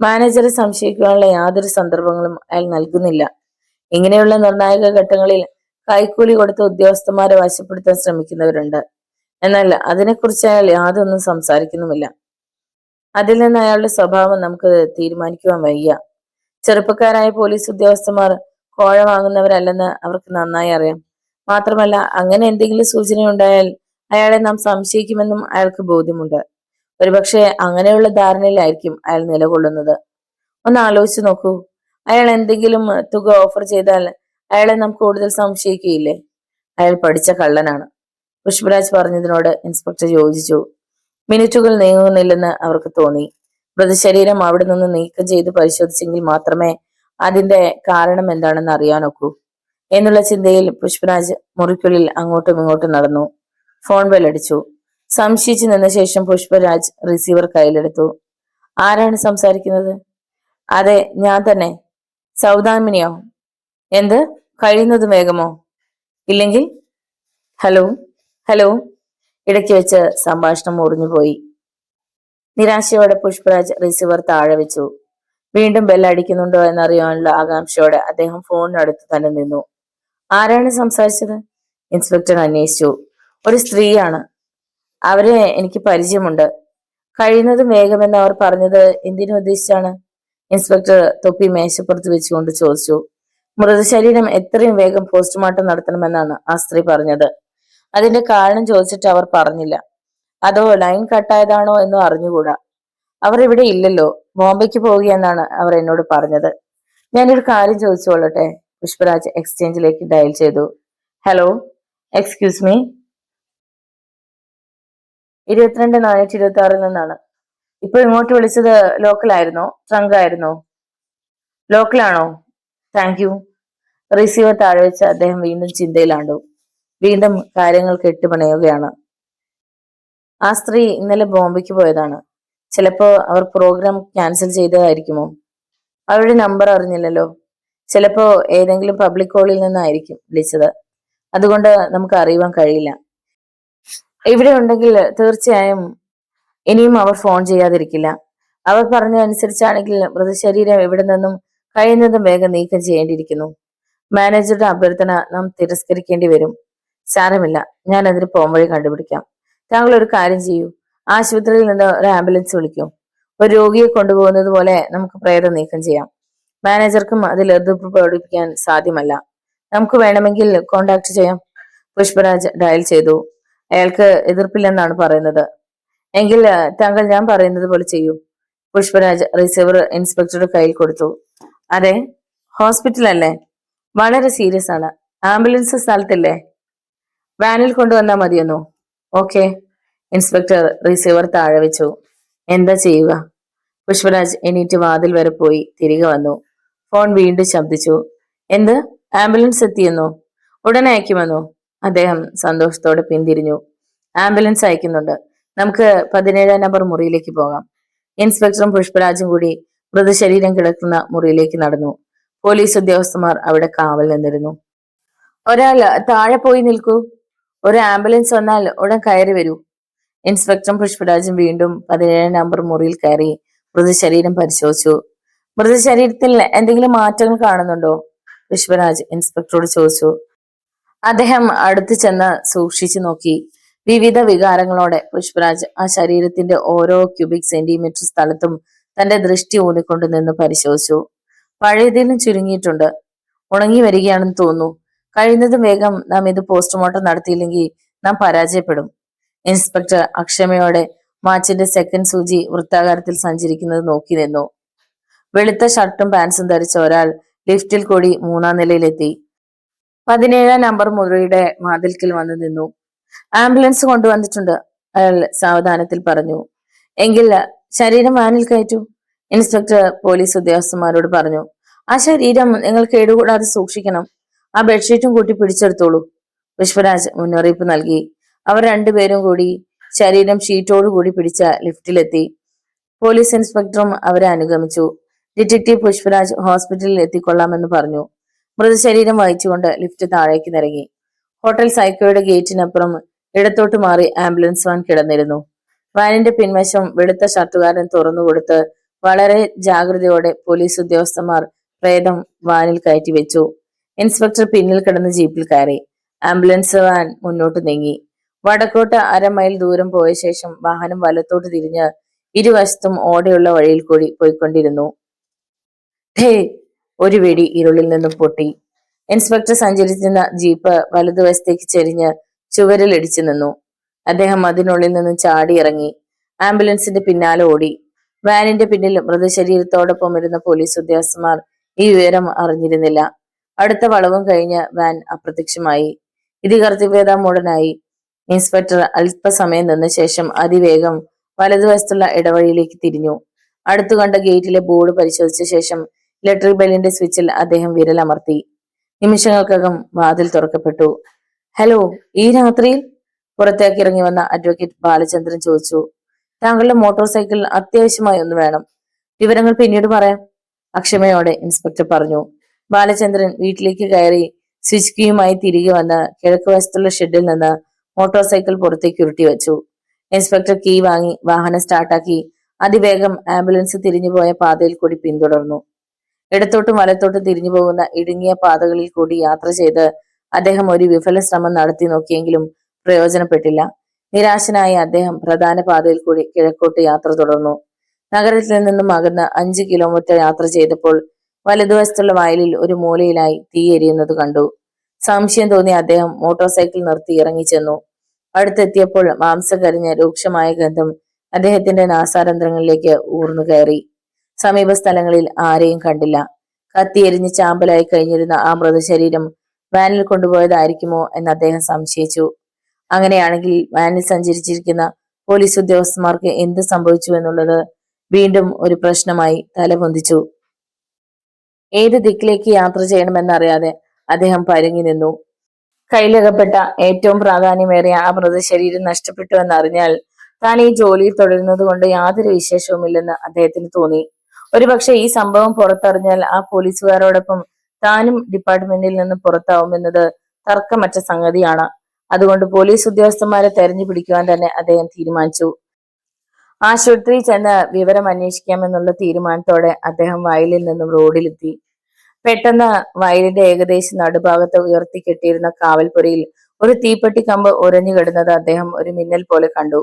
മാനേജറെ സംശയിക്കുവാനുള്ള യാതൊരു സന്ദർഭങ്ങളും അയാൾ നൽകുന്നില്ല. ഇങ്ങനെയുള്ള നിർണായക ഘട്ടങ്ങളിൽ കൈക്കൂലി കൊടുത്ത ഉദ്യോഗസ്ഥന്മാരെ വശപ്പെടുത്താൻ ശ്രമിക്കുന്നവരുണ്ട്. എന്നാൽ അതിനെക്കുറിച്ച് അയാൾ യാതൊന്നും സംസാരിക്കുന്നുമില്ല. അതിൽ നിന്ന് അയാളുടെ സ്വഭാവം നമുക്ക് തീരുമാനിക്കുവാൻ വയ്യ. ചെറുപ്പക്കാരായ പോലീസ് ഉദ്യോഗസ്ഥന്മാർ കോഴ വാങ്ങുന്നവരല്ലെന്ന് അവർക്ക് നന്നായി അറിയാം. മാത്രമല്ല, അങ്ങനെ എന്തെങ്കിലും സൂചനയുണ്ടായാൽ അയാളെ നാം സംശയിക്കുമെന്നും അയാൾക്ക് ബോധ്യമുണ്ട്. ഒരുപക്ഷെ അങ്ങനെയുള്ള ധാരണയിലായിരിക്കും അയാൾ നിലകൊള്ളുന്നത്. ഒന്ന് ആലോചിച്ചു നോക്കൂ. അയാൾ എന്തെങ്കിലും തുക ഓഫർ ചെയ്താൽ അയാളെ നാം കൂടുതൽ സംശയിക്കുകയില്ലേ? അയാൾ പഠിച്ച കള്ളനാണ്. പുഷ്പരാജ് പറഞ്ഞതിനോട് ഇൻസ്പെക്ടർ യോജിച്ചു. മിനിറ്റുകൾ നീങ്ങുന്നില്ലെന്ന് അവർക്ക് തോന്നി. മൃതശരീരം അവിടെ നിന്ന് നീക്കം ചെയ്ത് പരിശോധിച്ചെങ്കിൽ മാത്രമേ അതിന്റെ കാരണം എന്താണെന്ന് അറിയാനൊക്കൂ എന്നുള്ള ചിന്തയിൽ പുഷ്പരാജ് മുറിക്കുള്ളിൽ അങ്ങോട്ടും ഇങ്ങോട്ടും നടന്നു. ഫോൺ ബെല്ലടിച്ചു. സംശയിച്ചു നിന്ന ശേഷം പുഷ്പരാജ് റിസീവർ കയ്യിലെടുത്തു. ആരാണ് സംസാരിക്കുന്നത്? അതെ, ഞാൻ തന്നെ. സൗദാമിനിയോ? എന്ത്? കഴിയുന്നതും വേഗമോ? ഇല്ലെങ്കിൽ ഹലോ ഹലോ. ഇടയ്ക്ക് വെച്ച് സംഭാഷണം മുറിഞ്ഞുപോയി. നിരാശയോടെ പുഷ്പരാജ് റിസീവർ താഴെ വെച്ചു. വീണ്ടും ബെല്ലടിക്കുന്നുണ്ടോ എന്നറിയാനുള്ള ആകാംക്ഷയോടെ അദ്ദേഹം ഫോണിനടുത്ത് തന്നെ നിന്നു. ആരാണ് സംസാരിച്ചത്? ഇൻസ്പെക്ടർ അന്വേഷിച്ചു. ഒരു സ്ത്രീയാണ്. അവരെ എനിക്ക് പരിചയമുണ്ട്. കഴിയുന്നതും വേഗമെന്ന് അവർ പറഞ്ഞത് എന്തിനു ഉദ്ദേശിച്ചാണ്? ഇൻസ്പെക്ടർ തൊപ്പി മേശപ്പുറത്ത് വെച്ചുകൊണ്ട് ചോദിച്ചു. മൃതശരീരം എത്രയും വേഗം പോസ്റ്റ്മോർട്ടം നടത്തണമെന്നാണ് ആ സ്ത്രീ പറഞ്ഞത്. അതിന്റെ കാരണം ചോദിച്ചിട്ട് അവർ പറഞ്ഞില്ല. അതോ ലൈൻ കട്ടായതാണോ എന്നും അറിഞ്ഞുകൂടാ. അവർ ഇവിടെ ഇല്ലല്ലോ, ബോംബെക്ക് പോവുകയെന്നാണ് അവർ എന്നോട് പറഞ്ഞത്. ഞാനൊരു കാര്യം ചോദിച്ചോളട്ടെ? പുഷ്പരാജ് എക്സ്ചേഞ്ചിലേക്ക് ഡയൽ ചെയ്തു. Hello, excuse me. 22-426 നിന്നാണ്. ഇപ്പൊ ഇങ്ങോട്ട് വിളിച്ചത് ലോക്കൽ ആയിരുന്നോ ട്രങ്ക് ആയിരുന്നോ? ലോക്കലാണോ? Thank you. റിസീവർ താഴെ വെച്ച് അദ്ദേഹം വീണ്ടും ചിന്തയിലാണ്ടു. വീണ്ടും കാര്യങ്ങൾ കെട്ടുപണയുകയാണ്. ആ സ്ത്രീ ഇന്നലെ ബോംബെക്ക് പോയതാണ്. ചിലപ്പോ അവർ പ്രോഗ്രാം ക്യാൻസൽ ചെയ്തതായിരിക്കുമോ? അവരുടെ നമ്പർ അറിഞ്ഞില്ലല്ലോ. ചിലപ്പോ ഏതെങ്കിലും പബ്ലിക് കോളിൽ നിന്നായിരിക്കും വിളിച്ചത്. അതുകൊണ്ട് നമുക്ക് അറിയുവാൻ കഴിയില്ല. ഇവിടെ ഉണ്ടെങ്കിൽ തീർച്ചയായും ഇനിയും അവർ ഫോൺ ചെയ്യാതിരിക്കില്ല. അവർ പറഞ്ഞതനുസരിച്ചാണെങ്കിൽ മൃതശരീരം ഇവിടെ നിന്നും കഴിയുന്നതും വേഗം നീക്കം ചെയ്യേണ്ടിയിരിക്കുന്നു. മാനേജറുടെ അഭ്യർത്ഥന നാം തിരസ്കരിക്കേണ്ടി വരും. സാരമില്ല, ഞാൻ അതിന് പോംവഴി കണ്ടുപിടിക്കാം. താങ്കൾ ഒരു കാര്യം ചെയ്യൂ. ആശുപത്രിയിൽ നിന്ന് ഒരു ആംബുലൻസ് വിളിക്കൂ. ഒരു രോഗിയെ കൊണ്ടുപോകുന്നത് പോലെ നമുക്ക് പ്രേതം നീക്കം ചെയ്യാം. മാനേജർക്കും അതിൽ എതിർപ്പ് പ്രകടിപ്പിക്കാൻ സാധ്യമല്ല. നമുക്ക് വേണമെങ്കിൽ കോണ്ടാക്ട് ചെയ്യാം. പുഷ്പരാജ് ഡയൽ ചെയ്തു. അയാൾക്ക് എതിർപ്പില്ലെന്നാണ് പറയുന്നത്. എങ്കിൽ താങ്കൾ ഞാൻ പറയുന്നത് പോലെ ചെയ്യൂ. പുഷ്പരാജ് റിസീവർ ഇൻസ്പെക്ടറുടെ കയ്യിൽ കൊടുത്തു. അതെ, ഹോസ്പിറ്റൽ അല്ലേ? വളരെ സീരിയസ് ആണ്. ആംബുലൻസ് സ്ഥലത്തില്ലേ? വാനിൽ കൊണ്ടുവന്നാൽ മതിയെന്നോ? ഓക്കെ. ഇൻസ്പെക്ടർ റിസീവർ താഴെ വെച്ചു. എന്താ ചെയ്യുക? പുഷ്പരാജ് എണീറ്റ് വാതിൽ വരെ പോയി തിരികെ വന്നു. ഫോൺ വീണ്ടും ശബ്ദിച്ചു. എന്ത്? ആംബുലൻസ് എത്തിയെന്നോ? ഉടനെ അയക്കുമെന്നോ? അദ്ദേഹം സന്തോഷത്തോടെ പിന്തിരിഞ്ഞു. ആംബുലൻസ് അയക്കുന്നുണ്ട്. നമുക്ക് 17 നമ്പർ മുറിയിലേക്ക് പോകാം. ഇൻസ്പെക്ടറും പുഷ്പരാജും കൂടി മൃതശരീരം കിടക്കുന്ന മുറിയിലേക്ക് നടന്നു. പോലീസ് ഉദ്യോഗസ്ഥന്മാർ അവിടെ കാവൽ നിന്നിരുന്നു. ഒരാൾ താഴെ പോയി നിൽക്കൂ. ഒരു ആംബുലൻസ് വന്നാൽ ഉടൻ കയറി വരൂ. ഇൻസ്പെക്ടറും പുഷ്പരാജും വീണ്ടും 17 നമ്പർ മുറിയിൽ കയറി മൃതശരീരം പരിശോധിച്ചു. മൃതശരീരത്തിൽ എന്തെങ്കിലും മാറ്റങ്ങൾ കാണുന്നുണ്ടോ? പുഷ്പരാജ് ഇൻസ്പെക്ടറോട് ചോദിച്ചു. അദ്ദേഹം അടുത്തു ചെന്ന് സൂക്ഷിച്ചു നോക്കി. വിവിധ വികാരങ്ങളോടെ പുഷ്പരാജ് ആ ശരീരത്തിന്റെ ഓരോ ക്യൂബിക് സെന്റിമീറ്റർ സ്ഥലത്തും തന്റെ ദൃഷ്ടി ഊന്നിക്കൊണ്ട് നിന്ന് പരിശോധിച്ചു. പഴയതിലും ചുരുങ്ങിയിട്ടുണ്ട്. ഉണങ്ങി വരികയാണെന്ന് തോന്നുന്നു. കഴിയുന്നതും വേഗം നാം ഇത് പോസ്റ്റ്മോർട്ടം നടത്തിയില്ലെങ്കിൽ നാം പരാജയപ്പെടും. ഇൻസ്പെക്ടർ അക്ഷമയോടെ മാച്ചിന്റെ സെക്കൻഡ് സൂചി വൃത്താകാരത്തിൽ സഞ്ചരിക്കുന്നത് നോക്കി നിന്നു. വെളുത്ത ഷർട്ടും പാൻസും ധരിച്ച ഒരാൾ ലിഫ്റ്റിൽ കൂടി 3-ാം നിലയിലെത്തി. 17 നമ്പർ മുറിയുടെ വാതിൽക്കൽ വന്നു നിന്നു. ആംബുലൻസ് കൊണ്ടുവന്നിട്ടുണ്ട്, അയാൾ സാവധാനത്തിൽ പറഞ്ഞു. എങ്കിൽ ശരീരം വാനിൽ കയറ്റൂ, ഇൻസ്പെക്ടർ പോലീസ് ഉദ്യോഗസ്ഥന്മാരോട് പറഞ്ഞു. ആ ശരീരം നിങ്ങൾ കേടുകൂടാതെ സൂക്ഷിക്കണം. ആ ബെഡ്ഷീറ്റും കൂട്ടി പിടിച്ചെടുത്തോളൂ, പുഷ്പരാജ് മുന്നറിയിപ്പ് നൽകി. അവർ രണ്ടുപേരും കൂടി ശരീരം ഷീറ്റോടു കൂടി പിടിച്ച ലിഫ്റ്റിലെത്തി. പോലീസ് ഇൻസ്പെക്ടറും അവരെ അനുഗമിച്ചു. ഡിറ്റക്റ്റീവ് പുഷ്പരാജ് ഹോസ്പിറ്റലിൽ എത്തിക്കൊള്ളാമെന്ന് പറഞ്ഞു. മൃതശരീരം വഹിച്ചുകൊണ്ട് ലിഫ്റ്റ് താഴേക്ക് നിറങ്ങി. ഹോട്ടൽ സൈക്കോയുടെ ഗേറ്റിനപ്പുറം ഇടത്തോട്ട് മാറി ആംബുലൻസ് വാൻ കിടന്നിരുന്നു. വാനിന്റെ പിൻവശം വെളുത്ത ഷർട്ടുകാരൻ തുറന്നുകൊടുത്ത് വളരെ ജാഗ്രതയോടെ പോലീസ് ഉദ്യോഗസ്ഥന്മാർ പ്രേതം വാനിൽ കയറ്റി വെച്ചു. ഇൻസ്പെക്ടർ പിന്നിൽ കിടന്ന ജീപ്പിൽ കയറി. ആംബുലൻസ് വാൻ മുന്നോട്ട് നീങ്ങി. വടക്കോട്ട് 1/2 മൈൽ ദൂരം പോയ ശേഷം വാഹനം വലത്തോട്ട് തിരിഞ്ഞ് ഇരുവശത്തും ഓടയുള്ള വഴിയിൽ കൂടി പോയിക്കൊണ്ടിരുന്നു. ഹേ! ഒരു വെടി ഇരുളിൽ നിന്നും പൊട്ടി. ഇൻസ്പെക്ടർ സഞ്ചരിച്ചിരുന്ന ജീപ്പ് വലതുവശത്തേക്ക് ചെരിഞ്ഞ് ചുവരിൽ ഇടിച്ചു നിന്നു. അദ്ദേഹം അതിനുള്ളിൽ നിന്നും ചാടിയിറങ്ങി ആംബുലൻസിന്റെ പിന്നാലെ ഓടി. വാനിന്റെ പിന്നിൽ മൃതശരീരത്തോടൊപ്പം ഇരുന്ന പോലീസ് ഉദ്യോഗസ്ഥന്മാർ ഈ വിവരം അറിഞ്ഞിരുന്നില്ല. അടുത്ത വളവും കഴിഞ്ഞ് വാൻ അപ്രത്യക്ഷമായി. ഇതികർത്തിവേദാമൂഢനായി ഇൻസ്പെക്ടർ അല്പസമയം നിന്ന ശേഷം അതിവേഗം വലതുവശത്തുള്ള ഇടവഴിയിലേക്ക് തിരിഞ്ഞു. അടുത്തു കണ്ട ഗേറ്റിലെ ബോർഡ് പരിശോധിച്ച ശേഷം ഇലക്ട്രിക് ബെല്ലിന്റെ സ്വിച്ചിൽ അദ്ദേഹം വിരലമർത്തി. നിമിഷങ്ങൾക്കകം വാതിൽ തുറക്കപ്പെട്ടു. ഹലോ, ഈ രാത്രിയിൽ? പുറത്തേക്ക് ഇറങ്ങി വന്ന അഡ്വക്കേറ്റ് ബാലചന്ദ്രൻ ചോദിച്ചു. താങ്കളുടെ മോട്ടോർ സൈക്കിൾ അത്യാവശ്യമായി ഒന്ന് വേണം. വിവരങ്ങൾ പിന്നീട് പറയാം, അക്ഷമയോടെ ഇൻസ്പെക്ടർ പറഞ്ഞു. ബാലചന്ദ്രൻ വീട്ടിലേക്ക് കയറി സ്വിച്ച് കീയുമായി തിരികെ വന്ന് കിഴക്ക് വശത്തുള്ള ഷെഡിൽ നിന്ന് മോട്ടോർ സൈക്കിൾ പുറത്തേക്ക് ഉരുട്ടി വെച്ചു. ഇൻസ്പെക്ടർ കീ വാങ്ങി വാഹനം സ്റ്റാർട്ടാക്കി അതിവേഗം ആംബുലൻസ് തിരിഞ്ഞുപോയ പാതയിൽ കൂടി പിന്തുടർന്നു. ഇടത്തോട്ടും വലത്തോട്ടും തിരിഞ്ഞു പോകുന്ന ഇടുങ്ങിയ പാതകളിൽ കൂടി യാത്ര ചെയ്ത് അദ്ദേഹം ഒരു വിഫല ശ്രമം നടത്തി നോക്കിയെങ്കിലും പ്രയോജനപ്പെട്ടില്ല. നിരാശനായ അദ്ദേഹം പ്രധാന പാതയിൽ കൂടി കിഴക്കോട്ട് യാത്ര തുടർന്നു. നഗരത്തിൽ നിന്നും അകന്ന് 5 കിലോമീറ്റർ യാത്ര ചെയ്തപ്പോൾ വലതുവശത്തുള്ള വയലിൽ ഒരു മൂലയിലായി തീ എരിയുന്നത് കണ്ടു. സംശയം തോന്നിയ അദ്ദേഹം മോട്ടോർ സൈക്കിൾ നിർത്തി ഇറങ്ങിച്ചെന്നു. അടുത്തെത്തിയപ്പോൾ മാംസം കരിഞ്ഞ രൂക്ഷമായ ഗന്ധം അദ്ദേഹത്തിന്റെ നാസാരന്ധ്രങ്ങളിലേക്ക് ഊർന്നു കയറി. സമീപ സ്ഥലങ്ങളിൽ ആരെയും കണ്ടില്ല. കത്തിയെരിഞ്ഞ് ചാമ്പലായി കഴിഞ്ഞിരുന്ന ആ മൃതശരീരം വാനിൽ കൊണ്ടുപോയതായിരിക്കുമോ എന്ന് അദ്ദേഹം സംശയിച്ചു. അങ്ങനെയാണെങ്കിൽ വാനിൽ സഞ്ചരിച്ചിരിക്കുന്ന പോലീസ് ഉദ്യോഗസ്ഥന്മാർക്ക് എന്ത് സംഭവിച്ചു എന്നുള്ളത് വീണ്ടും ഒരു പ്രശ്നമായി തലപൊന്തിച്ചു. ഏത് ദിക്കിലേക്ക് യാത്ര ചെയ്യണമെന്നറിയാതെ അദ്ദേഹം പരുങ്ങി നിന്നു. കയ്യിലകപ്പെട്ട ഏറ്റവും പ്രാധാന്യമേറിയ ആ മൃതശരീരം നഷ്ടപ്പെട്ടു എന്നറിഞ്ഞാൽ താൻ ഈ ജോലിയിൽ തുടരുന്നത് കൊണ്ട് യാതൊരു വിശേഷവുമില്ലെന്ന് അദ്ദേഹത്തിന് തോന്നി. ഒരുപക്ഷെ ഈ സംഭവം പുറത്തറിഞ്ഞാൽ ആ പോലീസുകാരോടൊപ്പം താനും ഡിപ്പാർട്ട്മെന്റിൽ നിന്ന് പുറത്താവുമെന്നത് തർക്കമറ്റ സംഗതിയാണ്. അതുകൊണ്ട് പോലീസ് ഉദ്യോഗസ്ഥന്മാരെ തെരഞ്ഞു പിടിക്കുവാൻ തന്നെ അദ്ദേഹം തീരുമാനിച്ചു. ആശുപത്രിയിൽ ചെന്ന് വിവരം അന്വേഷിക്കാമെന്നുള്ള തീരുമാനത്തോടെ അദ്ദേഹം വയലിൽ നിന്നും റോഡിലെത്തി. പെട്ടെന്ന് വയലിന്റെ ഏകദേശം നടുഭാഗത്ത് ഉയർത്തി കെട്ടിയിരുന്ന കാവൽപുരയിൽ ഒരു തീപ്പെട്ടി കമ്പ് ഉരഞ്ഞു കിടന്നത് അദ്ദേഹം ഒരു മിന്നൽ പോലെ കണ്ടു.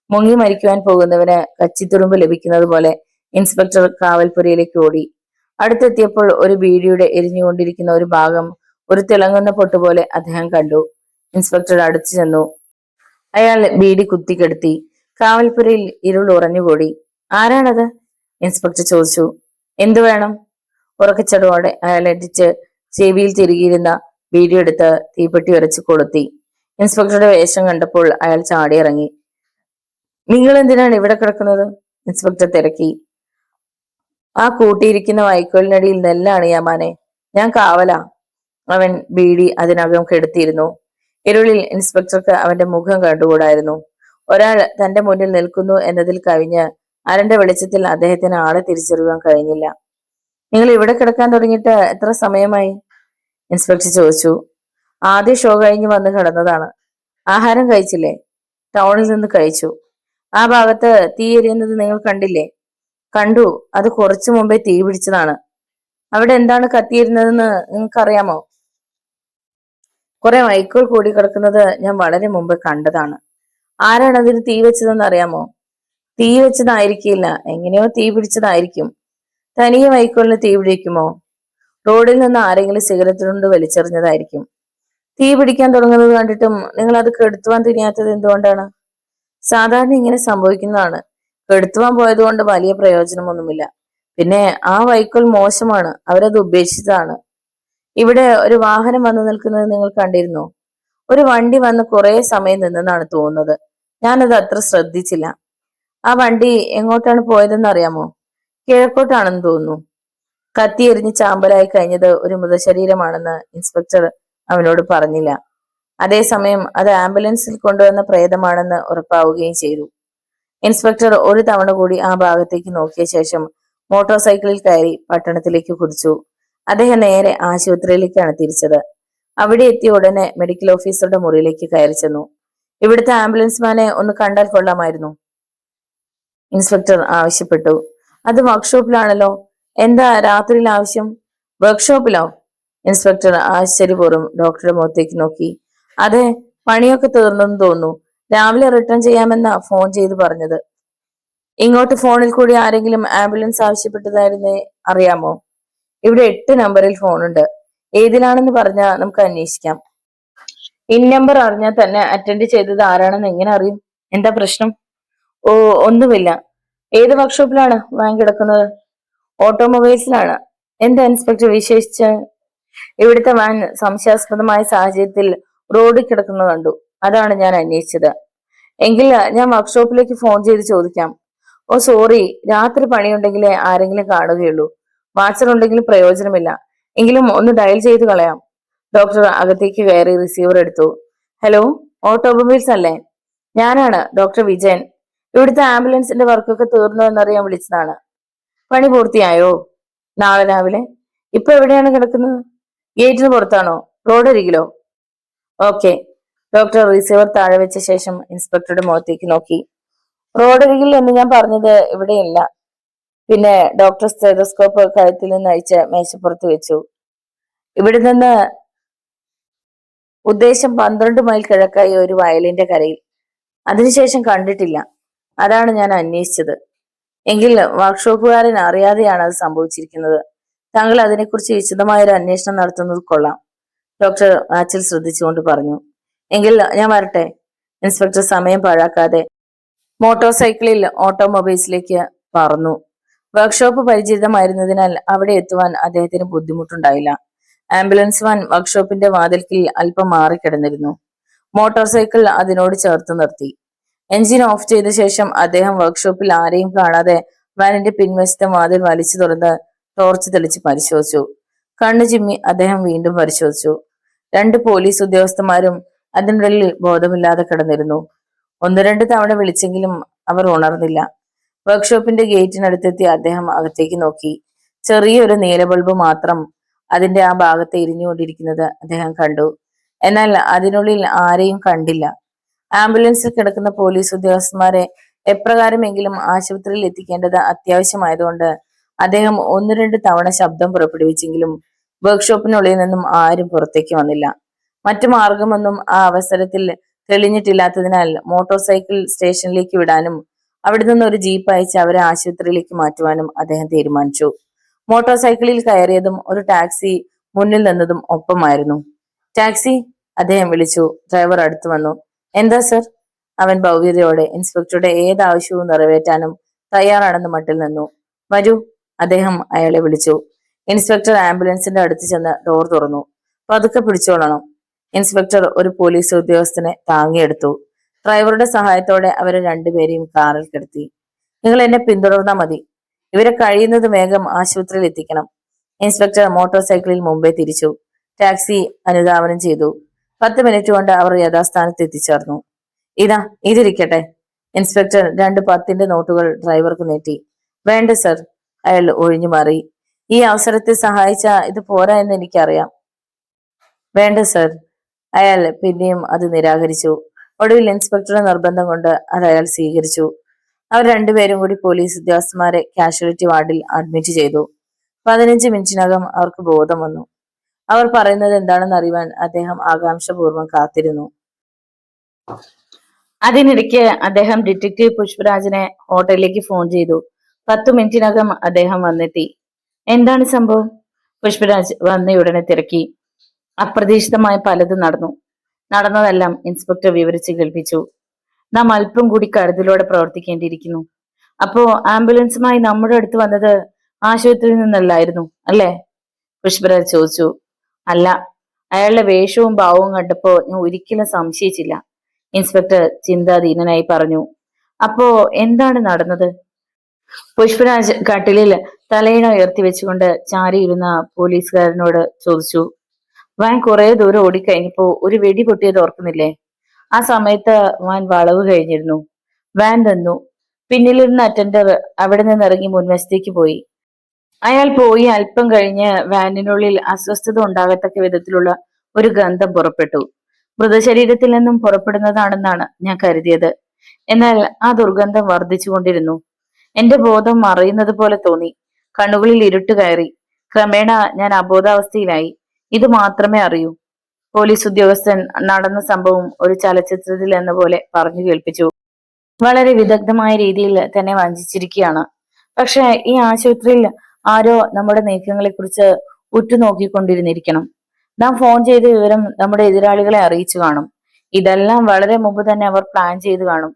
മുങ്ങി മരിക്കുവാൻ പോകുന്നവന് കച്ചിത്തുരുമ്പ് ലഭിക്കുന്നത് പോലെ ഇൻസ്പെക്ടർ കാവൽപുരയിലേക്ക് ഓടി. അടുത്തെത്തിയപ്പോൾ ഒരു ബീഡിയുടെ എരിഞ്ഞുകൊണ്ടിരിക്കുന്ന ഒരു ഭാഗം ഒരു തിളങ്ങുന്ന പൊട്ടുപോലെ അദ്ദേഹം കണ്ടു. ഇൻസ്പെക്ടർ അടുത്തു ചെന്നു. അയാൾ ബീഡി കുത്തിക്കെടുത്തി. കാവൽപുരയിൽ ഇരുൾ ഉറഞ്ഞുകൂടി. ആരാണത്? ഇൻസ്പെക്ടർ ചോദിച്ചു. എന്തു വേണം? ഉറക്കച്ചടവോടെ അയാൾ അടിച്ച് ചെവിയിൽ തിരികിയിരുന്ന ബീഡി എടുത്ത് തീപ്പെട്ടി ഉരച്ച് കൊളുത്തി. ഇൻസ്പെക്ടറുടെ വേഷം കണ്ടപ്പോൾ അയാൾ ചാടിയിറങ്ങി. നിങ്ങൾ എന്തിനാണ് ഇവിടെ കിടക്കുന്നത്? ഇൻസ്പെക്ടർ തിരക്കി. ആ കൂട്ടിയിരിക്കുന്ന വൈക്കോലിനടിയിൽ നെല്ലാണ് യമാനെ, ഞാൻ കാവലാ. അവൻ ബീഡി അതിനകം കെടുത്തിയിരുന്നു. ഇരുളിൽ ഇൻസ്പെക്ടർക്ക് അവന്റെ മുഖം കണ്ടുകൂടായിരുന്നു. ഒരാൾ തന്റെ മുന്നിൽ നിൽക്കുന്നു എന്നതിൽ കവിഞ്ഞ് അരന്റെ വെളിച്ചത്തിൽ അദ്ദേഹത്തിന് ആളെ തിരിച്ചറിയാൻ കഴിഞ്ഞില്ല. നിങ്ങൾ ഇവിടെ കിടക്കാൻ തുടങ്ങിയിട്ട് എത്ര സമയമായി? ഇൻസ്പെക്ടർ ചോദിച്ചു. ആദ്യ ഷോ കഴിഞ്ഞ് വന്ന് കിടന്നതാണ്. ആഹാരം കഴിച്ചില്ലേ? ടൗണിൽ നിന്ന് കഴിച്ചു. ആ ഭാഗത്ത് തീ എരിയുന്നത് നിങ്ങൾ കണ്ടില്ലേ? കണ്ടു. അത് കുറച്ചു മുമ്പേ തീ പിടിച്ചതാണ്. അവിടെ എന്താണ് കത്തിയിരുന്നതെന്ന് നിങ്ങൾക്കറിയാമോ? കുറെ വൈക്കോൽ കൂടി കിടക്കുന്നത് ഞാൻ വളരെ മുമ്പ് കണ്ടതാണ്. ആരാണ് അതിന് തീ വെച്ചതെന്ന് അറിയാമോ? തീ വെച്ചതായിരിക്കില്ല, എങ്ങനെയോ തീ പിടിച്ചതായിരിക്കും. തനിയെ വൈക്കോലിന് തീ പിടിക്കുമോ? റോഡിൽ നിന്ന് ആരെങ്കിലും സിഗരറ്റ് കൊണ്ട് വലിച്ചെറിഞ്ഞതായിരിക്കും. തീ പിടിക്കാൻ തുടങ്ങുന്നത് കണ്ടിട്ടും നിങ്ങൾ അത് കെടുത്തുവാൻ തുനിയാത്തത് എന്തുകൊണ്ടാണ്? സാധാരണ ഇങ്ങനെ സംഭവിക്കുന്നതാണ്. കെടുത്തുവാൻ പോയത് കൊണ്ട് വലിയ പ്രയോജനമൊന്നുമില്ല. പിന്നെ ആ വൈക്കോൽ മോശമാണ്, അവരത് ഉപേക്ഷിച്ചതാണ്. ഇവിടെ ഒരു വാഹനം വന്നു നിൽക്കുന്നത് നിങ്ങൾ കണ്ടിരുന്നോ? ഒരു വണ്ടി വന്ന് കുറെ സമയം നിന്നെന്നാണ് തോന്നുന്നത്. ഞാനത് അത്ര ശ്രദ്ധിച്ചില്ല. ആ വണ്ടി എങ്ങോട്ടാണ് പോയതെന്ന് അറിയാമോ? കിഴക്കോട്ടാണെന്ന് തോന്നുന്നു. കത്തി എറിഞ്ഞ് ചാമ്പലായി കഴിഞ്ഞത് ഒരു മൃതശരീരമാണെന്ന് ഇൻസ്പെക്ടർ അവനോട് പറഞ്ഞില്ല. അതേസമയം അത് ആംബുലൻസിൽ കൊണ്ടുവന്ന പ്രേതമാണെന്ന് ഉറപ്പാവുകയും ചെയ്തു. ഇൻസ്പെക്ടർ ഒരു തവണ കൂടി ആ ഭാഗത്തേക്ക് നോക്കിയ ശേഷം മോട്ടോർ സൈക്കിളിൽ കയറി പട്ടണത്തിലേക്ക് കുതിച്ചു. അദ്ദേഹം നേരെ ആശുപത്രിയിലേക്കാണ് തിരിച്ചത്. അവിടെ എത്തിയ ഉടനെ മെഡിക്കൽ ഓഫീസറുടെ മുറിയിലേക്ക് കയറി ചെന്നു. ഇവിടുത്തെ ആംബുലൻസ്മാനെ ഒന്ന് കണ്ടാൽ കൊള്ളാമായിരുന്നു, ഇൻസ്പെക്ടർ ആവശ്യപ്പെട്ടു. അത് വർക്ക്ഷോപ്പിലാണല്ലോ, എന്താ രാത്രിയിൽ ആവശ്യം? വർക്ക്ഷോപ്പിലോ? ഇൻസ്പെക്ടർ ആശ്ചര്യപൂർവ്വം ഡോക്ടറുടെ മുഖത്തേക്ക് നോക്കി. അതെ, പണിയൊക്കെ തീർന്നെന്ന് തോന്നുന്നു. രാവിലെ റിട്ടേൺ ചെയ്യാമെന്നാ ഫോൺ ചെയ്ത് പറഞ്ഞത്. ഇങ്ങോട്ട് ഫോണിൽ കൂടി ആരെങ്കിലും ആംബുലൻസ് ആവശ്യപ്പെട്ടതായിരുന്നേ അറിയാമോ? ഇവിടെ 8 നമ്പറിൽ ഫോണുണ്ട്. ഏതിലാണെന്ന് പറഞ്ഞാൽ നമുക്ക് അന്വേഷിക്കാം. ഇൻ നമ്പർ അറിഞ്ഞാൽ തന്നെ അറ്റൻഡ് ചെയ്തത് ആരാണെന്ന് എങ്ങനെ അറിയും? എന്താ പ്രശ്നം? ഓ, ഒന്നുമില്ല. ഏത് വർക്ക്ഷോപ്പിലാണ് വാൻ കിടക്കുന്നത്? ഓട്ടോമൊബൈൽസിലാണ്. എന്താ ഇൻസ്പെക്ടർ വിശേഷിച്ച്? ഇവിടുത്തെ വാൻ സംശയാസ്പദമായ സാഹചര്യത്തിൽ റോഡിൽ കിടക്കുന്നത് കണ്ടു. അതാണ് ഞാൻ അന്വേഷിച്ചത്. എങ്കിൽ ഞാൻ വർക്ക്ഷോപ്പിലേക്ക് ഫോൺ ചെയ്ത് ചോദിക്കാം. ഓ സോറി, രാത്രി പണിയുണ്ടെങ്കിലേ ആരെങ്കിലും കാണുകയുള്ളൂ. വാട്സർ ഉണ്ടെങ്കിലും പ്രയോജനമില്ല. എങ്കിലും ഒന്ന് ഡയൽ ചെയ്ത് കളയാം. ഡോക്ടർ അകത്തേക്ക് കയറി റിസീവർ എടുത്തു. ഹലോ, ഓട്ടോമൊബൈൽസ് അല്ലേ? ഞാനാണ് ഡോക്ടർ വിജയൻ. ഇവിടുത്തെ ആംബുലൻസിന്റെ വർക്കൊക്കെ തീർന്നോ എന്നറിയാൻ വിളിച്ചതാണ്. പണി പൂർത്തിയായോ? നാളെ രാവിലെ. ഇപ്പൊ എവിടെയാണ് കിടക്കുന്നത്? ഗേറ്റിന് പുറത്താണോ? റോഡരികിലോ? ഓക്കെ. ഡോക്ടർ റിസീവർ താഴെ വെച്ച ശേഷം ഇൻസ്പെക്ടറുടെ മുഖത്തേക്ക് നോക്കി. റോഡരികിൽ എന്ന് ഞാൻ പറഞ്ഞത് ഇവിടെയില്ല. പിന്നെ ഡോക്ടർ സ്റ്റെതസ്കോപ്പ് കഴുത്തിൽ നിന്ന് അയച്ച് മേശപ്പുറത്ത് വെച്ചു. ഇവിടെ നിന്ന് ഉദ്ദേശം 12 മൈൽ കിഴക്കായി ഒരു വയലിന്റെ കരയിൽ. അതിനുശേഷം കണ്ടിട്ടില്ല. അതാണ് ഞാൻ അന്വേഷിച്ചത്. എങ്കിൽ വർക്ക്ഷോപ്പുകാരൻ അറിയാതെയാണ് അത് സംഭവിച്ചിരിക്കുന്നത്. താങ്കൾ അതിനെക്കുറിച്ച് വിശദമായ ഒരു അന്വേഷണം നടത്തുന്നത് കൊള്ളാം, ഡോക്ടർ വാച്ചിൽ ശ്രദ്ധിച്ചുകൊണ്ട് പറഞ്ഞു. എങ്കിൽ ഞാൻ വരട്ടെ. ഇൻസ്പെക്ടർ സമയം പാഴാക്കാതെ മോട്ടോർ സൈക്കിളിൽ ഓട്ടോമൊബൈൽസിലേക്ക് പറന്നു. വർക്ക്ഷോപ്പ് പരിചിതമായിരുന്നതിനാൽ അവിടെ എത്തുവാൻ അദ്ദേഹത്തിന് ബുദ്ധിമുട്ടുണ്ടായില്ല. ആംബുലൻസ് വാൻ വർക്ക്ഷോപ്പിന്റെ വാതിൽക്കിൽ അല്പം മാറിക്കിടന്നിരുന്നു. മോട്ടോർ സൈക്കിൾ അതിനോട് ചേർത്ത് നിർത്തി. എഞ്ചിൻ ഓഫ് ചെയ്ത ശേഷം അദ്ദേഹം വർക്ക്ഷോപ്പിൽ ആരെയും കാണാതെ വാനിന്റെ പിൻവശത്തെ വാതിൽ വലിച്ചു തുറന്ന് ടോർച്ച് തെളിച്ച് പരിശോധിച്ചു. കണ്ണു ചിമ്മി അദ്ദേഹം വീണ്ടും പരിശോധിച്ചു. 2 പോലീസ് ഉദ്യോഗസ്ഥന്മാരും അതിനുള്ളിൽ ബോധമില്ലാതെ കിടന്നിരുന്നു. 1-2 തവണ വിളിച്ചെങ്കിലും അവർ ഉണർന്നില്ല. വർക്ക്ഷോപ്പിന്റെ ഗേറ്റിനടുത്തെത്തി അദ്ദേഹം അകത്തേക്ക് നോക്കി. ചെറിയൊരു നീല ബൾബ് മാത്രം അതിന്റെ ആ ഭാഗത്ത് എരിഞ്ഞുകൊണ്ടിരിക്കുന്നത് അദ്ദേഹം കണ്ടു. എന്നാൽ അതിനുള്ളിൽ ആരെയും കണ്ടില്ല. ആംബുലൻസിൽ കിടക്കുന്ന പോലീസ് ഉദ്യോഗസ്ഥന്മാരെ എപ്രകാരമെങ്കിലും ആശുപത്രിയിൽ എത്തിക്കേണ്ടത് അത്യാവശ്യമായതുകൊണ്ട് അദ്ദേഹം 1-2 തവണ ശബ്ദം പുറപ്പെടുവിച്ചെങ്കിലും വർക്ക്ഷോപ്പിനുള്ളിൽ നിന്നും ആരും പുറത്തേക്ക് വന്നില്ല. മറ്റു മാർഗമൊന്നും ആ അവസരത്തിൽ തെളിഞ്ഞിട്ടില്ലാത്തതിനാൽ മോട്ടോർ സൈക്കിൾ സ്റ്റേഷനിലേക്ക് വിടാനും അവിടെ നിന്ന് ഒരു ജീപ്പ് അയച്ച് അവരെ ആശുപത്രിയിലേക്ക് മാറ്റുവാനും അദ്ദേഹം തീരുമാനിച്ചു. മോട്ടോർ സൈക്കിളിൽ കയറിയതും ഒരു ടാക്സി മുന്നിൽ നിന്നതും ഒപ്പമായിരുന്നു. ടാക്സി, അദ്ദേഹം വിളിച്ചു. ഡ്രൈവർ അടുത്തു വന്നു. എന്താ സർ? അവൻ ഭവ്യതയോടെ ഇൻസ്പെക്ടറുടെ ഏത് ആവശ്യവും നിറവേറ്റാനും തയ്യാറാണെന്ന് മട്ടിൽ നിന്നു. വരൂ, അദ്ദേഹം അയാളെ വിളിച്ചു. ഇൻസ്പെക്ടർ ആംബുലൻസിന്റെ അടുത്ത് ചെന്ന് ഡോർ തുറന്നു. പതുക്കെ പിടിച്ചോളണം. ഇൻസ്പെക്ടർ ഒരു പോലീസ് ഉദ്യോഗസ്ഥനെ താങ്ങിയെടുത്തു. ഡ്രൈവറുടെ സഹായത്തോടെ അവരെ 2 പേരെയും കാറിൽ കിടത്തി. നിങ്ങൾ എന്നെ പിന്തുടർന്നാൽ മതി. ഇവരെ കഴിയുന്നത് വേഗം ആശുപത്രിയിൽ എത്തിക്കണം. ഇൻസ്പെക്ടർ മോട്ടോർ സൈക്കിളിൽ മുമ്പേ തിരിച്ചു. ടാക്സി അനുധാവനം ചെയ്തു. 10 മിനിറ്റ് കൊണ്ട് അവർ യഥാസ്ഥാനത്ത് എത്തിച്ചേർന്നു. ഇതാ, ഇതിരിക്കട്ടെ. ഇൻസ്പെക്ടർ 2 10-ന്റെ നോട്ടുകൾ ഡ്രൈവർക്ക് നീട്ടി. വേണ്ട സർ, അയാൾ ഒഴിഞ്ഞു മാറി. ഈ അവസരത്തെ സഹായിച്ച ഇത് പോരാ എന്ന് എനിക്കറിയാം. വേണ്ട സർ, അയാൾ പിന്നെയും അത് നിരാകരിച്ചു. ഒടുവിൽ ഇൻസ്പെക്ടറുടെ നിർബന്ധം കൊണ്ട് അത് അയാൾ സ്വീകരിച്ചു. അവർ 2 പേരും കൂടി പോലീസ് ഉദ്യോഗസ്ഥന്മാരെ കാഷ്വാലിറ്റി വാർഡിൽ അഡ്മിറ്റ് ചെയ്തു. 15 മിനിറ്റിനകം അവർക്ക് ബോധം വന്നു. അവർ പറയുന്നത് എന്താണെന്ന് അറിയാൻ അദ്ദേഹം ആകാംക്ഷപൂർവ്വം കാത്തിരുന്നു. അതിനിടയ്ക്ക് അദ്ദേഹം ഡിറ്റക്റ്റീവ് പുഷ്പരാജിനെ ഹോട്ടലിലേക്ക് ഫോൺ ചെയ്തു. 10 മിനിറ്റിനകം അദ്ദേഹം വന്നെത്തി. എന്താണ് സംഭവം? പുഷ്പരാജ് വന്നയുടനെ തിരക്കി. അപ്രതീക്ഷിതമായ പലതും നടന്നതെല്ലാം ഇൻസ്പെക്ടർ വിവരിച്ച് കേൾപ്പിച്ചു. നാം അല്പം കൂടി കരുതലോടെ പ്രവർത്തിക്കേണ്ടിയിരിക്കുന്നു. അപ്പോ ആംബുലൻസുമായി നമ്മുടെ അടുത്ത് വന്നത് ആശുപത്രിയിൽ നിന്നല്ലായിരുന്നു അല്ലേ? പുഷ്പരാജ് ചോദിച്ചു. അല്ല, അയാളുടെ വേഷവും ഭാവവും കണ്ടപ്പോ ഞാൻ ഒരിക്കലും സംശയിച്ചില്ല, ഇൻസ്പെക്ടർ ചിന്താധീനനായി പറഞ്ഞു. അപ്പോ എന്താണ് നടന്നത്? പുഷ്പരാജ് കട്ടിലിൽ തലയിണ ഉയർത്തി വെച്ചുകൊണ്ട് ചാരിയിരുന്ന പോലീസുകാരനോട് ചോദിച്ചു. വാൻ കുറെ ദൂരം ഓടിക്കഴിഞ്ഞപ്പോ ഒരു വെടി പൊട്ടിയത് ഓർക്കുന്നില്ലേ? ആ സമയത്ത് വാൻ വളവ് കഴിഞ്ഞിരുന്നു. വാൻ നിന്നു. പിന്നിലിരുന്ന അറ്റൻഡർ അവിടെ നിന്ന് ഇറങ്ങി മുൻവശത്തേക്ക് പോയി. അയാൾ പോയി അല്പം കഴിഞ്ഞ് വാനിനുള്ളിൽ അസ്വസ്ഥത ഉണ്ടാകത്തക്ക വിധത്തിലുള്ള ഒരു ഗന്ധം പുറപ്പെട്ടു. മൃതശരീരത്തിൽ നിന്നും പുറപ്പെടുന്നതാണെന്നാണ് ഞാൻ കരുതിയത്. എന്നാൽ ആ ദുർഗന്ധം വർദ്ധിച്ചുകൊണ്ടിരുന്നു. എന്റെ ബോധം മറയുന്നത് പോലെ തോന്നി. കണ്ണുകളിൽ ഇരുട്ട് കയറി. ക്രമേണ ഞാൻ അബോധാവസ്ഥയിലായി. ഇത് മാത്രമേ അറിയൂ. പോലീസ് ഉദ്യോഗസ്ഥൻ നടന്ന സംഭവം ഒരു ചലച്ചിത്രത്തിൽ എന്ന പോലെ പറഞ്ഞു കേൾപ്പിച്ചു. വളരെ വിദഗ്ധമായ രീതിയിൽ തന്നെ വഞ്ചിച്ചിരിക്കുകയാണ്. പക്ഷെ ഈ ആശുപത്രിയിൽ ആരോ നമ്മുടെ നീക്കങ്ങളെ കുറിച്ച് ഉറ്റുനോക്കിക്കൊണ്ടിരുന്നിരിക്കണം. നാം ഫോൺ ചെയ്ത വിവരം നമ്മുടെ എതിരാളികളെ അറിയിച്ചു കാണും. ഇതെല്ലാം വളരെ മുമ്പ് തന്നെ അവർ പ്ലാൻ ചെയ്തു കാണും.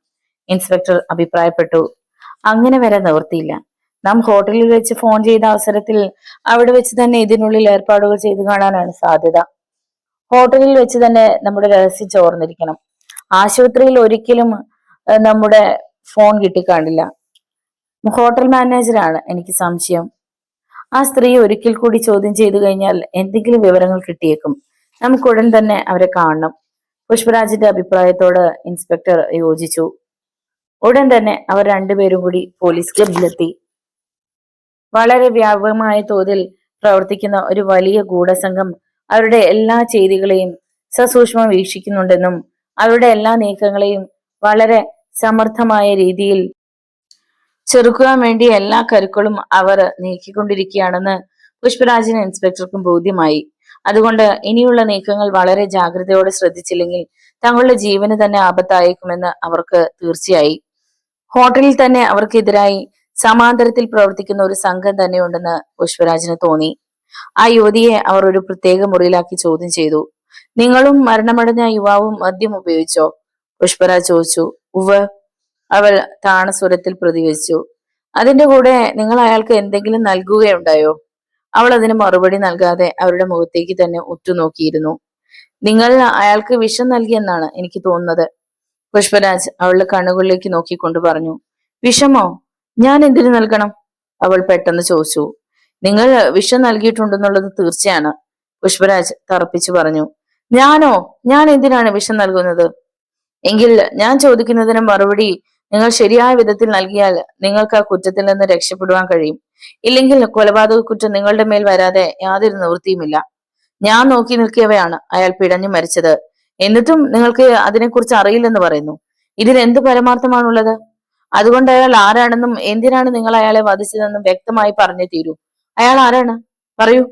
ഇൻസ്പെക്ടർ അഭിപ്രായപ്പെട്ടു. അങ്ങനെ വരെ നിവൃത്തിയില്ല. നാം ഹോട്ടലിൽ വെച്ച് ഫോൺ ചെയ്ത അവസരത്തിൽ അവിടെ വെച്ച് തന്നെ ഇതിനുള്ളിൽ ഏർപ്പാടുകൾ ചെയ്തു കാണാനാണ് സാധ്യത. ഹോട്ടലിൽ വെച്ച് തന്നെ നമ്മുടെ രഹസ്യം ചോർന്നിരിക്കണം. ആശുപത്രിയിൽ ഒരിക്കലും നമ്മുടെ ഫോൺ കിട്ടിക്കാണില്ല. ഹോട്ടൽ മാനേജറാണ് എനിക്ക് സംശയം. ആ സ്ത്രീ ഒരിക്കൽ കൂടി ചോദ്യം ചെയ്തു കഴിഞ്ഞാൽ എന്തെങ്കിലും വിവരങ്ങൾ കിട്ടിയേക്കും. നമുക്ക് ഉടൻ തന്നെ അവരെ കാണണം. പുഷ്പരാജിന്റെ അഭിപ്രായത്തോട് ഇൻസ്പെക്ടർ യോജിച്ചു. ഉടൻ തന്നെ അവർ രണ്ടുപേരും കൂടി പോലീസ് ക്ലബിലെത്തി. വളരെ വ്യാപകമായ തോതിൽ പ്രവർത്തിക്കുന്ന ഒരു വലിയ ഗൂഢസംഘം അവരുടെ എല്ലാ ചെയ്തികളെയും സസൂക്ഷ്മം വീക്ഷിക്കുന്നുണ്ടെന്നും അവരുടെ എല്ലാ നീക്കങ്ങളെയും വളരെ സമർത്ഥമായ രീതിയിൽ ചെറുക്കുവാൻ വേണ്ടി എല്ലാ കരുക്കളും അവർ നീക്കിക്കൊണ്ടിരിക്കുകയാണെന്ന് പുഷ്പരാജിന് ഇൻസ്പെക്ടർക്കും ബോധ്യമായി. അതുകൊണ്ട് ഇനിയുള്ള നീക്കങ്ങൾ വളരെ ജാഗ്രതയോടെ ശ്രദ്ധിച്ചില്ലെങ്കിൽ തങ്ങളുടെ ജീവന് തന്നെ ആപത്തായേക്കുമെന്ന് അവർക്ക് തീർച്ചയായി. ഹോട്ടലിൽ തന്നെ അവർക്കെതിരായി സമാന്തരത്തിൽ പ്രവർത്തിക്കുന്ന ഒരു സംഘം തന്നെയുണ്ടെന്ന് പുഷ്പരാജിന് തോന്നി. ആ യുവതിയെ അവർ ഒരു പ്രത്യേക മുറിയിലാക്കി ചോദ്യം ചെയ്തു. നിങ്ങളും മരണമടഞ്ഞ യുവാവും മദ്യം ഉപയോഗിച്ചോ? പുഷ്പരാജ് ചോദിച്ചു. ഉവ്വ്, അവൾ താണസ്വരത്തിൽ പ്രതികരിച്ചു. അതിന്റെ കൂടെ നിങ്ങൾ അയാൾക്ക് എന്തെങ്കിലും നൽകുകയുണ്ടായോ? അവൾ അതിന് മറുപടി നൽകാതെ അവരുടെ മുഖത്തേക്ക് തന്നെ ഉറ്റുനോക്കിയിരുന്നു. നിങ്ങൾ അയാൾക്ക് വിഷം നൽകിയെന്നാണ് എനിക്ക് തോന്നുന്നത്. പുഷ്പരാജ് അവളുടെ കണ്ണുകളിലേക്ക് നോക്കിക്കൊണ്ട് പറഞ്ഞു. വിഷമോ? ഞാൻ എന്തിനു നൽകണം? അവൾ പെട്ടെന്ന് ചോദിച്ചു. നിങ്ങൾ വിഷം നൽകിയിട്ടുണ്ടെന്നുള്ളത് തീർച്ചയാണ്, പുഷ്പരാജ് തറപ്പിച്ചു പറഞ്ഞു. ഞാനോ? ഞാൻ എന്തിനാണ് വിഷം നൽകുന്നത്? എങ്കിൽ ഞാൻ ചോദിക്കുന്നതിന് മറുപടി നിങ്ങൾ ശരിയായ വിധത്തിൽ നൽകിയാൽ നിങ്ങൾക്ക് ആ കുറ്റത്തിൽ നിന്ന് രക്ഷപ്പെടുവാൻ കഴിയും. ഇല്ലെങ്കിൽ കൊലപാതക കുറ്റം നിങ്ങളുടെ മേൽ വരാതെ യാതൊരു നിവൃത്തിയുമില്ല. ഞാൻ നോക്കി നിൽക്കിയവയാണ് അയാൾ പിടഞ്ഞു മരിച്ചത്. എന്നിട്ടും നിങ്ങൾക്ക് അതിനെക്കുറിച്ച് അറിയില്ലെന്ന് പറയുന്നു. ഇതിൽ എന്ത് പരമാർത്ഥമാണുള്ളത്? അതുകൊണ്ട് അയാൾ ആരാണെന്നും എന്തിനാണ് നിങ്ങൾ അയാളെ വധിച്ചതെന്നും വ്യക്തമായി പറഞ്ഞു തീരൂ. അയാൾ ആരാണ്? പറയൂ.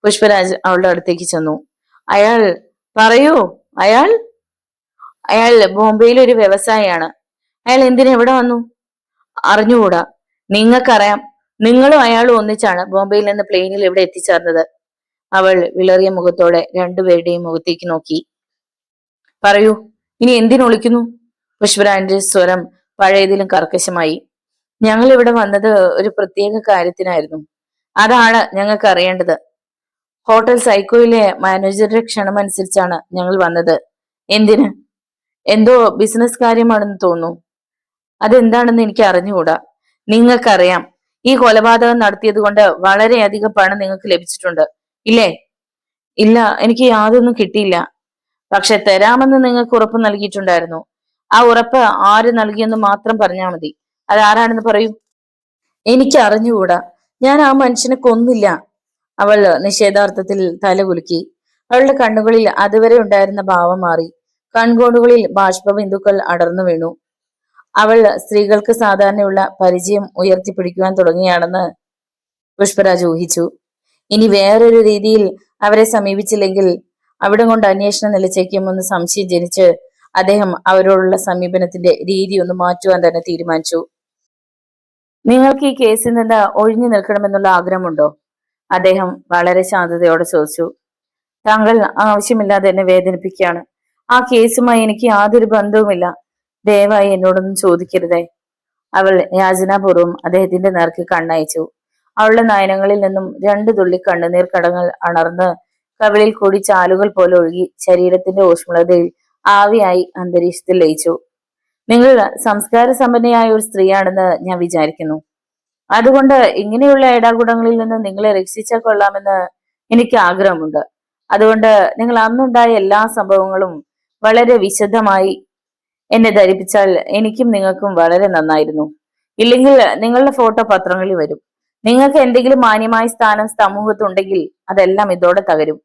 പുഷ്പരാജ് അവളുടെ അടുത്തേക്ക് ചെന്നു. അയാൾ പറയൂ. അയാൾ അയാൾ ബോംബെയിലെ ഒരു വ്യവസായിയാണ്. അയാൾ എന്തിനാ എവിടെ വന്നു? അറിഞ്ഞുകൂടാ. നിങ്ങൾക്കറിയാം. നിങ്ങളും അയാളും ഒന്നിച്ചാണ് ബോംബെയിൽ നിന്ന് പ്ലെയിനിൽ ഇവിടെ എത്തിച്ചേർന്നത്. അവൾ വിളറിയ മുഖത്തോടെ രണ്ടുപേരുടെയും മുഖത്തേക്ക് നോക്കി. പറയൂ, ഇനി എന്തിനൊളിക്കുന്നു? പുഷ്പരാജിന്റെ സ്വരം പഴയതിലും കർക്കശമായി. ഞങ്ങൾ ഇവിടെ വന്നത് ഒരു പ്രത്യേക കാര്യത്തിനായിരുന്നു. അതാണ് ഞങ്ങൾക്ക് അറിയേണ്ടത്. ഹോട്ടൽ സൈക്കോയിലെ മാനേജറുടെ ക്ഷണമനുസരിച്ചാണ് ഞങ്ങൾ വന്നത്. എന്തിന്? എന്തോ ബിസിനസ് കാര്യമാണെന്ന് തോന്നുന്നു. അതെന്താണെന്ന് എനിക്ക് അറിഞ്ഞുകൂടാ. നിങ്ങൾക്കറിയാം, ഈ കൊലപാതകം നടത്തിയത് കൊണ്ട് വളരെയധികം പണം നിങ്ങൾക്ക് ലഭിച്ചിട്ടുണ്ട്, ഇല്ലേ? ഇല്ല, എനിക്ക് യാതൊന്നും കിട്ടിയില്ല. പക്ഷെ തരാമെന്ന് നിങ്ങൾക്ക് ഉറപ്പ് നൽകിയിട്ടുണ്ടായിരുന്നു. ആ ഉറപ്പ് ആര് നൽകിയെന്ന് മാത്രം പറഞ്ഞാൽ മതി. അതാരാണെന്ന് പറയൂ. എനിക്ക് അറിഞ്ഞുകൂടാ. ഞാൻ ആ മനുഷ്യനെ കൊന്നില്ല. അവൾ നിഷേധാർത്ഥത്തിൽ തലകുലുക്കി. അവളുടെ കണ്ണുകളിൽ അതുവരെ ഉണ്ടായിരുന്ന ഭാവം മാറി. കൺകോണുകളിൽ ബാഷ്പബിന്ദുക്കൾ അടർന്നു വീണു. അവൾ സ്ത്രീകൾക്ക് സാധാരണയുള്ള പരിചയം ഉയർത്തിപ്പിടിക്കുവാൻ തുടങ്ങിയാണെന്ന് പുഷ്പരാജ് ഊഹിച്ചു. ഇനി വേറൊരു രീതിയിൽ അവരെ സമീപിച്ചില്ലെങ്കിൽ അവിടം കൊണ്ട് അന്വേഷണം നിലച്ചേക്കുമെന്ന് സംശയം ജനിച്ച് അദ്ദേഹം അവരോടുള്ള സമീപനത്തിന്റെ രീതി ഒന്ന് മാറ്റുവാൻ തന്നെ തീരുമാനിച്ചു. നിങ്ങൾക്ക് ഈ കേസിൽ നിന്ന് ഒഴിഞ്ഞു നിൽക്കണമെന്നുള്ള ആഗ്രഹമുണ്ടോ? അദ്ദേഹം വളരെ ശാന്തതയോടെ ചോദിച്ചു. താങ്കൾ ആവശ്യമില്ലാതെ എന്നെ വേദനിപ്പിക്കുകയാണ്. ആ കേസുമായി എനിക്ക് യാതൊരു ബന്ധവുമില്ല. ദയവായി എന്നോടൊന്നും ചോദിക്കരുതേ. അവൾ യാചനാപൂർവ്വം അദ്ദേഹത്തിന്റെ നേർക്ക് കണ്ണയച്ചു. അവളുടെ നയനങ്ങളിൽ നിന്നും രണ്ടു തുള്ളി കണ്ണുനീർ കടങ്ങൾ അണർന്ന് കവിളിൽ കൂടി ചാലുകൾ പോലെ ഒഴുകി ശരീരത്തിന്റെ ഊഷ്മളതയിൽ ആവിയായി അന്തരീക്ഷത്തിൽ ലയിച്ചു. നിങ്ങൾ സംസ്കാര സമ്പന്നയായ ഒരു സ്ത്രീയാണെന്ന് ഞാൻ വിചാരിക്കുന്നു. അതുകൊണ്ട് ഇങ്ങനെയുള്ള ഏടാകൂടങ്ങളിൽ നിന്ന് നിങ്ങളെ രക്ഷിച്ചാൽ കൊള്ളാമെന്ന് എനിക്ക് ആഗ്രഹമുണ്ട്. അതുകൊണ്ട് നിങ്ങൾ അന്നുണ്ടായ എല്ലാ സംഭവങ്ങളും വളരെ വിശദമായി എന്നെ ധരിപ്പിച്ചാൽ എനിക്കും നിങ്ങൾക്കും വളരെ നന്നായിരുന്നു. ഇല്ലെങ്കിൽ നിങ്ങളുടെ ഫോട്ടോ പത്രങ്ങളിൽ വരും. നിങ്ങൾക്ക് എന്തെങ്കിലും മാന്യമായ സ്ഥാനം സമൂഹത്തുണ്ടെങ്കിൽ അതെല്ലാം ഇതോടെ തകരും.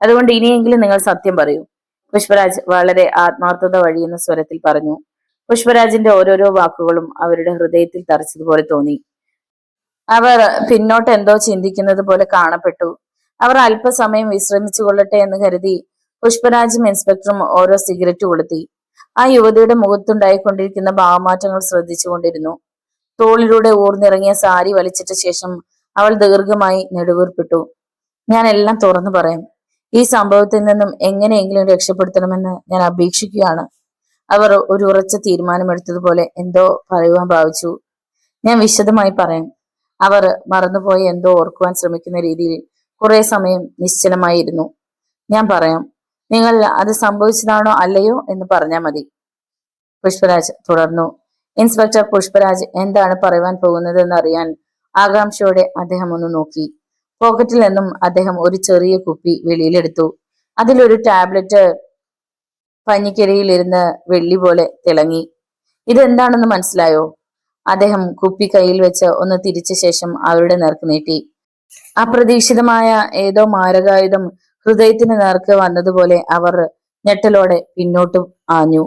അതുകൊണ്ട് ഇനിയെങ്കിലും നിങ്ങൾ സത്യം പറയൂ. പുഷ്പരാജ് വളരെ ആത്മാർത്ഥത വഴിയുന്ന സ്വരത്തിൽ പറഞ്ഞു. പുഷ്പരാജിന്റെ ഓരോരോ വാക്കുകളും അവരുടെ ഹൃദയത്തിൽ തറച്ചതുപോലെ തോന്നി. അവർ പിന്നോട്ട് എന്തോ ചിന്തിക്കുന്നത് പോലെ കാണപ്പെട്ടു. അവർ അല്പസമയം വിശ്രമിച്ചു കൊള്ളട്ടെ എന്ന് കരുതി പുഷ്പരാജും ഇൻസ്പെക്ടറും ഓരോ സിഗരറ്റ് കൊളുത്തി. ആ യുവതിയുടെ മുഖത്തുണ്ടായിക്കൊണ്ടിരിക്കുന്ന ഭാവമാറ്റങ്ങൾ ശ്രദ്ധിച്ചുകൊണ്ടിരുന്നു. തോളിലൂടെ ഊർന്നിറങ്ങിയ സാരി വലിച്ചിട്ട ശേഷം അവൾ ദീർഘമായി നെടുവീർപ്പിട്ടു. ഞാൻ എല്ലാം തുറന്നു പറയാം. ഈ സംഭവത്തിൽ നിന്നും എങ്ങനെയെങ്കിലും രക്ഷപ്പെടുത്തണമെന്ന് ഞാൻ അപേക്ഷിക്കുകയാണ്. അവർ ഒരു ഉറച്ച തീരുമാനമെടുത്തതുപോലെ എന്തോ പറയുവാൻ ഭാവിച്ചു. ഞാൻ വിശദമായി പറയാം. അവർ മറന്നുപോയി എന്തോ ഓർക്കുവാൻ ശ്രമിക്കുന്ന രീതിയിൽ കുറെ സമയം നിശ്ചലമായിരുന്നു. ഞാൻ പറയാം. നിങ്ങൾ അത് സംഭവിച്ചതാണോ അല്ലയോ എന്ന് പറഞ്ഞാൽ മതി. പുഷ്പരാജ് തുടർന്നു. ഇൻസ്പെക്ടർ പുഷ്പരാജ് എന്താണ് പറയുവാൻ പോകുന്നത് എന്നറിയാൻ ആകാംക്ഷയോടെ അദ്ദേഹം ഒന്ന് നോക്കി. പോക്കറ്റിൽ നിന്നും അദ്ദേഹം ഒരു ചെറിയ കുപ്പി വെളിയിലെടുത്തു. അതിലൊരു ടാബ്ലറ്റ് പഞ്ഞിക്കിരയിലിരുന്ന് വെള്ളി പോലെ തിളങ്ങി. ഇതെന്താണെന്ന് മനസ്സിലായോ? അദ്ദേഹം കുപ്പി കയ്യിൽ വെച്ച് ഒന്ന് തിരിച്ച ശേഷം അവരുടെ നേർക്ക് നീട്ടി. അപ്രതീക്ഷിതമായ ഏതോ മാരകായുധം ഹൃദയത്തിന് നേർക്ക് വന്നതുപോലെ അവർ ഞെട്ടലോടെ പിന്നോട്ട് ആഞ്ഞു.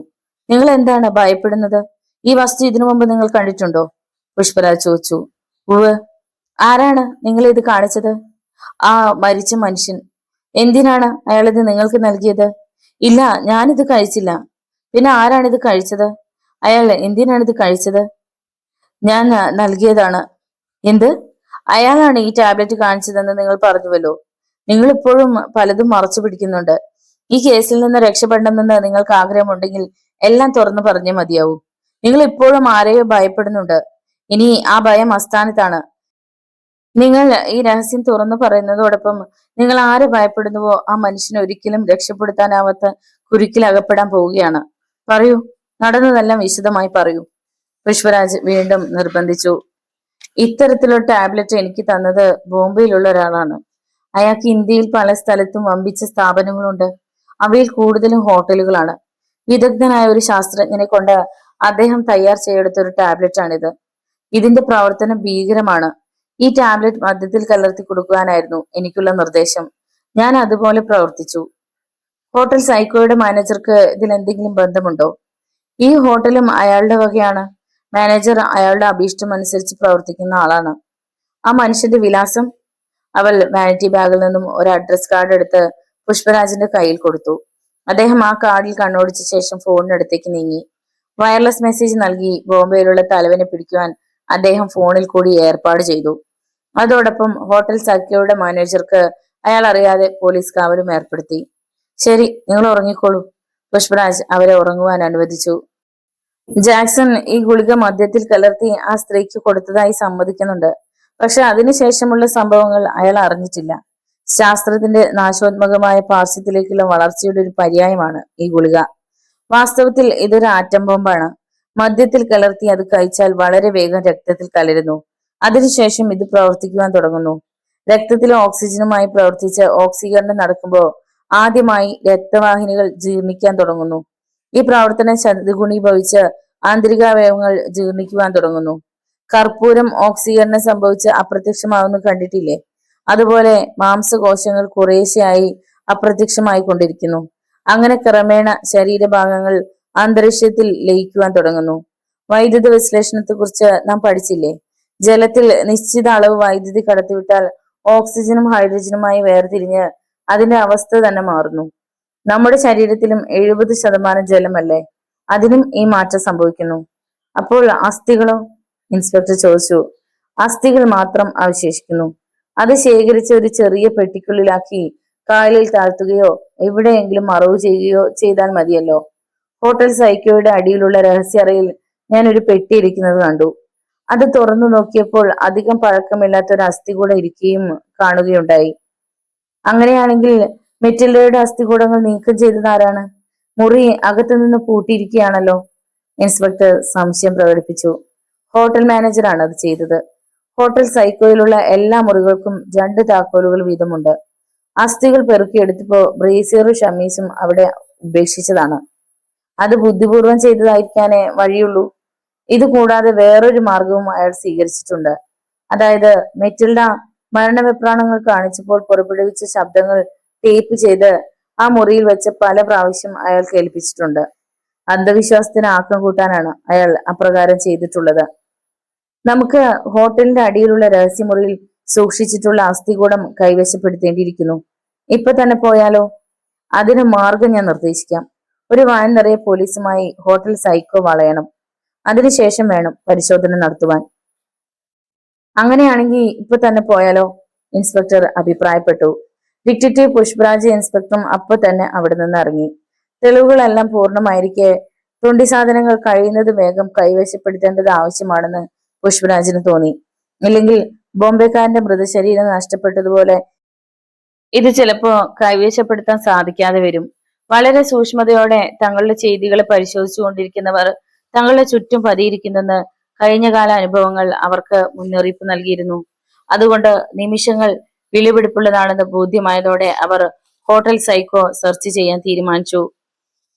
നിങ്ങൾ എന്താണ് ഭയപ്പെടുന്നത്? ഈ വസ്തു ഇതിനു മുമ്പ് നിങ്ങൾ കണ്ടിട്ടുണ്ടോ? പുഷ്പരാജ് ചോദിച്ചു. ഉവ്. ആരാണ് നിങ്ങൾ ഇത് കാണിച്ചത്? ആ മരിച്ച മനുഷ്യൻ. എന്തിനാണ് അയാൾ ഇത് നിങ്ങൾക്ക് നൽകിയത്? ഇല്ല, ഞാനിത് കഴിച്ചില്ല. പിന്നെ ആരാണിത് കഴിച്ചത്? അയാൾ എന്തിനാണിത് കഴിച്ചത്? ഞാൻ നൽകിയതാണ്. എന്ത്? അയാളാണ് ഈ ടാബ്ലറ്റ് കാണിച്ചതെന്ന് നിങ്ങൾ പറഞ്ഞുവല്ലോ. നിങ്ങൾ ഇപ്പോഴും പലതും മറച്ചു പിടിക്കുന്നുണ്ട്. ഈ കേസിൽ നിന്ന് രക്ഷപ്പെടണമെന്ന് നിങ്ങൾക്ക് ആഗ്രഹമുണ്ടെങ്കിൽ എല്ലാം തുറന്നു പറഞ്ഞേ മതിയാവൂ. നിങ്ങൾ ഇപ്പോഴും ആരെയോ ഭയപ്പെടുന്നുണ്ട്. ഇനി ആ ഭയം അസ്ഥാനത്താണ്. നിങ്ങൾ ഈ രഹസ്യം തുറന്നു പറയുന്നതോടൊപ്പം നിങ്ങൾ ആരെ ഭയപ്പെടുന്നുവോ ആ മനുഷ്യനെ ഒരിക്കലും രക്ഷപ്പെടുത്താനാവാത്ത കുരുക്കിൽ അകപ്പെടാൻ പോവുകയാണ്. പറയൂ, നടന്നതെല്ലാം വിശദമായി പറയൂ. പുഷ്പരാജ് വീണ്ടും നിർബന്ധിച്ചു. ഇത്തരത്തിലുള്ള ടാബ്ലറ്റ് എനിക്ക് തന്നത് ബോംബെയിലുള്ള ഒരാളാണ്. അയാൾക്ക് ഇന്ത്യയിൽ പല സ്ഥലത്തും വമ്പിച്ച സ്ഥാപനങ്ങളുണ്ട്. അവയിൽ കൂടുതലും ഹോട്ടലുകളാണ്. വിദഗ്ധനായ ഒരു ശാസ്ത്രജ്ഞനെ കൊണ്ട് അദ്ദേഹം തയ്യാർ ചെയ്തെടുത്ത ഒരു ടാബ്ലറ്റ് ആണിത്. ഇതിന്റെ പ്രവർത്തനം ഭീകരമാണ്. ഈ ടാബ്ലറ്റ് മദ്യത്തിൽ കലർത്തി കൊടുക്കുവാനായിരുന്നു എനിക്കുള്ള നിർദ്ദേശം. ഞാൻ അതുപോലെ പ്രവർത്തിച്ചു. ഹോട്ടൽ സൈക്കോയുടെ മാനേജർക്ക് ഇതിൽ എന്തെങ്കിലും ബന്ധമുണ്ടോ? ഈ ഹോട്ടലും അയാളുടെ വകയാണ്. മാനേജർ അയാളുടെ അഭീഷ്ടം അനുസരിച്ച് പ്രവർത്തിക്കുന്ന ആളാണ്. ആ മനുഷ്യന്റെ വിലാസം? അവൾ വാനിറ്റി ബാഗിൽ നിന്നും ഒരു അഡ്രസ് കാർഡ് എടുത്ത് പുഷ്പരാജിന്റെ കയ്യിൽ കൊടുത്തു. അദ്ദേഹം ആ കാർഡിൽ കണ്ണോടിച്ച ശേഷം ഫോണിനടുത്തേക്ക് നീങ്ങി. വയർലെസ് മെസ്സേജ് നൽകി ബോംബെയിലുള്ള തലവനെ പിടിക്കുവാൻ അദ്ദേഹം ഫോണിൽ കൂടി ഏർപ്പാട് ചെയ്തു. അതോടൊപ്പം ഹോട്ടൽ സഖ്യയുടെ മാനേജർക്ക് അയാൾ അറിയാതെ പോലീസ് കാവലും ഏർപ്പെടുത്തി. ശരി, നിങ്ങൾ ഉറങ്ങിക്കോളൂ. പുഷ്പരാജ് അവരെ ഉറങ്ങുവാൻ അനുവദിച്ചു. ജാക്സൺ ഈ ഗുളിക മദ്യത്തിൽ കലർത്തി ആ സ്ത്രീക്ക് കൊടുത്തതായി സമ്മതിക്കുന്നുണ്ട്. പക്ഷെ അതിനുശേഷമുള്ള സംഭവങ്ങൾ അയാൾ അറിഞ്ഞിട്ടില്ല. ശാസ്ത്രത്തിന്റെ നാശോന്മുഖമായ പാർശ്വത്തിലേക്കുള്ള വളർച്ചയുടെ ഒരു പര്യായമാണ് ഈ ഗുളിക. വാസ്തവത്തിൽ ഇതൊരു ആറ്റം ബോംബാണ്. മദ്യത്തിൽ കലർത്തി അത് കഴിച്ചാൽ വളരെ വേഗം രക്തത്തിൽ കലരുന്നു. അതിനുശേഷം ഇത് പ്രവർത്തിക്കുവാൻ തുടങ്ങുന്നു. രക്തത്തിലെ ഓക്സിജനുമായി പ്രവർത്തിച്ച് ഓക്സീകരണം നടക്കുമ്പോൾ ആദ്യമായി രക്തവാഹിനികൾ ജീർണിക്കാൻ തുടങ്ങുന്നു. ഈ പ്രവർത്തനം ശതഗുണീഭവിച്ച് ആന്തരികാവയവങ്ങൾ ജീർണിക്കുവാൻ തുടങ്ങുന്നു. കർപ്പൂരം ഓക്സീകരണം സംഭവിച്ച് അപ്രത്യക്ഷമാവുന്നു കണ്ടിട്ടില്ലേ? അതുപോലെ മാംസകോശങ്ങൾ കുറേശ്ശെയായി അപ്രത്യക്ഷമായി കൊണ്ടിരിക്കുന്നു. അങ്ങനെ ക്രമേണ ശരീരഭാഗങ്ങൾ അന്തരീക്ഷത്തിൽ ലയിക്കുവാൻ തുടങ്ങുന്നു. വൈദ്യുത വിശ്ലേഷണത്തെ കുറിച്ച് നാം പഠിച്ചില്ലേ? ജലത്തിൽ നിശ്ചിത അളവ് വൈദ്യുതി കടത്തിവിട്ടാൽ ഓക്സിജനും ഹൈഡ്രജനുമായി വേർതിരിഞ്ഞ് അതിന്റെ അവസ്ഥ തന്നെ മാറുന്നു. നമ്മുടെ ശരീരത്തിലും 70% ജലമല്ലേ? അതിനും ഈ മാറ്റം സംഭവിക്കുന്നു. അപ്പോൾ അസ്ഥികളോ? ഇൻസ്പെക്ടർ ചോദിച്ചു. അസ്ഥികൾ മാത്രം അവശേഷിക്കുന്നു. അത് ശേഖരിച്ച് ഒരു ചെറിയ പെട്ടിക്കുള്ളിലാക്കി കായലിൽ താഴ്ത്തുകയോ എവിടെയെങ്കിലും മറവ് ചെയ്യുകയോ ചെയ്താൽ മതിയല്ലോ. ഹോട്ടൽ സൈക്കോയുടെ അടിയിലുള്ള രഹസ്യറയിൽ ഞാൻ ഒരു പെട്ടി ഇരിക്കുന്നത് കണ്ടു. അത് തുറന്നു നോക്കിയപ്പോൾ അധികം പഴക്കമില്ലാത്ത ഒരു അസ്ഥി കൂടെ ഇരിക്കുകയും കാണുകയുണ്ടായി. അങ്ങനെയാണെങ്കിൽ മെറ്റിൽഡയുടെ അസ്ഥികൂടങ്ങൾ നീക്കം ചെയ്തത് ആരാണ്? മുറി അകത്തുനിന്ന് പൂട്ടിയിരിക്കുകയാണല്ലോ. ഇൻസ്പെക്ടർ സംശയം പ്രകടിപ്പിച്ചു. ഹോട്ടൽ മാനേജറാണ് അത് ചെയ്തത്. ഹോട്ടൽ സൈക്കോയിലുള്ള എല്ലാ മുറികൾക്കും 2 താക്കോലുകൾ വീതമുണ്ട്. അസ്ഥികൾ പെറുക്കിയെടുത്തപ്പോ ബ്രേസിയറും ഷമീസും അവിടെ ഉപേക്ഷിച്ചതാണ്. അത് ബുദ്ധിപൂർവം ചെയ്തതായിരിക്കാനേ വഴിയുള്ളൂ. ഇത് കൂടാതെ വേറൊരു മാർഗവും അയാൾ സ്വീകരിച്ചിട്ടുണ്ട്. അതായത് മെറ്റിൽഡ മരണവെപ്രാണങ്ങൾ കാണിച്ചപ്പോൾ പുറപ്പെടുവിച്ച ശബ്ദങ്ങൾ ടേപ്പ് ചെയ്ത് ആ മുറിയിൽ വെച്ച് പല പ്രാവശ്യം അയാൾ കേൾപ്പിച്ചിട്ടുണ്ട്. അന്ധവിശ്വാസത്തിന് ആക്കം കൂട്ടാനാണ് അയാൾ അപ്രകാരം ചെയ്തിട്ടുള്ളത്. നമുക്ക് ഹോട്ടലിന്റെ അടിയിലുള്ള രഹസ്യമുറിയിൽ സൂക്ഷിച്ചിട്ടുള്ള അസ്ഥികൂടം കൈവശപ്പെടുത്തേണ്ടിയിരിക്കുന്നു. ഇപ്പൊ തന്നെ പോയാലോ? അതിന് മാർഗം ഞാൻ നിർദ്ദേശിക്കാം. ഒരു വാൻ നിറയെ പോലീസുമായി ഹോട്ടൽ സൈക്കോ വളയണം. അതിനുശേഷം വേണം പരിശോധന നടത്തുവാൻ. അങ്ങനെയാണെങ്കിൽ ഇപ്പൊ തന്നെ പോയാലോ? ഇൻസ്പെക്ടർ അഭിപ്രായപ്പെട്ടു. ഡിറ്റക്റ്റീവ് പുഷ്പരാജ് ഇൻസ്പെക്ടറും അപ്പൊ തന്നെ അവിടെ നിന്ന് ഇറങ്ങി. തെളിവുകളെല്ലാം പൂർണ്ണമായിരിക്കെ തൊണ്ടി സാധനങ്ങൾ കഴിയുന്നത് വേഗം കൈവശപ്പെടുത്തേണ്ടത് ആവശ്യമാണെന്ന് പുഷ്പരാജിന് തോന്നി. ഇല്ലെങ്കിൽ ബോംബെക്കാരന്റെ മൃതശരീരം നഷ്ടപ്പെട്ടതുപോലെ ഇത് ചിലപ്പോ കൈവശപ്പെടുത്താൻ സാധിക്കാതെ വരും. വളരെ സൂക്ഷ്മതയോടെ തങ്ങളുടെ ചെയ്തികളെ പരിശോധിച്ചു കൊണ്ടിരിക്കുന്നവർ തങ്ങളുടെ ചുറ്റും പതിയിരിക്കുന്നെന്ന് കഴിഞ്ഞകാല അനുഭവങ്ങൾ അവർക്ക് മുന്നറിയിപ്പ് നൽകിയിരുന്നു. അതുകൊണ്ട് നിമിഷങ്ങൾ വിലപിടിപ്പുള്ളതാണെന്ന് ബോധ്യമായതോടെ അവർ ഹോട്ടൽ സൈക്കോ സെർച്ച് ചെയ്യാൻ തീരുമാനിച്ചു.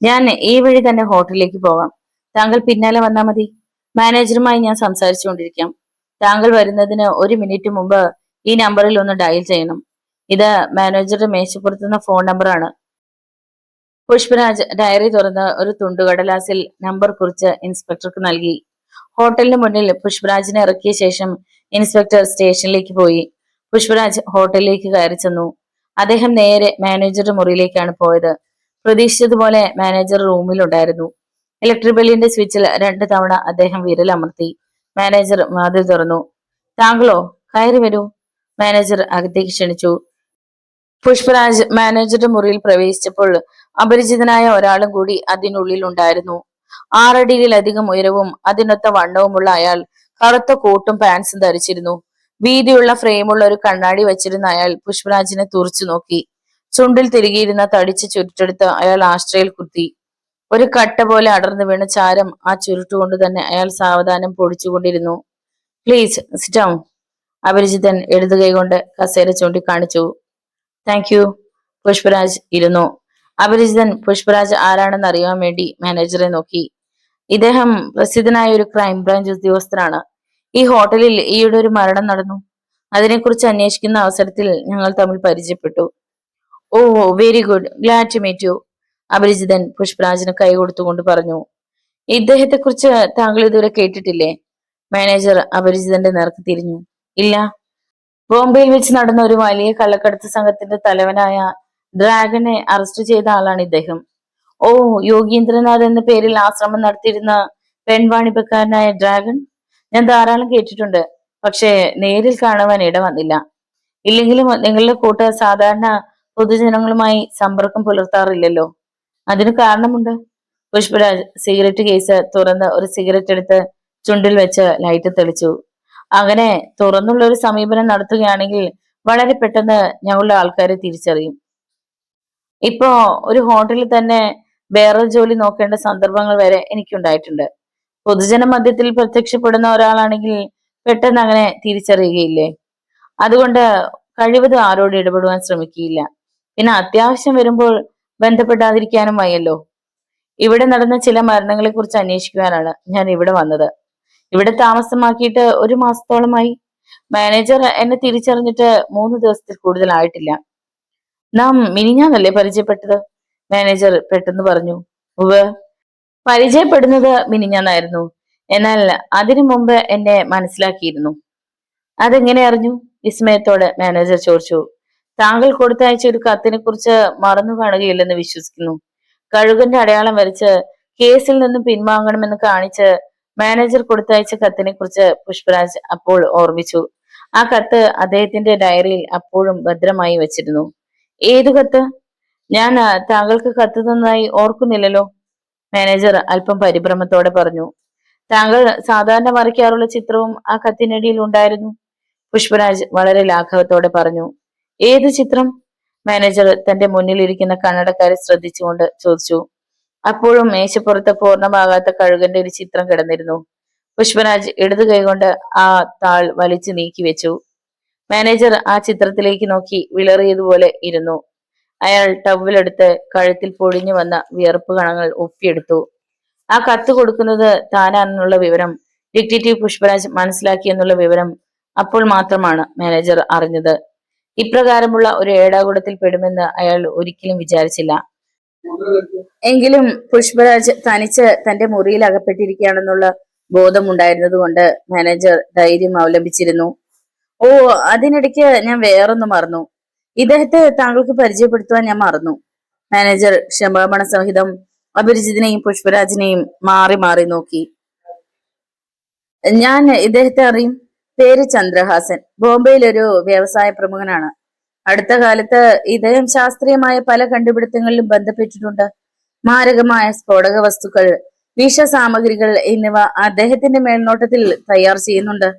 ഞാൻ ഈ വഴി തന്നെ ഹോട്ടലിലേക്ക് പോകാം. താങ്കൾ പിന്നാലെ വന്നാൽ മതി. മാനേജറുമായി ഞാൻ സംസാരിച്ചുകൊണ്ടിരിക്കാം. താങ്കൾ വരുന്നതിന് 1 മിനിറ്റ് മുമ്പ് ഈ നമ്പറിൽ ഒന്ന് ഡയൽ ചെയ്യണം. ഇത് മാനേജറുടെ മേശപ്പുറത്തുന്ന ഫോൺ നമ്പറാണ്. പുഷ്പരാജ് ഡയറി തുറന്ന് ഒരു തുണ്ടുകടലാസിൽ നമ്പർ കുറിച്ച് ഇൻസ്പെക്ടർക്ക് നൽകി. ഹോട്ടലിന് മുന്നിൽ പുഷ്പരാജിനെ ഇറക്കിയ ശേഷം ഇൻസ്പെക്ടർ സ്റ്റേഷനിലേക്ക് പോയി. പുഷ്പരാജ് ഹോട്ടലിലേക്ക് കയറി ചെന്നു. അദ്ദേഹം നേരെ മാനേജറുടെ മുറിയിലേക്കാണ് പോയത്. പ്രതീക്ഷിച്ചതുപോലെ മാനേജർ റൂമിലുണ്ടായിരുന്നു. ഇലക്ട്രിക് ബെല്ലിന്റെ സ്വിച്ചിൽ 2 തവണ അദ്ദേഹം വിരലമർത്തി. മാനേജർ വാതിൽ തുറന്നു. താങ്കളോ? കയറി വരൂ. മാനേജർ അകത്തേക്ക് ക്ഷണിച്ചു. പുഷ്പരാജ് മാനേജറുടെ മുറിയിൽ പ്രവേശിച്ചപ്പോൾ അപരിചിതനായ ഒരാളും കൂടി അതിനുള്ളിൽ ഉണ്ടായിരുന്നു. 6 അടിയിലധികം ഉയരവും അതിനൊത്ത വണ്ണവുമുള്ള അയാൾ കറുത്ത കോട്ടും പാൻസും ധരിച്ചിരുന്നു. വീതിയുള്ള ഫ്രെയിമുള്ള ഒരു കണ്ണാടി വെച്ചിരുന്ന അയാൾ പുഷ്പരാജിനെ തുറച്ചു നോക്കി. ചുണ്ടിൽ തിരികിയിരുന്ന തടിച്ച ചുരുട്ടെടുത്ത് അയാൾ ആശ്രയിൽ കുത്തി. ഒരു കട്ട പോലെ അടർന്നു വീണ ചാരം ആ ചുരുട്ടുകൊണ്ട് തന്നെ അയാൾ സാവധാനം പൊടിച്ചുകൊണ്ടിരുന്നു. Please sit down. അപരിചിതൻ ഇടതു കൈകൊണ്ട് കസേര ചൂണ്ടിക്കാണിച്ചു. Thank you. പുഷ്പരാജ് ഇരുന്നു. അപരിചിതൻ പുഷ്പരാജ് ആരാണെന്ന് അറിയാൻ വേണ്ടി മാനേജറെ നോക്കി. ഇദ്ദേഹം പ്രസിദ്ധനായ ഒരു ക്രൈംബ്രാഞ്ച് ഉദ്യോഗസ്ഥനാണ്. ഈ ഹോട്ടലിൽ ഈയിടെ ഒരു മരണം നടന്നു. അതിനെക്കുറിച്ച് അന്വേഷിക്കുന്ന അവസരത്തിൽ ഞങ്ങൾ തമ്മിൽ പരിചയപ്പെട്ടു. Oh, very good. Glad to meet you. അപരിചിതൻ പുഷ്പരാജിന് കൈ കൊടുത്തുകൊണ്ട് പറഞ്ഞു. ഇദ്ദേഹത്തെ കുറിച്ച് താങ്കൾ ഇതുവരെ കേട്ടിട്ടില്ലേ? മാനേജർ അപരിചിതന്റെ നേർക്ക് തിരിഞ്ഞു. ഇല്ല. ബോംബെയിൽ വെച്ച് നടന്ന ഒരു വലിയ കള്ളക്കടത്ത് സംഘത്തിന്റെ തലവനായ ഡ്രാഗനെ അറസ്റ്റ് ചെയ്ത ആളാണ് ഇദ്ദേഹം. ഓ, യോഗീന്ദ്രനാഥ് എന്ന പേരിൽ ആശ്രമം നടത്തിയിരുന്ന പെൺവാണിഭക്കാരനായ ഡ്രാഗൺ. ഞാൻ ധാരാളം കേട്ടിട്ടുണ്ട്. പക്ഷേ നേരിൽ കാണുവാൻ ഇട വന്നില്ല. ഇല്ലെങ്കിലും നിങ്ങളുടെ കൂട്ട് സാധാരണ പൊതുജനങ്ങളുമായി സമ്പർക്കം പുലർത്താറില്ലല്ലോ. അതിന് കാരണമുണ്ട്. പുഷ്പരാജ് സിഗരറ്റ് കേസ് തുറന്ന് ഒരു സിഗരറ്റ് എടുത്ത് ചുണ്ടിൽ വെച്ച് ലൈറ്റ് തെളിച്ചു. അങ്ങനെ തുറന്നുള്ള ഒരു സമീപനം നടത്തുകയാണെങ്കിൽ വളരെ പെട്ടെന്ന് ഞങ്ങളുടെ ആൾക്കാരെ തിരിച്ചറിയും. ഇപ്പോ ഒരു ഹോട്ടലിൽ തന്നെ വേറൊരു ജോലി നോക്കേണ്ട സന്ദർഭങ്ങൾ വരെ എനിക്കുണ്ടായിട്ടുണ്ട്. പൊതുജന മധ്യത്തിൽ പ്രത്യക്ഷപ്പെടുന്ന ഒരാളാണെങ്കിൽ പെട്ടെന്ന് അങ്ങനെ തിരിച്ചറിയുകയില്ലേ? അതുകൊണ്ട് കഴിവതും ആരോട് ഇടപെടുവാൻ ശ്രമിക്കുകയില്ല. പിന്നെ അത്യാവശ്യം വരുമ്പോൾ ബന്ധപ്പെടാതിരിക്കാനും വയ്യല്ലോ. ഇവിടെ നടന്ന ചില മരണങ്ങളെ കുറിച്ച് അന്വേഷിക്കുവാനാണ് ഞാൻ ഇവിടെ വന്നത്. ഇവിടെ താമസമാക്കിയിട്ട് 1 മാസത്തോളമായി. മാനേജർ എന്നെ തിരിച്ചറിഞ്ഞിട്ട് 3 ദിവസത്തിൽ കൂടുതലായിട്ടില്ല. നാം മിനിഞ്ഞാന്നല്ലേ പരിചയപ്പെട്ടത്? മാനേജർ പെട്ടെന്ന് പറഞ്ഞു. ഉവ്വ്, പരിചയപ്പെടുന്നത് മിനിഞ്ഞാന്നായിരുന്നു. എന്നാൽ അതിനു മുമ്പ് എന്നെ മനസ്സിലാക്കിയിരുന്നു. അതെങ്ങനെ അറിഞ്ഞു? വിസ്മയത്തോടെ മാനേജർ ചോദിച്ചു. താങ്കൾ കൊടുത്തയച്ച ഒരു കത്തിനെ കുറിച്ച് മറന്നു കാണുകയില്ലെന്ന് വിശ്വസിക്കുന്നു. കഴുകന്റെ അടയാളം വരച്ച് കേസിൽ നിന്നും പിൻവാങ്ങണമെന്ന് കാണിച്ച് മാനേജർ കൊടുത്തയച്ച കത്തിനെ കുറിച്ച് പുഷ്പരാജ് അപ്പോൾ ഓർമ്മിച്ചു. ആ കത്ത് അദ്ദേഹത്തിന്റെ ഡയറിയിൽ അപ്പോഴും ഭദ്രമായി വെച്ചിരുന്നു. ഏതു കത്ത്? ഞാൻ താങ്കൾക്ക് കത്ത് തന്നതായി ഓർക്കുന്നില്ലല്ലോ. മാനേജർ അല്പം പരിഭ്രമത്തോടെ പറഞ്ഞു. താങ്കൾ സാധാരണ വരയ്ക്കാറുള്ള ചിത്രവും ആ കത്തിനടിയിൽ ഉണ്ടായിരുന്നു. പുഷ്പരാജ് വളരെ ലാഘവത്തോടെ പറഞ്ഞു. ഏത് ചിത്രം? മാനേജർ തന്റെ മുന്നിലിരിക്കുന്ന കണ്ണടക്കാരെ ശ്രദ്ധിച്ചുകൊണ്ട് ചോദിച്ചു. അപ്പോഴും മേശപ്പുറത്ത് പൂർണ്ണമാകാത്ത കഴുകന്റെ ഒരു ചിത്രം കിടന്നിരുന്നു. പുഷ്പരാജ് ഇടതു കൈകൊണ്ട് ആ താൾ വലിച്ചു നീക്കി വെച്ചു. മാനേജർ ആ ചിത്രത്തിലേക്ക് നോക്കി വിളറിയതുപോലെ ഇരുന്നു. അയാൾ ടവലെടുത്ത് കഴുത്തിൽ പൊടിഞ്ഞു വന്ന വിയർപ്പ് കണങ്ങൾ ഒപ്പിയെടുത്തു. ആ കത്ത് കൊടുക്കുന്നത് താനാണെന്നുള്ള വിവരം ഡിറ്റക്റ്റീവ് പുഷ്പരാജ് മനസ്സിലാക്കിയെന്നുള്ള വിവരം അപ്പോൾ മാത്രമാണ് മാനേജർ അറിഞ്ഞത്. ഇപ്രകാരമുള്ള ഒരു ഏടാകൂടത്തിൽ പെടുമെന്ന് അയാൾ ഒരിക്കലും വിചാരിച്ചില്ല. എങ്കിലും പുഷ്പരാജ് തനിച്ച് തന്റെ മുറിയിൽ അകപ്പെട്ടിരിക്കുകയാണെന്നുള്ള ബോധമുണ്ടായിരുന്നത് കൊണ്ട് മാനേജർ ധൈര്യം അവലംബിച്ചിരുന്നു. ഓ, അതിനിടയ്ക്ക് ഞാൻ വേറൊന്ന് മറന്നു. ഇദ്ദേഹത്തെ താങ്കൾക്ക് പരിചയപ്പെടുത്തുവാൻ ഞാൻ മറന്നു. മാനേജർ ക്ഷമാപണ സഹിതം അപരിചിതനെയും പുഷ്പരാജിനെയും മാറി മാറി നോക്കി. ഞാൻ ഇദ്ദേഹത്തെ അറിയും. പേര് ചന്ദ്രഹാസൻ. ബോംബെയിൽ ഒരു വ്യവസായ പ്രമുഖനാണ്. അടുത്ത കാലത്ത് ഇദ്ദേഹം ശാസ്ത്രീയമായ പല കണ്ടുപിടുത്തങ്ങളിലും ബന്ധപ്പെട്ടിട്ടുണ്ട്. മാരകമായ സ്ഫോടക വസ്തുക്കൾ, വിഷസാമഗ്രികൾ എന്നിവ അദ്ദേഹത്തിന്റെ മേൽനോട്ടത്തിൽ തയ്യാർ ചെയ്യുന്നുണ്ട്.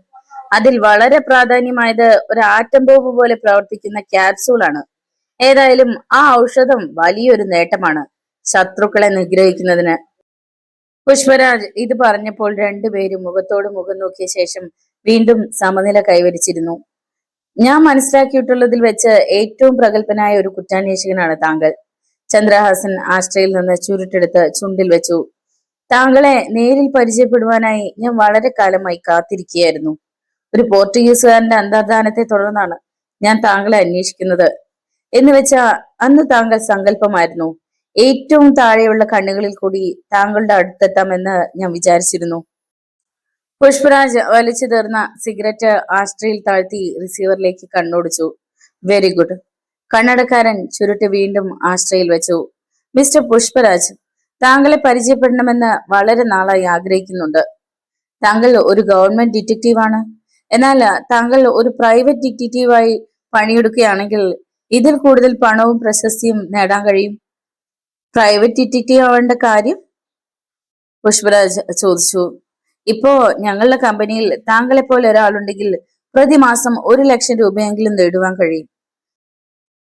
അതിൽ വളരെ പ്രാധാന്യമായത് ഒരു ആറ്റം ബോംബ് പോലെ പ്രവർത്തിക്കുന്ന ക്യാപ്സൂളാണ്. ഏതായാലും ആ ഔഷധം വലിയൊരു നേട്ടമാണ് ശത്രുക്കളെ നിഗ്രഹിക്കുന്നതിന്. പുഷ്പരാജ് ഇത് പറഞ്ഞപ്പോൾ രണ്ടുപേരും മുഖത്തോട് മുഖം നോക്കിയ ശേഷം വീണ്ടും സമനില കൈവരിച്ചിരുന്നു. ഞാൻ മനസ്സിലാക്കിയിട്ടുള്ളതിൽ വെച്ച് ഏറ്റവും പ്രഗത്ഭനായ ഒരു കുറ്റാന്വേഷകനാണ് താങ്കൾ. ചന്ദ്രഹാസൻ ആശ്രയിൽ നിന്ന് ചുരുട്ടെടുത്ത് ചുണ്ടിൽ വെച്ചു. താങ്കളെ നേരിൽ പരിചയപ്പെടുവാനായി ഞാൻ വളരെ കാലമായി കാത്തിരിക്കുകയായിരുന്നു. ഒരു പോർച്ചുഗീസുകാരന്റെ അന്തർധാനത്തെ തുടർന്നാണ് ഞാൻ താങ്കളെ അന്വേഷിക്കുന്നത്. എന്ന് വെച്ചാ അന്ന് താങ്കൾ സങ്കല്പമായിരുന്നു. ഏറ്റവും താഴെയുള്ള കണ്ണുകളിൽ കൂടി താങ്കളുടെ അടുത്തെത്താമെന്ന് ഞാൻ വിചാരിച്ചിരുന്നു. പുഷ്പരാജ് വലിച്ചു തീർന്ന സിഗരറ്റ് ആശ്രയിൽ താഴ്ത്തി റിസീവറിലേക്ക് കണ്ണോടിച്ചു. Very good. കണ്ണടക്കാരൻ ചുരുട്ടി വീണ്ടും ആശ്രയിൽ വെച്ചു. മിസ്റ്റർ പുഷ്പരാജ്, താങ്കളെ പരിചയപ്പെടണമെന്ന് വളരെ നാളായി ആഗ്രഹിക്കുന്നുണ്ട്. താങ്കൾ ഒരു ഗവൺമെന്റ് ഡിറ്റക്റ്റീവാണ്. എന്നാൽ താങ്കൾ ഒരു പ്രൈവറ്റ് ഡിറ്റക്റ്റീവായി പണിയെടുക്കുകയാണെങ്കിൽ ഇതിൽ കൂടുതൽ പണവും പ്രശസ്തിയും നേടാൻ കഴിയും. പ്രൈവറ്റ് ഡിറ്റക്റ്റീവ് ആവേണ്ട കാര്യം? പുഷ്പരാജ് ചോദിച്ചു. ഇപ്പോ ഞങ്ങളുടെ കമ്പനിയിൽ താങ്കളെ പോലെ ഒരാളുണ്ടെങ്കിൽ പ്രതിമാസം 1,00,000 രൂപയെങ്കിലും നേടുവാൻ കഴിയും.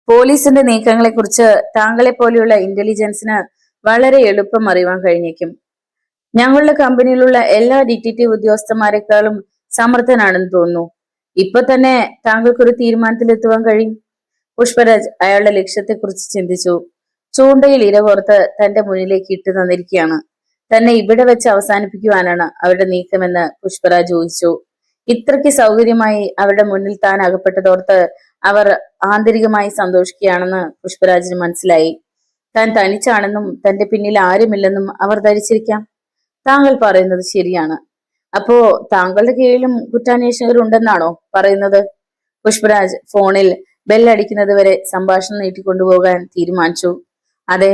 പോലീസിന്റെ നീക്കങ്ങളെ കുറിച്ച് താങ്കളെ പോലെയുള്ള ഇന്റലിജൻസിന് വളരെ എളുപ്പം അറിയുവാൻ കഴിഞ്ഞേക്കും. ഞങ്ങളുടെ കമ്പനിയിലുള്ള എല്ലാ ഡിറ്റക്റ്റീവ് ഉദ്യോഗസ്ഥന്മാരെക്കാളും സമർത്ഥനാണെന്ന് തോന്നുന്നു. ഇപ്പൊ തന്നെ താങ്കൾക്കൊരു തീരുമാനത്തിലെത്തുവാൻ കഴിയും. പുഷ്പരാജ് അയാളുടെ ലക്ഷ്യത്തെക്കുറിച്ച് ചിന്തിച്ചു. ചൂണ്ടയിൽ ഇരകോർത്ത് തന്റെ മുന്നിലേക്ക് ഇട്ടു തന്നിരിക്കുകയാണ്. തന്നെ ഇവിടെ വെച്ച് അവസാനിപ്പിക്കുവാനാണ് അവരുടെ നീക്കമെന്ന് പുഷ്പരാജ് ഊഹിച്ചു. ഇത്രയ്ക്ക് സൗകര്യമായി അവരുടെ മുന്നിൽ താൻ അകപ്പെട്ടതോർത്ത് അവർ ആന്തരികമായി സന്തോഷിക്കുകയാണെന്ന് പുഷ്പരാജിന് മനസ്സിലായി. താൻ തനിച്ചാണെന്നും തന്റെ പിന്നിൽ ആരുമില്ലെന്നും അവർ ധരിച്ചിരിക്കാം. താങ്കൾ പറയുന്നത് ശരിയാണ്. അപ്പോ താങ്കളുടെ കീഴിലും കുറ്റാന്വേഷകരുണ്ടെന്നാണോ പറയുന്നത്? പുഷ്പരാജ് ഫോണിൽ ബെല്ലടിക്കുന്നത് വരെ സംഭാഷണം നീട്ടിക്കൊണ്ടുപോകാൻ തീരുമാനിച്ചു. അതെ,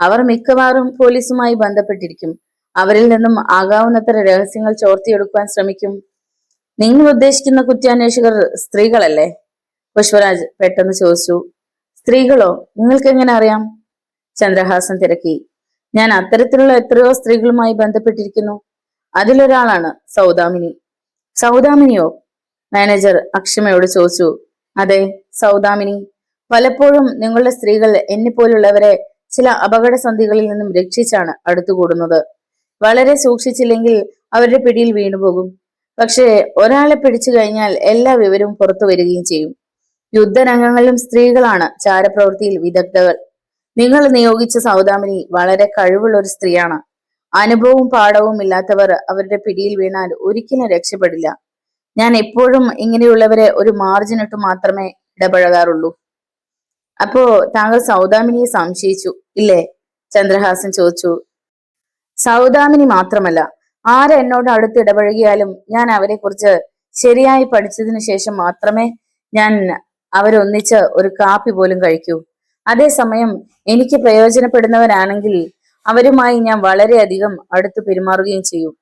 അവർ മിക്കവാറും പോലീസുമായി ബന്ധപ്പെട്ടിരിക്കും. അവരിൽ നിന്നും ആകാവുന്നത്ര രഹസ്യങ്ങൾ ചോർത്തിയെടുക്കുവാൻ ശ്രമിക്കും. നിങ്ങൾ ഉദ്ദേശിക്കുന്ന കുറ്റാന്വേഷകർ സ്ത്രീകളല്ലേ? പുഷ്പരാജ് പെട്ടെന്ന് ചോദിച്ചു. സ്ത്രീകളോ? നിങ്ങൾക്ക് എങ്ങനെ അറിയാം? ചന്ദ്രഹാസൻ തിരക്കി. ഞാൻ അത്തരത്തിലുള്ള എത്രയോ സ്ത്രീകളുമായി ബന്ധപ്പെട്ടിരിക്കുന്നു. അതിലൊരാളാണ് സൗദാമിനി. സൗദാമിനിയോ? മാനേജർ അക്ഷമയോട് ചോദിച്ചു. അതെ, സൗദാമിനി. പലപ്പോഴും നിങ്ങളുടെ സ്ത്രീകൾ എന്നെ പോലുള്ളവരെ ചില അപകടസന്ധികളിൽ നിന്നും രക്ഷിച്ചാണ് അടുത്തുകൂടുന്നത്. വളരെ സൂക്ഷിച്ചില്ലെങ്കിൽ അവരുടെ പിടിയിൽ വീണുപോകും. പക്ഷേ ഒരാളെ പിടിച്ചു കഴിഞ്ഞാൽ എല്ലാ വിവരവും പുറത്തു വരികയും ചെയ്യും. യുദ്ധരംഗങ്ങളിലും സ്ത്രീകളാണ് ചാരപ്രവൃത്തിയിൽ വിദഗ്ധകൾ. നിങ്ങൾ നിയോഗിച്ച സൗദാമിനി വളരെ കഴിവുള്ള ഒരു സ്ത്രീയാണ്. അനുഭവവും പാഠവും ഇല്ലാത്തവർ അവരുടെ പിടിയിൽ വീണാൽ ഒരിക്കലും രക്ഷപ്പെടില്ല. ഞാൻ എപ്പോഴും ഇങ്ങനെയുള്ളവരെ ഒരു മാർജിനിട്ട് മാത്രമേ ഇടപഴകാറുള്ളൂ. അപ്പോ താങ്കൾ സൗദാമിനിയെ സംശയിച്ചു ഇല്ലേ? ചന്ദ്രഹാസൻ ചോദിച്ചു. സൗദാമിനി മാത്രമല്ല, ആര് എന്നോട് അടുത്ത് ഇടപഴകിയാലും ഞാൻ അവരെ കുറിച്ച് ശരിയായി പഠിച്ചതിനു ശേഷം മാത്രമേ ഞാൻ അവരൊന്നിച്ച് ഒരു കാപ്പി പോലും കഴിക്കൂ. അതേസമയം എനിക്ക് പ്രയോജനപ്പെടുന്നവരാണെങ്കിൽ അവരുമായി ഞാൻ വളരെയധികം അടുത്ത് പെരുമാറുകയും ചെയ്യും.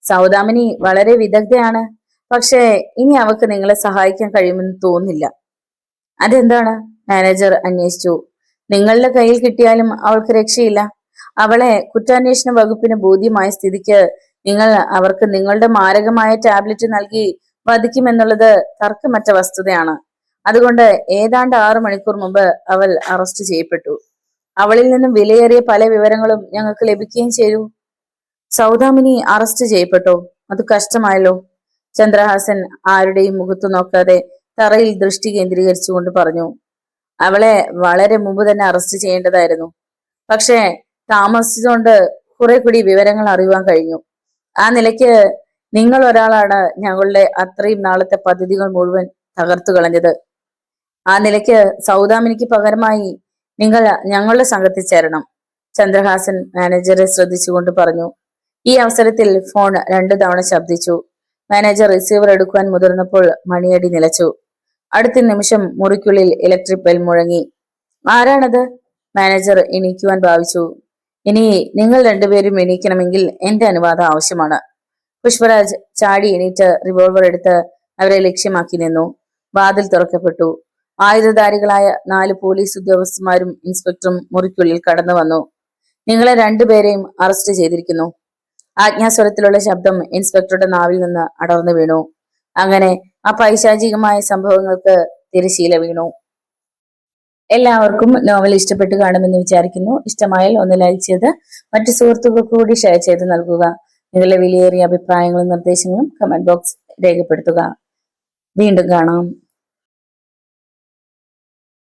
സൗദാമിനി വളരെ വിദഗ്ധയാണ്. പക്ഷേ ഇനി അവക്ക് നിങ്ങളെ സഹായിക്കാൻ കഴിയുമെന്ന് തോന്നുന്നില്ല. അതെന്താണ്? മാനേജർ അന്വേഷിച്ചു. നിങ്ങളുടെ കയ്യിൽ കിട്ടിയാലും അവൾക്ക് രക്ഷയില്ല. അവളെ കുറ്റാന്വേഷണ വകുപ്പിന് ബോധ്യമായ സ്ഥിതിക്ക് നിങ്ങൾ അവർക്ക് നിങ്ങളുടെ മാരകമായ ടാബ്ലറ്റ് നൽകി വധിക്കുമെന്നുള്ളത് തർക്കമറ്റ വസ്തുതയാണ്. അതുകൊണ്ട് ഏതാണ്ട് 6 മണിക്കൂർ മുമ്പ് അവൾ അറസ്റ്റ് ചെയ്യപ്പെട്ടു. അവളിൽ നിന്നും വിലയേറിയ പല വിവരങ്ങളും ഞങ്ങൾക്ക് ലഭിക്കുകയും ചെയ്തു. സൗദാമിനി അറസ്റ്റ് ചെയ്യപ്പെട്ടോ? അത് കഷ്ടമായല്ലോ. ചന്ദ്രഹാസൻ ആരുടെയും മുഖത്തു നോക്കാതെ തറയിൽ ദൃഷ്ടി കേന്ദ്രീകരിച്ചുകൊണ്ട് പറഞ്ഞു. അവളെ വളരെ മുമ്പ് തന്നെ അറസ്റ്റ് ചെയ്യേണ്ടതായിരുന്നു. പക്ഷേ താമസിച്ചുകൊണ്ട് കുറെ കൂടി വിവരങ്ങൾ അറിയുവാൻ കഴിഞ്ഞു. ആ നിലയ്ക്ക് നിങ്ങൾ ഒരാളാണ് ഞങ്ങളുടെ അത്രയും നാളത്തെ പദ്ധതികൾ മുഴുവൻ തകർത്തു കളഞ്ഞത്. ആ നിലയ്ക്ക് സൗദാമിനിക്ക് പകരമായി നിങ്ങൾ ഞങ്ങളുടെ സംഘത്തിൽ ചേരണം. ചന്ദ്രഹാസൻ മാനേജറെ ശ്രദ്ധിച്ചുകൊണ്ട് പറഞ്ഞു. ഈ അവസരത്തിൽ ഫോൺ 2 തവണ ശബ്ദിച്ചു. മാനേജർ റിസീവർ എടുക്കുവാൻ മുതിർന്നപ്പോൾ മണിയടി നിലച്ചു. അടുത്ത നിമിഷം മുറിക്കുള്ളിൽ ഇലക്ട്രിക് ബെൽ മുഴങ്ങി. ആരാണത്? മാനേജർ എണീക്കുവാൻ ഭാവിച്ചു. ഇനി നിങ്ങൾ രണ്ടുപേരും എണീക്കണമെങ്കിൽ എന്റെ അനുവാദം ആവശ്യമാണ്. പുഷ്പരാജ് ചാടി എണീറ്റ് റിവോൾവർ എടുത്ത് അവരെ ലക്ഷ്യമാക്കി നിന്നു. വാതിൽ തുറക്കപ്പെട്ടു. ആയുധധാരികളായ 4 പോലീസ് ഉദ്യോഗസ്ഥന്മാരും ഇൻസ്പെക്ടറും മുറിക്കുള്ളിൽ കടന്നു വന്നു. നിങ്ങളെ രണ്ടുപേരെയും അറസ്റ്റ് ചെയ്തിരിക്കുന്നു. ആജ്ഞാസ്വരത്തിലുള്ള ശബ്ദം ഇൻസ്പെക്ടറുടെ നാവിൽ നിന്ന് അടർന്നു വീണു. അങ്ങനെ ആ പൈശാചികമായ സംഭവങ്ങൾക്ക് തിരശീല വീണു. എല്ലാവർക്കും നോവൽ ഇഷ്ടപ്പെട്ടു കാണുമെന്ന് വിചാരിക്കുന്നു. ഇഷ്ടമായാൽ ഒന്ന് ലൈക്ക് ചെയ്ത് മറ്റു സുഹൃത്തുക്കൾക്ക് കൂടി ഷെയർ ചെയ്ത് നൽകുക. നിങ്ങളുടെ വിലയേറിയ അഭിപ്രായങ്ങളും നിർദ്ദേശങ്ങളും കമന്റ് ബോക്സ് രേഖപ്പെടുത്തുക. വീണ്ടും കാണാം.